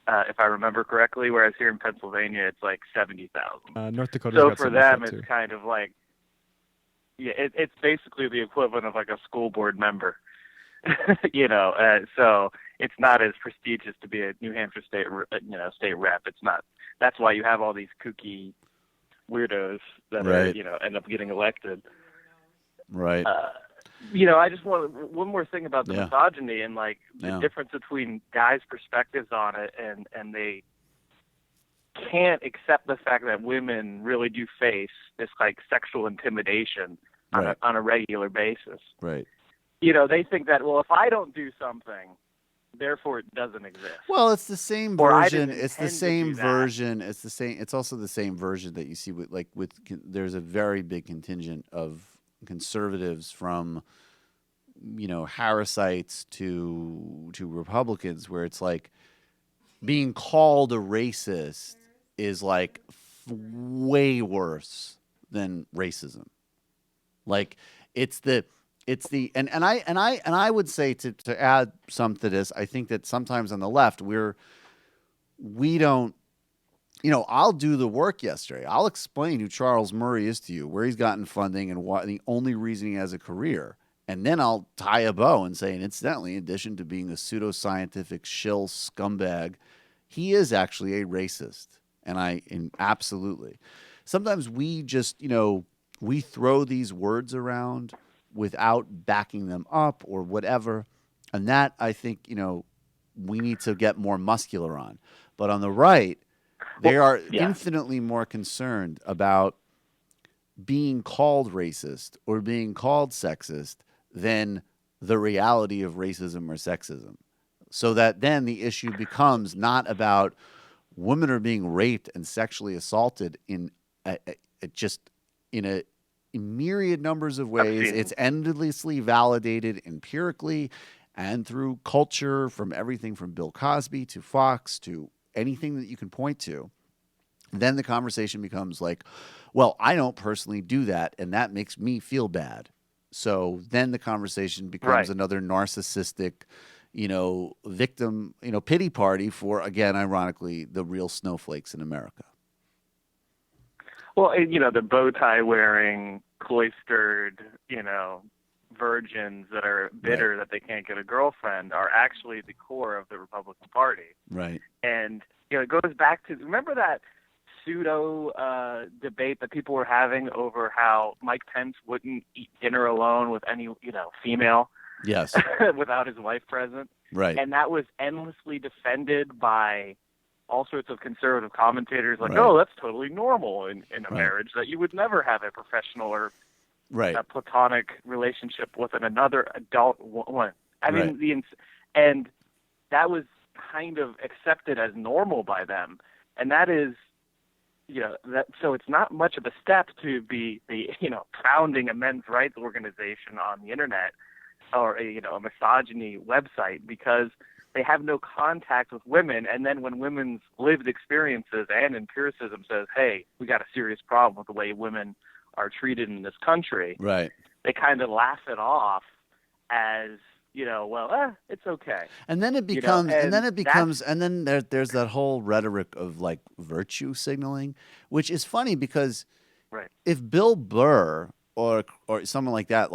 if I remember correctly, whereas here in Pennsylvania it's like 70,000. North Dakota's So got for something like them that, it's too. kind of like, it's basically the equivalent of like a school board member. So it's not as prestigious to be a New Hampshire state rep. It's not. That's why you have all these kooky weirdos that Right. are, end up getting elected. Right. I just want one more thing about the Yeah. misogyny and like the Yeah. difference between guys' perspectives on it, and they can't accept the fact that women really do face this like sexual intimidation Right. on a regular basis. Right. They think that, well, if I don't do something, therefore it doesn't exist. Well, it's the same Or I version. didn't It's the intend to same do that. version. It's the same. It's also the same version that you see there's a very big contingent of conservatives from, Harrisites to Republicans, where it's like being called a racist is like way worse than racism. Like it's the and I would say to add some to this, I think that sometimes on the left we don't, I'll do the work yesterday. I'll explain who Charles Murray is to you, where he's gotten funding and why the only reason he has a career. And then I'll tie a bow and say, and incidentally, in addition to being a pseudoscientific shill scumbag, he is actually a racist. And absolutely. Sometimes we just, we throw these words around without backing them up or whatever. And that, I think, we need to get more muscular on. But on the right, they are infinitely more concerned about being called racist or being called sexist than the reality of racism or sexism. So that then the issue becomes not about women are being raped and sexually assaulted in a myriad numbers of ways. It's endlessly validated empirically and through culture, from everything from Bill Cosby to Fox to anything that you can point to. Then the conversation becomes like, well, I don't personally do that, and that makes me feel bad. So then the conversation becomes Right. another narcissistic, victim, pity party for, again, ironically, the real snowflakes in America. Well, the bow tie wearing, cloistered, virgins that are bitter that they can't get a girlfriend are actually the core of the Republican Party. Right. And it goes back to, remember that pseudo debate that people were having over how Mike Pence wouldn't eat dinner alone with any female Yes. without his wife present. Right. And that was endlessly defended by all sorts of conservative commentators, like, Right. oh, that's totally normal in a Right. marriage, that you would never have a professional or Right. a platonic relationship with another adult woman. I mean, Right. and that was kind of accepted as normal by them. And that is, so it's not much of a step to be founding a men's rights organization on the internet or a misogyny website, because they have no contact with women. And then when women's lived experiences and empiricism says, hey, we got a serious problem with the way women are treated in this country, Right. they kind of laugh it off as, it's okay. And then it becomes, and then there's that whole rhetoric of like virtue signaling, which is funny because Right. if Bill Burr or someone like that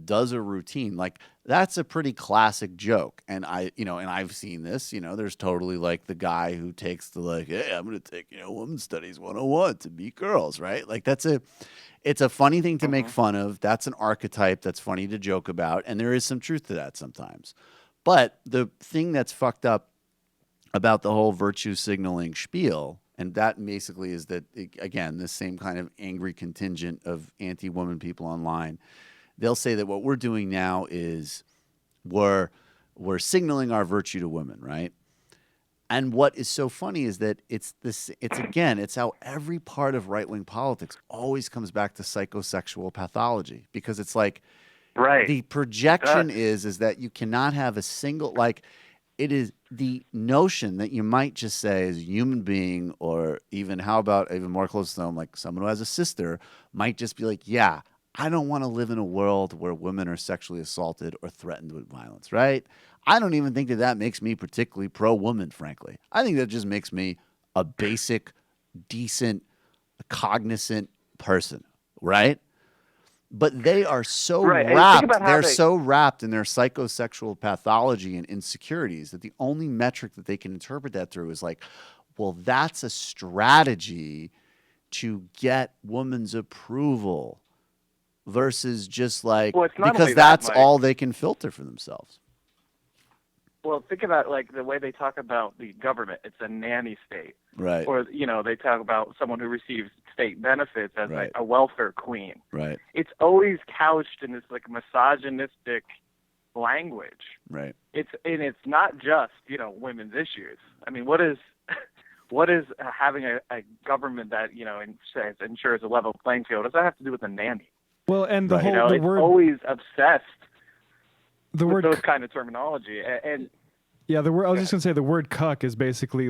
does a routine, like that's a pretty classic joke. And I've seen this, there's totally like the guy who takes the hey, I'm going to take, women's studies 101 to meet girls, right? Like it's a funny thing to make fun of. That's an archetype that's funny to joke about. And there is some truth to that sometimes. But the thing that's fucked up about the whole virtue signaling spiel, and that basically is that, again, this same kind of angry contingent of anti-woman people online, they'll say that what we're doing now is we're signaling our virtue to women, right? And what is so funny is that it's how every part of right-wing politics always comes back to psychosexual pathology, because it's like the projection is that you cannot have a single, it is the notion that you might just say as a human being, or even how about even more close to home, like someone who has a sister might just be like, yeah, I don't want to live in a world where women are sexually assaulted or threatened with violence, right? I don't even think that makes me particularly pro-woman, frankly. I think that just makes me a basic, decent, cognizant person, right? But they are so wrapped. They're so wrapped in their psychosexual pathology and insecurities that the only metric that they can interpret that through is like, well, that's a strategy to get women's approval versus just because that's all they can filter for themselves. Well, think about the way they talk about the government. It's a nanny state. Right. Or, they talk about someone who receives state benefits as a welfare queen. Right. It's always couched in this misogynistic language. Right. It's not just, women's issues. I mean, what is having a government that, ensures a level playing field? What does that have to do with a nanny? Well, and the whole it's word, always obsessed the with word those kind of terminology. And yeah, the word, I was just gonna say the word "cuck" is basically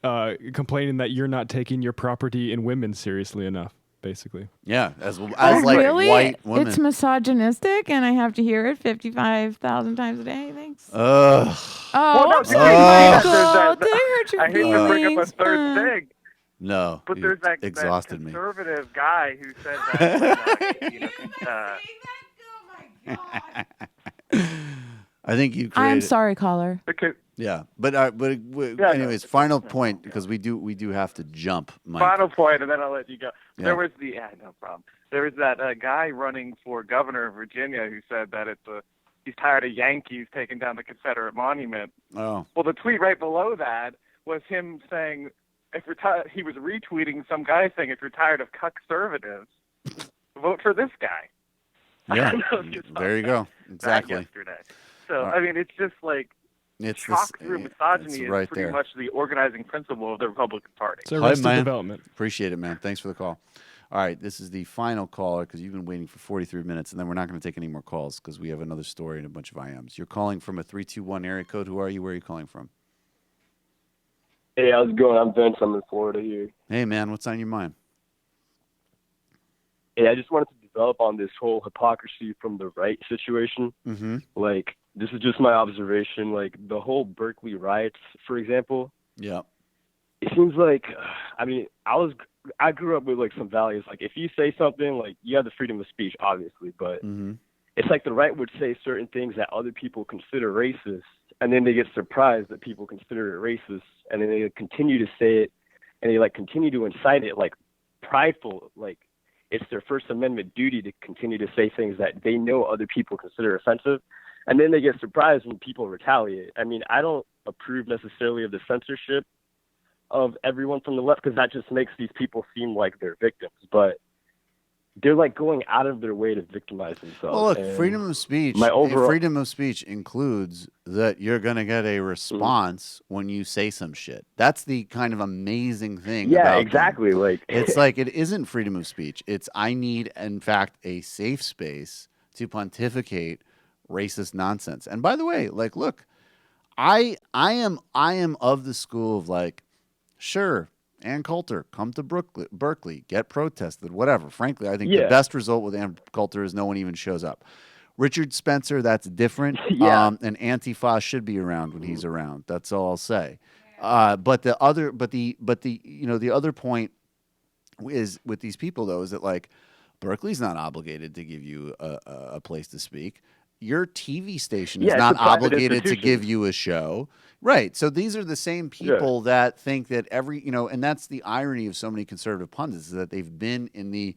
complaining that you're not taking your property in women seriously enough. Basically, yeah, as really? White women. It's misogynistic, and I have to hear it 55,000 times a day. Thanks. Ugh. Oh, no, I'm sorry, Michael. Did I hurt your I hate to bring up a third thing. No, But there's that conservative guy who said that. I think you created. I'm sorry, caller. Yeah, but anyways, final point, because we do have to jump. Mike. Final point, and then I'll let you go. Yeah. There was no problem. There was that guy running for governor of Virginia who said that he's tired of Yankees taking down the Confederate monument. Oh. Well, the tweet right below that was him saying, he was retweeting some guy saying, if you're tired of cuck-servatives, vote for this guy. Yeah, there you go. Exactly. Yesterday. So, I mean, it's just chalk through misogyny right is pretty there. much the organizing principle of the Republican Party. It's Arrested man. Development. Appreciate it, man. Thanks for the call. All right, this is the final caller because you've been waiting for 43 minutes, and then we're not going to take any more calls because we have another story and a bunch of IMs. You're calling from a 321 area code. Who are you? Where are you calling from? Hey, how's it going? I'm Vince. I'm in Florida here. Hey, man, what's on your mind? Hey, I just wanted to develop on this whole hypocrisy from the right situation. Mm-hmm. This is just my observation. The whole Berkeley riots, for example. Yeah. It seems like, I grew up with some values. If you say something, you have the freedom of speech, obviously, but it's like the right would say certain things that other people consider racist, and then they get surprised that people consider it racist, and then they continue to say it, and they like continue to incite it, like prideful, like it's their First Amendment duty to continue to say things that they know other people consider offensive, and then they get surprised when people retaliate. I mean, I don't approve necessarily of the censorship of everyone from the left, because that just makes these people seem like they're victims, but they're like going out of their way to victimize themselves. Well, look, And freedom of speech. my overall Freedom of speech includes that you're going to get a response when you say some shit. That's the kind of amazing thing. Yeah, about exactly. them. Like it's like it isn't freedom of speech. It's I need, in fact, a safe space to pontificate racist nonsense. And by the way, like, look, I am of the school of like, sure, Ann Coulter, come to Berkeley, get protested, whatever. Frankly, I think the best result with Ann Coulter is no one even shows up. Richard Spencer, that's different. And Antifa should be around when he's around. That's all I'll say. But the other point is with these people though is that like Berkeley's not obligated to give you a place to speak. Your TV station is not obligated to give you a show. Right. So these are the same people that think that and that's the irony of so many conservative pundits is that they've been in the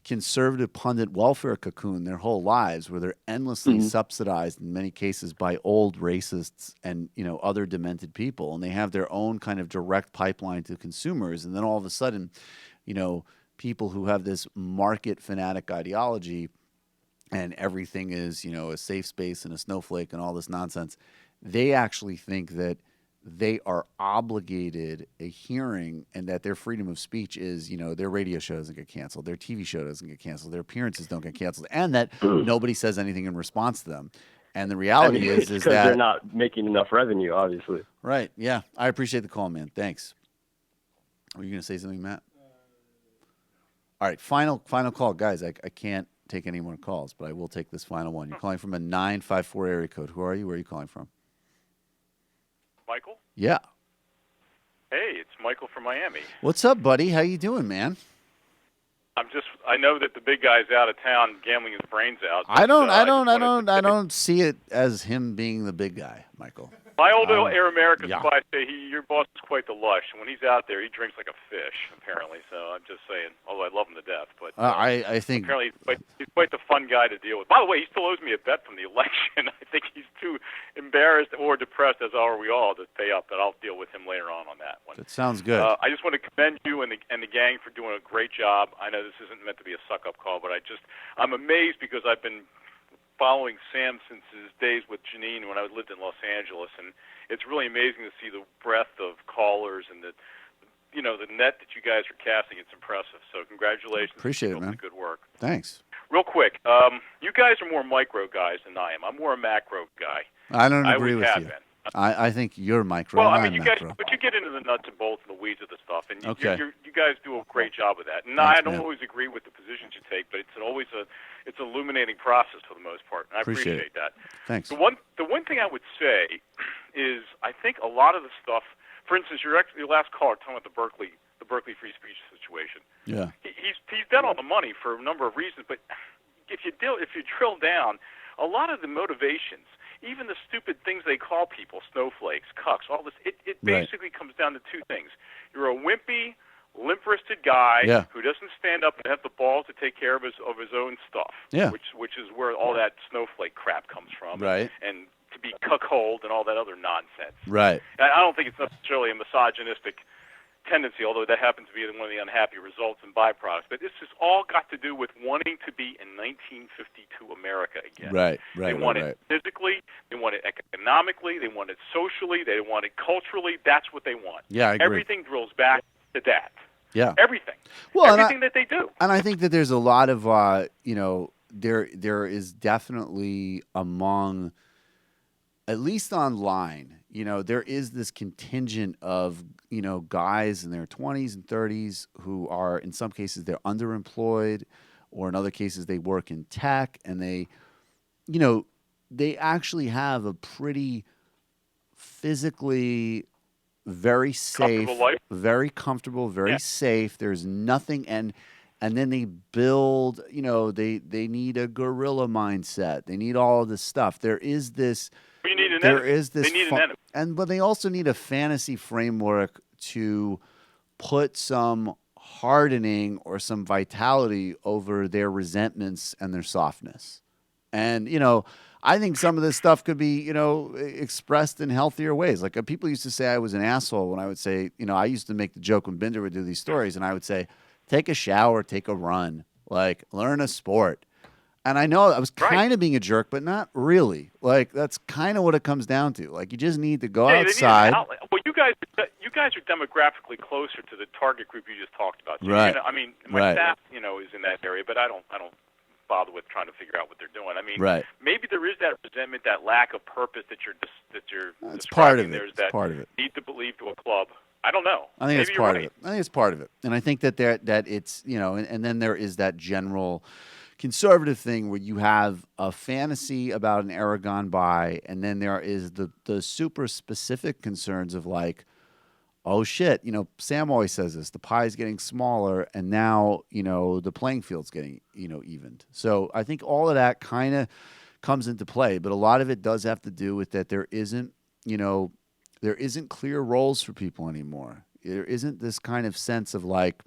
conservative pundit welfare cocoon their whole lives where they're endlessly subsidized in many cases by old racists and, other demented people. And they have their own kind of direct pipeline to consumers. And then all of a sudden, people who have this market fanatic ideology and everything is, a safe space and a snowflake and all this nonsense, they actually think that they are obligated a hearing and that their freedom of speech is, their radio show doesn't get canceled, their TV show doesn't get canceled, their appearances don't get canceled, and that nobody says anything in response to them. And the reality is because that they're not making enough revenue, obviously. Right. Yeah. I appreciate the call, man. Thanks. Were you going to say something, Matt? All right. Final call. Guys, I can't take any more calls, but I will take this final one. You're calling from a 954 area code. Who are you? Where are you calling from? Michael? Yeah. Hey, it's Michael from Miami. What's up, buddy? How you doing, man? I know that the big guy's out of town gambling his brains out. I don't see it as him being the big guy, Michael. My old Air America spy say your boss is quite the lush. And when he's out there, he drinks like a fish, apparently. So I'm just saying, although I love him to death. But I think apparently he's quite the fun guy to deal with. By the way, he still owes me a bet from the election. I think he's too embarrassed or depressed, as are we all, to pay up. But I'll deal with him later on that one. That sounds good. I just want to commend you and the gang for doing a great job. I know this isn't meant to be a suck-up call, but I'm amazed because I've been following Sam since his days with Janine when I lived in Los Angeles, and it's really amazing to see the breadth of callers and the net that you guys are casting. It's impressive. So congratulations. Appreciate it, man. Good work. Thanks. Real quick, you guys are more micro guys than I am. I'm more a macro guy. I don't agree always with you. have been. I think you're micro. Well, I I'm mean, you guys, macro. but you get into the nuts and bolts and the weeds of the stuff, and you guys do a great job of that. And Thanks, I don't man. always agree with the positions you take, but it's always it's an illuminating process for the most part, and I Appreciate appreciate that. Thanks. The one thing I would say is I think a lot of the stuff, for instance, your last caller talking about the Berkeley free speech situation. Yeah. He's dead on the money for a number of reasons, but if you drill down, a lot of the motivations, even the stupid things they call people, snowflakes, cucks, all this, it basically comes down to two things. You're a wimpy, limp-wristed guy who doesn't stand up and have the balls to take care of his own stuff, which is where all that snowflake crap comes from, Right. and to be cuckold and all that other nonsense. Right. I don't think it's necessarily a misogynistic tendency, although that happens to be one of the unhappy results and byproducts. But this has all got to do with wanting to be in 1952 America again. Right. They want it physically, they want it economically, they want it socially, they want it culturally. That's what they want. Yeah, I agree. Everything drills back to that. Yeah. Everything. Well, everything that they do. And I think that there's a lot of, there is definitely among, at least online, there is this contingent of, guys in their 20s and 30s who are, in some cases, they're underemployed, or in other cases, they work in tech, and they actually have a pretty physically very safe, very comfortable, very safe. There's nothing, and and then they build, they need a guerrilla mindset. They need all of this stuff. There is this. You need an There enemy. is this. They need an enemy. But they also need a fantasy framework to put some hardening or some vitality over their resentments and their softness. And, I think some of this stuff could be, expressed in healthier ways. Like people used to say I was an asshole when I would say, I used to make the joke when Binder would do these stories, and I would say, take a shower, take a run, like learn a sport. And I know I was kind of being a jerk, but not really. Like that's kind of what it comes down to. Like you just need to go They need an outside. outlet. Well, you guys are demographically closer to the target group you just talked about. So Right. My Right. staff, is in that area, but I don't bother with trying to figure out what they're doing. Right. Maybe there is that resentment, that lack of purpose that you're It's part of describing. it. There's It's that part of it. need to believe to a club. I don't know. I think Maybe it's you're part right. of it. I think it's part of it. And I think that it's, and then there is that general conservative thing where you have a fantasy about an era gone by, and then there is the super specific concerns of like, oh shit, Sam always says this, the pie's getting smaller, and now, the playing field's getting, evened. So I think all of that kind of comes into play, but a lot of it does have to do with that there isn't clear roles for people anymore. There isn't this kind of sense of like,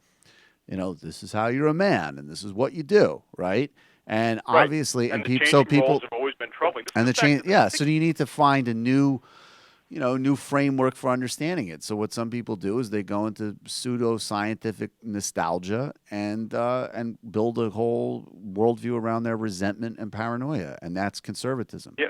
this is how you're a man and this is what you do, right? And obviously, and and the so changing people roles have always been troubling. and the change, yeah. So you need to find a new framework for understanding it. So what some people do is they go into pseudo-scientific nostalgia and build a whole worldview around their resentment and paranoia, and that's conservatism. Yeah,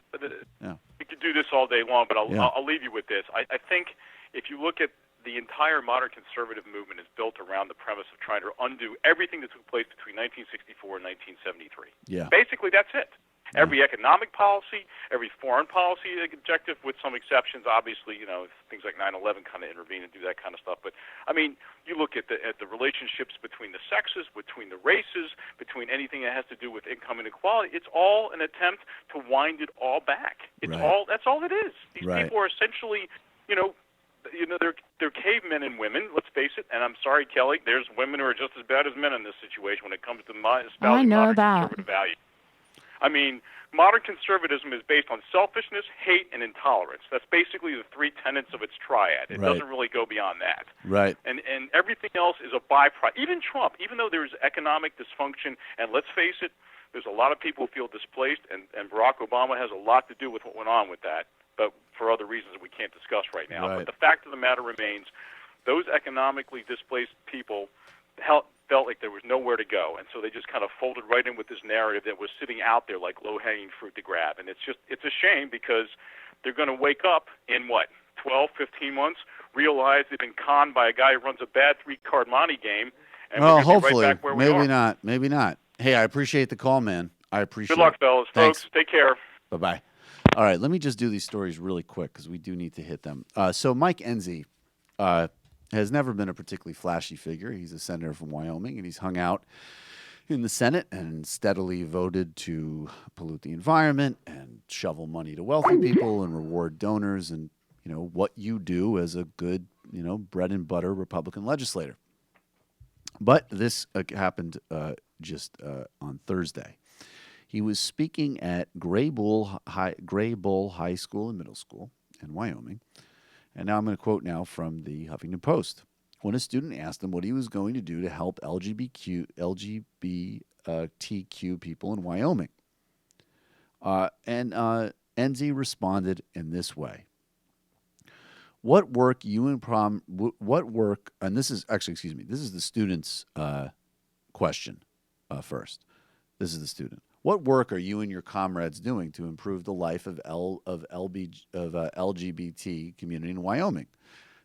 Yeah. we could do this all day long, but Yeah. I'll leave you with this. I think if you look at the entire modern conservative movement is built around the premise of trying to undo everything that took place between 1964 and 1973. Yeah. Basically, that's it. Every economic policy, every foreign policy objective, with some exceptions, obviously, things like 9/11 kind of intervene and do that kind of stuff. But you look at the relationships between the sexes, between the races, between anything that has to do with income inequality. It's all an attempt to wind it all back. That's all it is. These people are essentially, they're cavemen and women. Let's face it. And I'm sorry, Kelly, there's women who are just as bad as men in this situation when it comes to espousing modern conservative values. Modern conservatism is based on selfishness, hate, and intolerance. That's basically the three tenets of its triad. It doesn't really go beyond that. Right. And everything else is a byproduct. Even Trump, even though there's economic dysfunction, and let's face it, there's a lot of people who feel displaced, and Barack Obama has a lot to do with what went on with that, but for other reasons that we can't discuss right now. Right. But the fact of the matter remains, those economically displaced people felt like there was nowhere to go, and so they just kind of folded right in with this narrative that was sitting out there like low-hanging fruit to grab. And it's a shame because they're going to wake up in 12, 15 months, realize they've been conned by a guy who runs a bad three-card monte game, and we're going to be hopefully, right back where we are. maybe not. Hey, I appreciate the call, man. I appreciate Good luck, it. fellas. Thanks. Folks, take care. Bye-bye. All right, let me just do these stories really quick because we do need to hit them. So Mike Enzi has never been a particularly flashy figure. He's a senator from Wyoming, and he's hung out in the Senate and steadily voted to pollute the environment and shovel money to wealthy people and reward donors and, what you do as a good, bread and butter Republican legislator. But this happened just on Thursday. He was speaking at Gray Bull High School and Middle School in Wyoming. And now I'm going to quote now from the Huffington Post. When a student asked him what he was going to do to help LGBTQ people in Wyoming. And Enzi responded in this way. What work, and this is actually, this is the student's question first. This is the student. What work are you and your comrades doing to improve the life of LGBT community in Wyoming?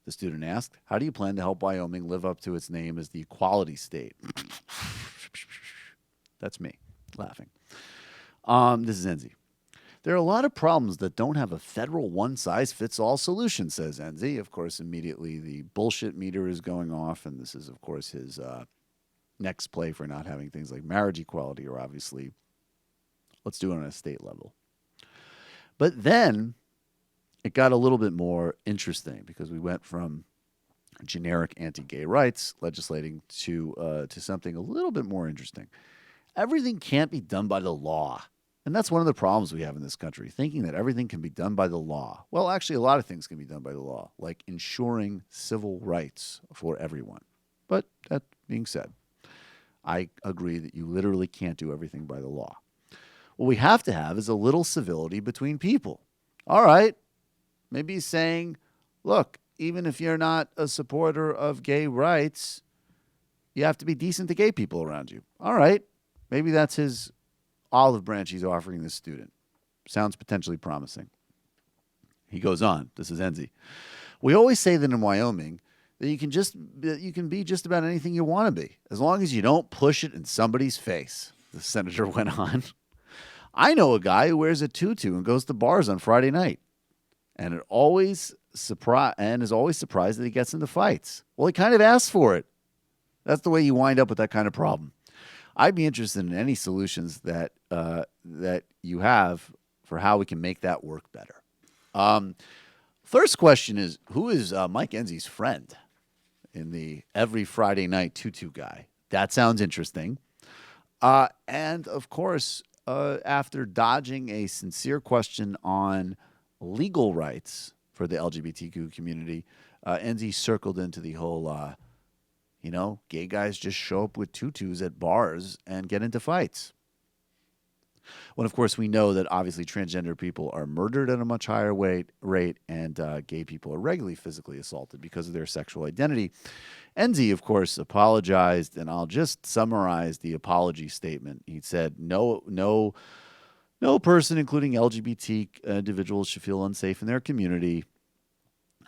The student asked, how do you plan to help Wyoming live up to its name as the equality state? That's me laughing. This is Enzi. There are a lot of problems that don't have a federal one-size-fits-all solution, says Enzi. Of course, immediately the bullshit meter is going off, and this is, of course, his next play for not having things like marriage equality, or obviously, let's do it on a state level. But then it got a little bit more interesting because we went from generic anti-gay rights, legislating to something a little bit more interesting. Everything can't be done by the law. And that's one of the problems we have in this country, thinking that everything can be done by the law. Well, actually, a lot of things can be done by the law, like ensuring civil rights for everyone. But that being said, I agree that you literally can't do everything by the law. What we have to have is a little civility between people. All right, maybe he's saying, look, even if you're not a supporter of gay rights, you have to be decent to gay people around you. All right, maybe that's his olive branch he's offering this student. Sounds potentially promising. He goes on. This is Enzi. We always say that in Wyoming that you can be just about anything you want to be, as long as you don't push it in somebody's face, the senator went on. I know a guy who wears a tutu and goes to bars on Friday night, and is always surprised that he gets into fights. Well, he kind of asks for it. That's the way you wind up with that kind of problem. I'd be interested in any solutions that you have for how we can make that work better. First question is, who is Mike Enzi's friend in the every Friday night tutu guy? That sounds interesting. And, of course, after dodging a sincere question on legal rights for the LGBTQ community, Enzi circled into the whole gay guys just show up with tutus at bars and get into fights. When, of course, we know that obviously transgender people are murdered at a much higher rate, and gay people are regularly physically assaulted because of their sexual identity. Enzi, of course, apologized, and I'll just summarize the apology statement. He said, no person, including LGBT individuals, should feel unsafe in their community,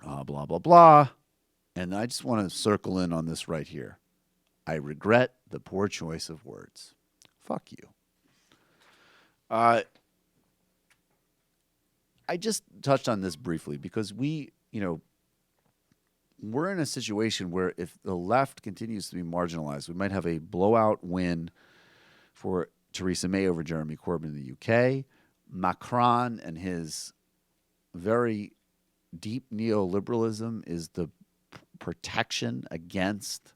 blah, blah, blah. And I just want to circle in on this right here. I regret the poor choice of words. Fuck you. I just touched on this briefly because we're in a situation where if the left continues to be marginalized, we might have a blowout win for Theresa May over Jeremy Corbyn in the UK. Macron and his very deep neoliberalism is the protection against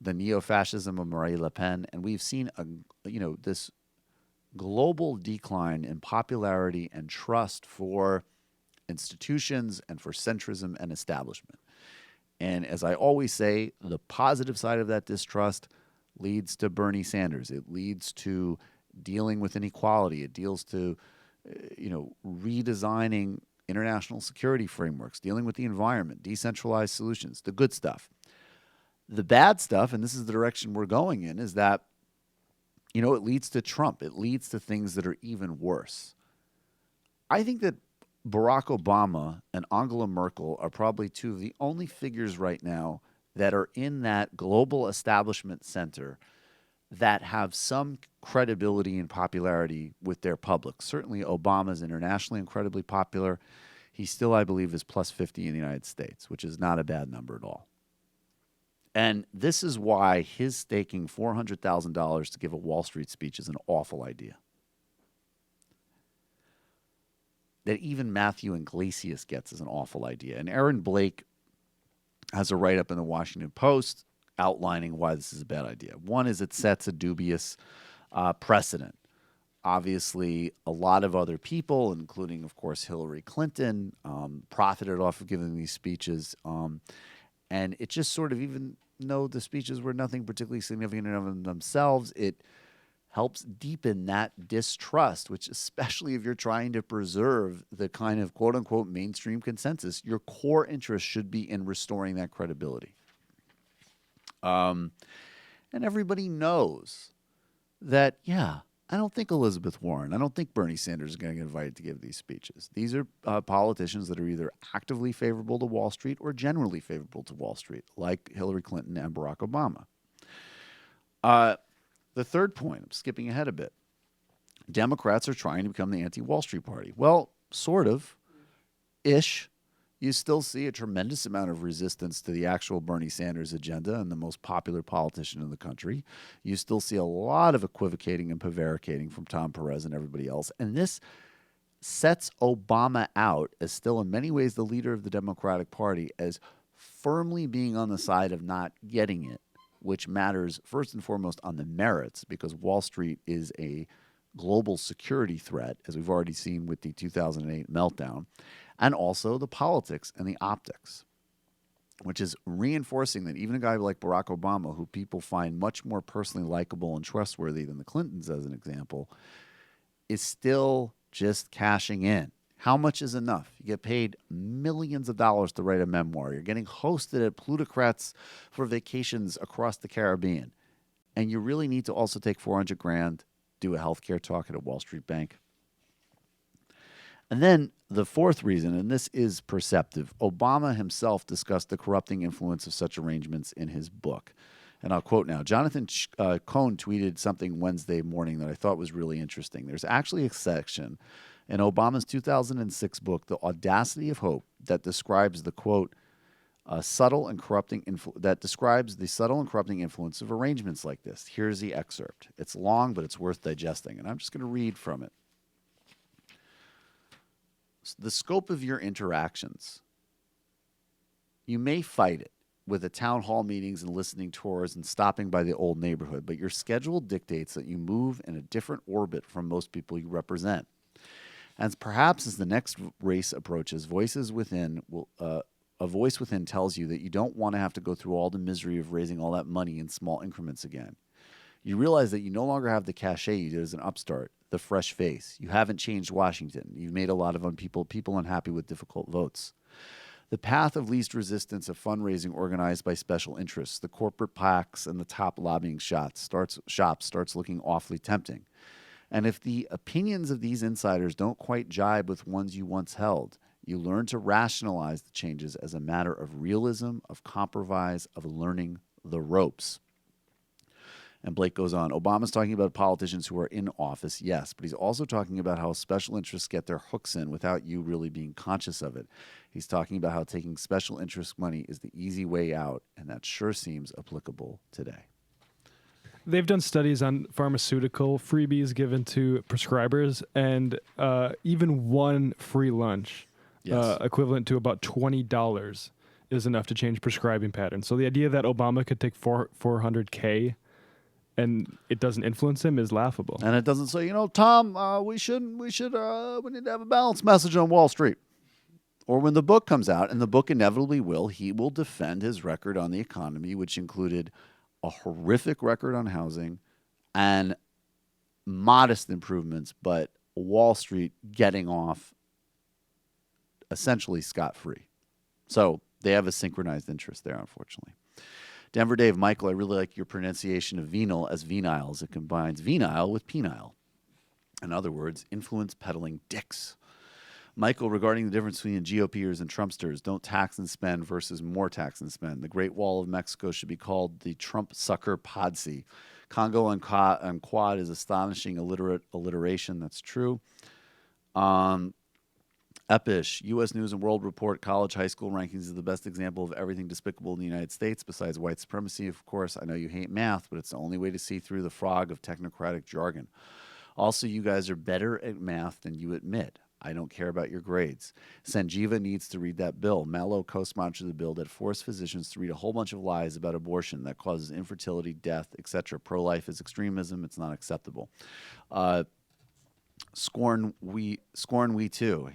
the neo-fascism of Marine Le Pen, and we've seen this global decline in popularity and trust for institutions and for centrism and establishment. And as I always say, the positive side of that distrust leads to Bernie Sanders. It leads to dealing with inequality. It deals to redesigning international security frameworks, dealing with the environment, decentralized solutions, the good stuff. The bad stuff, and this is the direction we're going in, is that, it leads to Trump. It leads to things that are even worse. I think that Barack Obama and Angela Merkel are probably two of the only figures right now that are in that global establishment center that have some credibility and popularity with their public. Certainly Obama is internationally incredibly popular. He still, I believe, is plus 50 in the United States, which is not a bad number at all. And this is why his staking $400,000 to give a Wall Street speech is an awful idea. That even Matthew Iglesias gets is an awful idea. And Aaron Blake has a write-up in the Washington Post outlining why this is a bad idea. One is it sets a dubious precedent. Obviously, a lot of other people, including, of course, Hillary Clinton, profited off of giving these speeches. And it just sort of, even though the speeches were nothing particularly significant in and of themselves, it helps deepen that distrust, which, especially if you're trying to preserve the kind of quote-unquote mainstream consensus, your core interest should be in restoring that credibility. And everybody knows that, I don't think Elizabeth Warren, I don't think Bernie Sanders is going to get invited to give these speeches. These are politicians that are either actively favorable to Wall Street or generally favorable to Wall Street, like Hillary Clinton and Barack Obama. The third point, I'm skipping ahead a bit. Democrats are trying to become the anti-Wall Street party. Well, sort of, ish. You still see a tremendous amount of resistance to the actual Bernie Sanders agenda and the most popular politician in the country. You still see a lot of equivocating and prevaricating from Tom Perez and everybody else. And this sets Obama out as still in many ways the leader of the Democratic Party as firmly being on the side of not getting it, which matters first and foremost on the merits, because Wall Street is a global security threat, as we've already seen with the 2008 meltdown, and also the politics and the optics, which is reinforcing that even a guy like Barack Obama, who people find much more personally likable and trustworthy than the Clintons, as an example, is still just cashing in. How much is enough? You get paid millions of dollars to write a memoir. You're getting hosted at plutocrats for vacations across the Caribbean. And you really need to also take 400 grand, do a healthcare talk at a Wall Street bank. And then the fourth reason, and this is perceptive, Obama himself discussed the corrupting influence of such arrangements in his book. And I'll quote now. Jonathan Cohn tweeted something Wednesday morning that I thought was really interesting. There's actually a section in Obama's 2006 book, The Audacity of Hope, that describes the, quote, subtle and corrupting influence of arrangements like this. Here's the excerpt. It's long, but it's worth digesting, and I'm just going to read from it. The scope of your interactions. You may fight it with the town hall meetings and listening tours and stopping by the old neighborhood, but your schedule dictates that you move in a different orbit from most people you represent. And perhaps as the next race approaches, a voice within tells you that you don't want to have to go through all the misery of raising all that money in small increments again. You realize that you no longer have the cachet you did as an upstart, the fresh face. You haven't changed Washington. You've made a lot of people unhappy with difficult votes. The path of least resistance of fundraising organized by special interests, the corporate PACs and the top lobbying shops starts looking awfully tempting. And if the opinions of these insiders don't quite jibe with ones you once held, you learn to rationalize the changes as a matter of realism, of compromise, of learning the ropes. And Blake goes on, Obama's talking about politicians who are in office, yes, but he's also talking about how special interests get their hooks in without you really being conscious of it. He's talking about how taking special interest money is the easy way out, and that sure seems applicable today. They've done studies on pharmaceutical freebies given to prescribers, and even one free lunch, equivalent to about $20, is enough to change prescribing patterns. So the idea that Obama could take $400K and it doesn't influence him is laughable. And it doesn't say, Tom, we need to have a balanced message on Wall Street. Or when the book comes out, and the book inevitably will, he will defend his record on the economy, which included a horrific record on housing and modest improvements, but Wall Street getting off essentially scot-free. So they have a synchronized interest there, unfortunately. Denver Dave, Michael, I really like your pronunciation of venal as venile, as it combines venile with penile. In other words, influence peddling dicks. Michael, regarding the difference between GOPers and Trumpsters, don't tax and spend versus more tax and spend. The Great Wall of Mexico should be called the Trump Sucker Podsy. Congo and Quad is astonishing alliteration. That's true. Epish, U.S. News and World Report, college, high school rankings is the best example of everything despicable in the United States, besides white supremacy, of course. I know you hate math, but it's the only way to see through the frog of technocratic jargon. Also, you guys are better at math than you admit. I don't care about your grades. Sanjiva needs to read that bill. Mallow co-sponsored the bill that forced physicians to read a whole bunch of lies about abortion that causes infertility, death, etc. Pro-life is extremism. It's not acceptable. Scorn we too.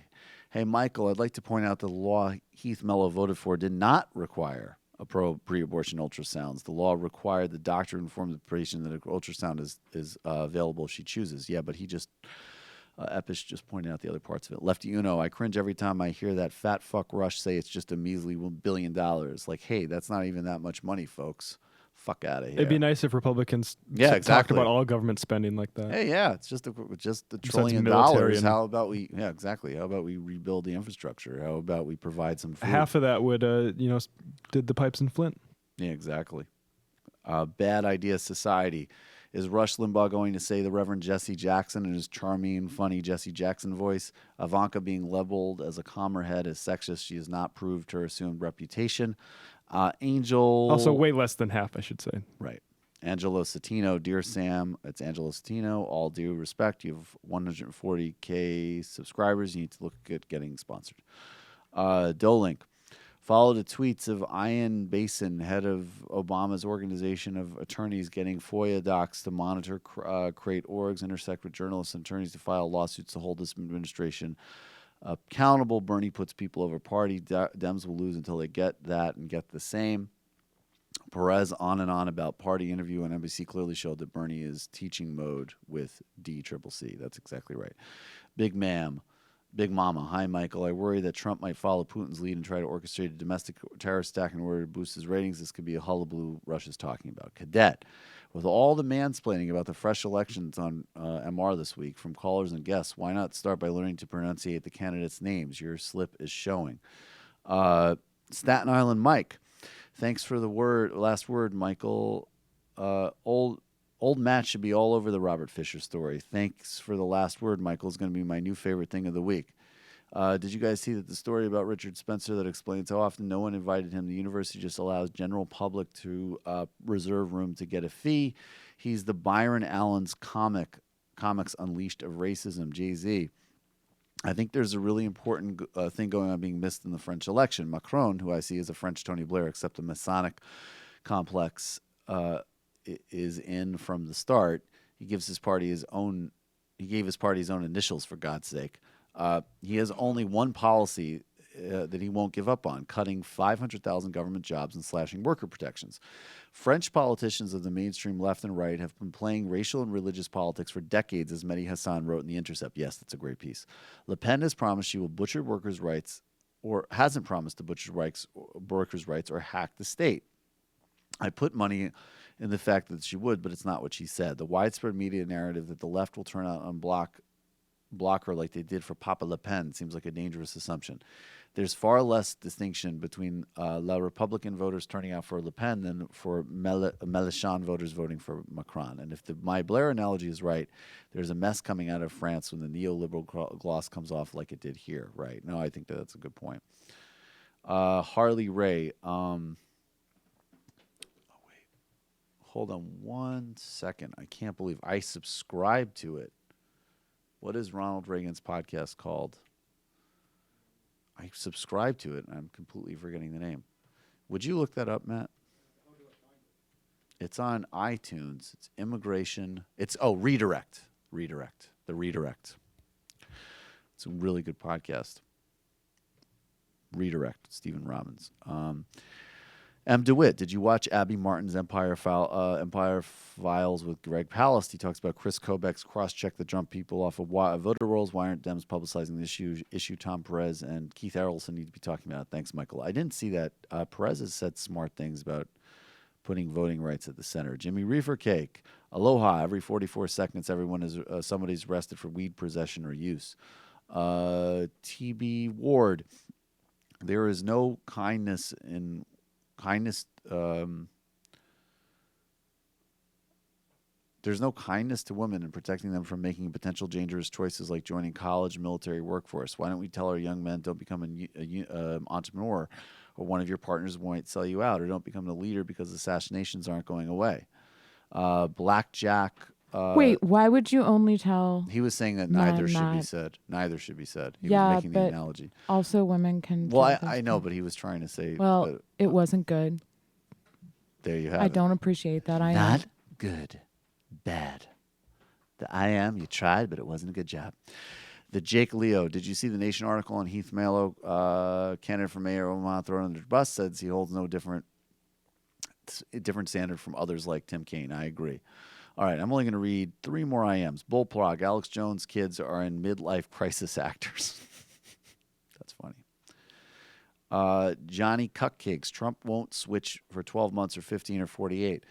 Hey, Michael, I'd like to point out the law Heath Mello voted for did not require a pre-abortion ultrasounds. The law required the doctor to inform the patient that an ultrasound is available if she chooses. Yeah, but he just... Epish just pointed out the other parts of it. Lefty Uno, I cringe every time I hear that fat fuck Rush say it's just a measly $1 billion. Like, hey, that's not even that much money, folks. Fuck out of here. It'd be nice if Republicans talked about all government spending like that. Hey, yeah, it's just $1 trillion. How about we? Yeah, exactly. How about we rebuild the infrastructure? How about we provide some food? Half of that would, did the pipes in Flint. Yeah, exactly. Bad idea society. Is Rush Limbaugh going to say the Reverend Jesse Jackson in his charming, funny Jesse Jackson voice? Ivanka being labeled as a calmer head is sexist. She has not proved her assumed reputation. Angel... Also way less than half, I should say. Right. Angelo Satino, Dear Sam, it's Angelo Satino. All due respect, you have 140K subscribers. You need to look at getting sponsored. Dolink. Follow the tweets of Ian Basin, head of Obama's organization of attorneys, getting FOIA docs to monitor, create orgs, intersect with journalists and attorneys to file lawsuits to hold this administration accountable. Bernie puts people over party. Dems will lose until they get that and get the same. Perez on and on about party interview on NBC clearly showed that Bernie is teaching mode with DCCC. That's exactly right. Big Mama. Hi, Michael. I worry that Trump might follow Putin's lead and try to orchestrate a domestic terrorist attack in order to boost his ratings. This could be a hullabaloo Russia's talking about. Cadet. With all the mansplaining about the fresh elections on MR this week from callers and guests, why not start by learning to pronunciate the candidates' names? Your slip is showing. Staten Island Mike. Thanks for the last word, Michael. Old Matt should be all over the Robert Fisher story. Thanks for the last word, Michael. Is going to be my new favorite thing of the week. Did you guys see that the story about Richard Spencer that explains how often no one invited him? The university just allows general public to reserve room to get a fee. He's the Byron Allen's Comics Unleashed of Racism, Jay-Z. I think there's a really important thing going on being missed in the French election. Macron, who I see as a French Tony Blair, except the Masonic complex is in from the start. He gives his party his own. He gave his party his own initials, for God's sake. He has only one policy that he won't give up on: cutting 500,000 government jobs and slashing worker protections. French politicians of the mainstream left and right have been playing racial and religious politics for decades, as Mehdi Hassan wrote in The Intercept. Yes, that's a great piece. Le Pen has promised she will butcher workers' rights, or hasn't promised to butcher workers' rights or hack the state. I put money in the fact that she would, but it's not what she said. The widespread media narrative that the left will turn out and block her like they did for Papa Le Pen seems like a dangerous assumption. There's far less distinction between La Republican voters turning out for Le Pen than for Mélenchon voters voting for Macron. And if my Blair analogy is right, there's a mess coming out of France when the neoliberal gloss comes off like it did here. Right? No, I think that's a good point. Harley Ray. Hold on one second. I can't believe I subscribed to it. What is Ronald Reagan's podcast called? I subscribed to it, and I'm completely forgetting the name. Would you look that up, Matt? It's on iTunes. It's Immigration. Redirect. The Redirect. It's a really good podcast. Redirect, Stephen Robbins. M. DeWitt, did you watch Abby Martin's Empire Files with Greg Palast? He talks about Chris Kobach's cross-check the Trump people off of voter rolls. Why aren't Dems publicizing the issue? Tom Perez and Keith Errolson need to be talking about it. Thanks, Michael. I didn't see that. Perez has said smart things about putting voting rights at the center. Jimmy Reefer Cake. Aloha. Every 44 seconds, somebody's arrested for weed possession or use. T.B. Ward. There is no kindness in... there's no kindness to women in protecting them from making potential dangerous choices like joining college, military, workforce. Why don't we tell our young men don't become an entrepreneur, or one of your partners might sell you out, or don't become the leader because assassinations aren't going away. Blackjack. Wait, why would you only tell? He was saying that men neither should be that- said. Neither should be said. He Yeah, was making the but analogy. also women can. Well, do I this know, too. but he was trying to say. Well, it wasn't good. There you have I it. don't appreciate that. I Not good. Bad. The I am, you tried, but it wasn't a good job. The Jake Leo. Did you see the Nation article on Heath Mallow, candidate for mayor of Omaha, thrown under the bus? Says he holds no different standard from others like Tim Kaine. I agree. All right, I'm only going to read 3 more IMs. Bullplug. Alex Jones' kids are in midlife crisis actors. That's funny. Johnny Cupcakes. Trump won't switch for 12 months or 15 or 48.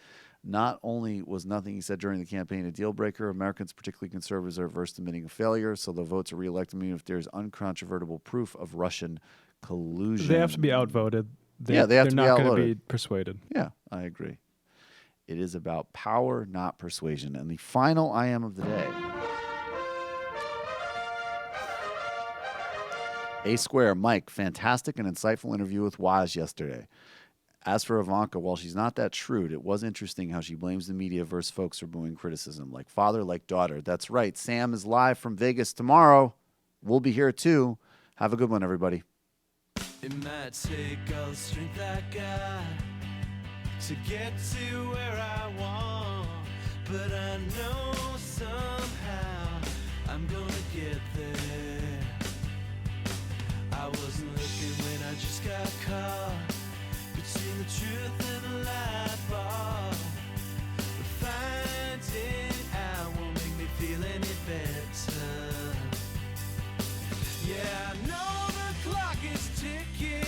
Not only was nothing he said during the campaign a deal breaker, Americans, particularly conservatives, are averse to admitting a failure, so they'll vote to reelect him even if there's uncontrovertible proof of Russian collusion. They have to be outvoted. They have to be They're not going to outvoted. be persuaded. Yeah, I agree. It is about power, not persuasion. And the final I am of the day. A Square, Mike, fantastic and insightful interview with Waz yesterday. As for Ivanka, while she's not that shrewd, it was interesting how she blames the media versus folks for booing criticism. Like father, like daughter. That's right. Sam is live from Vegas tomorrow. We'll be here too. Have a good one, everybody. It might take all the strength I got to get to where I want, but I know somehow I'm gonna get there. I wasn't looking when I just got caught between the truth and the lie bar. But finding out won't make me feel any better. Yeah, I know the clock is ticking,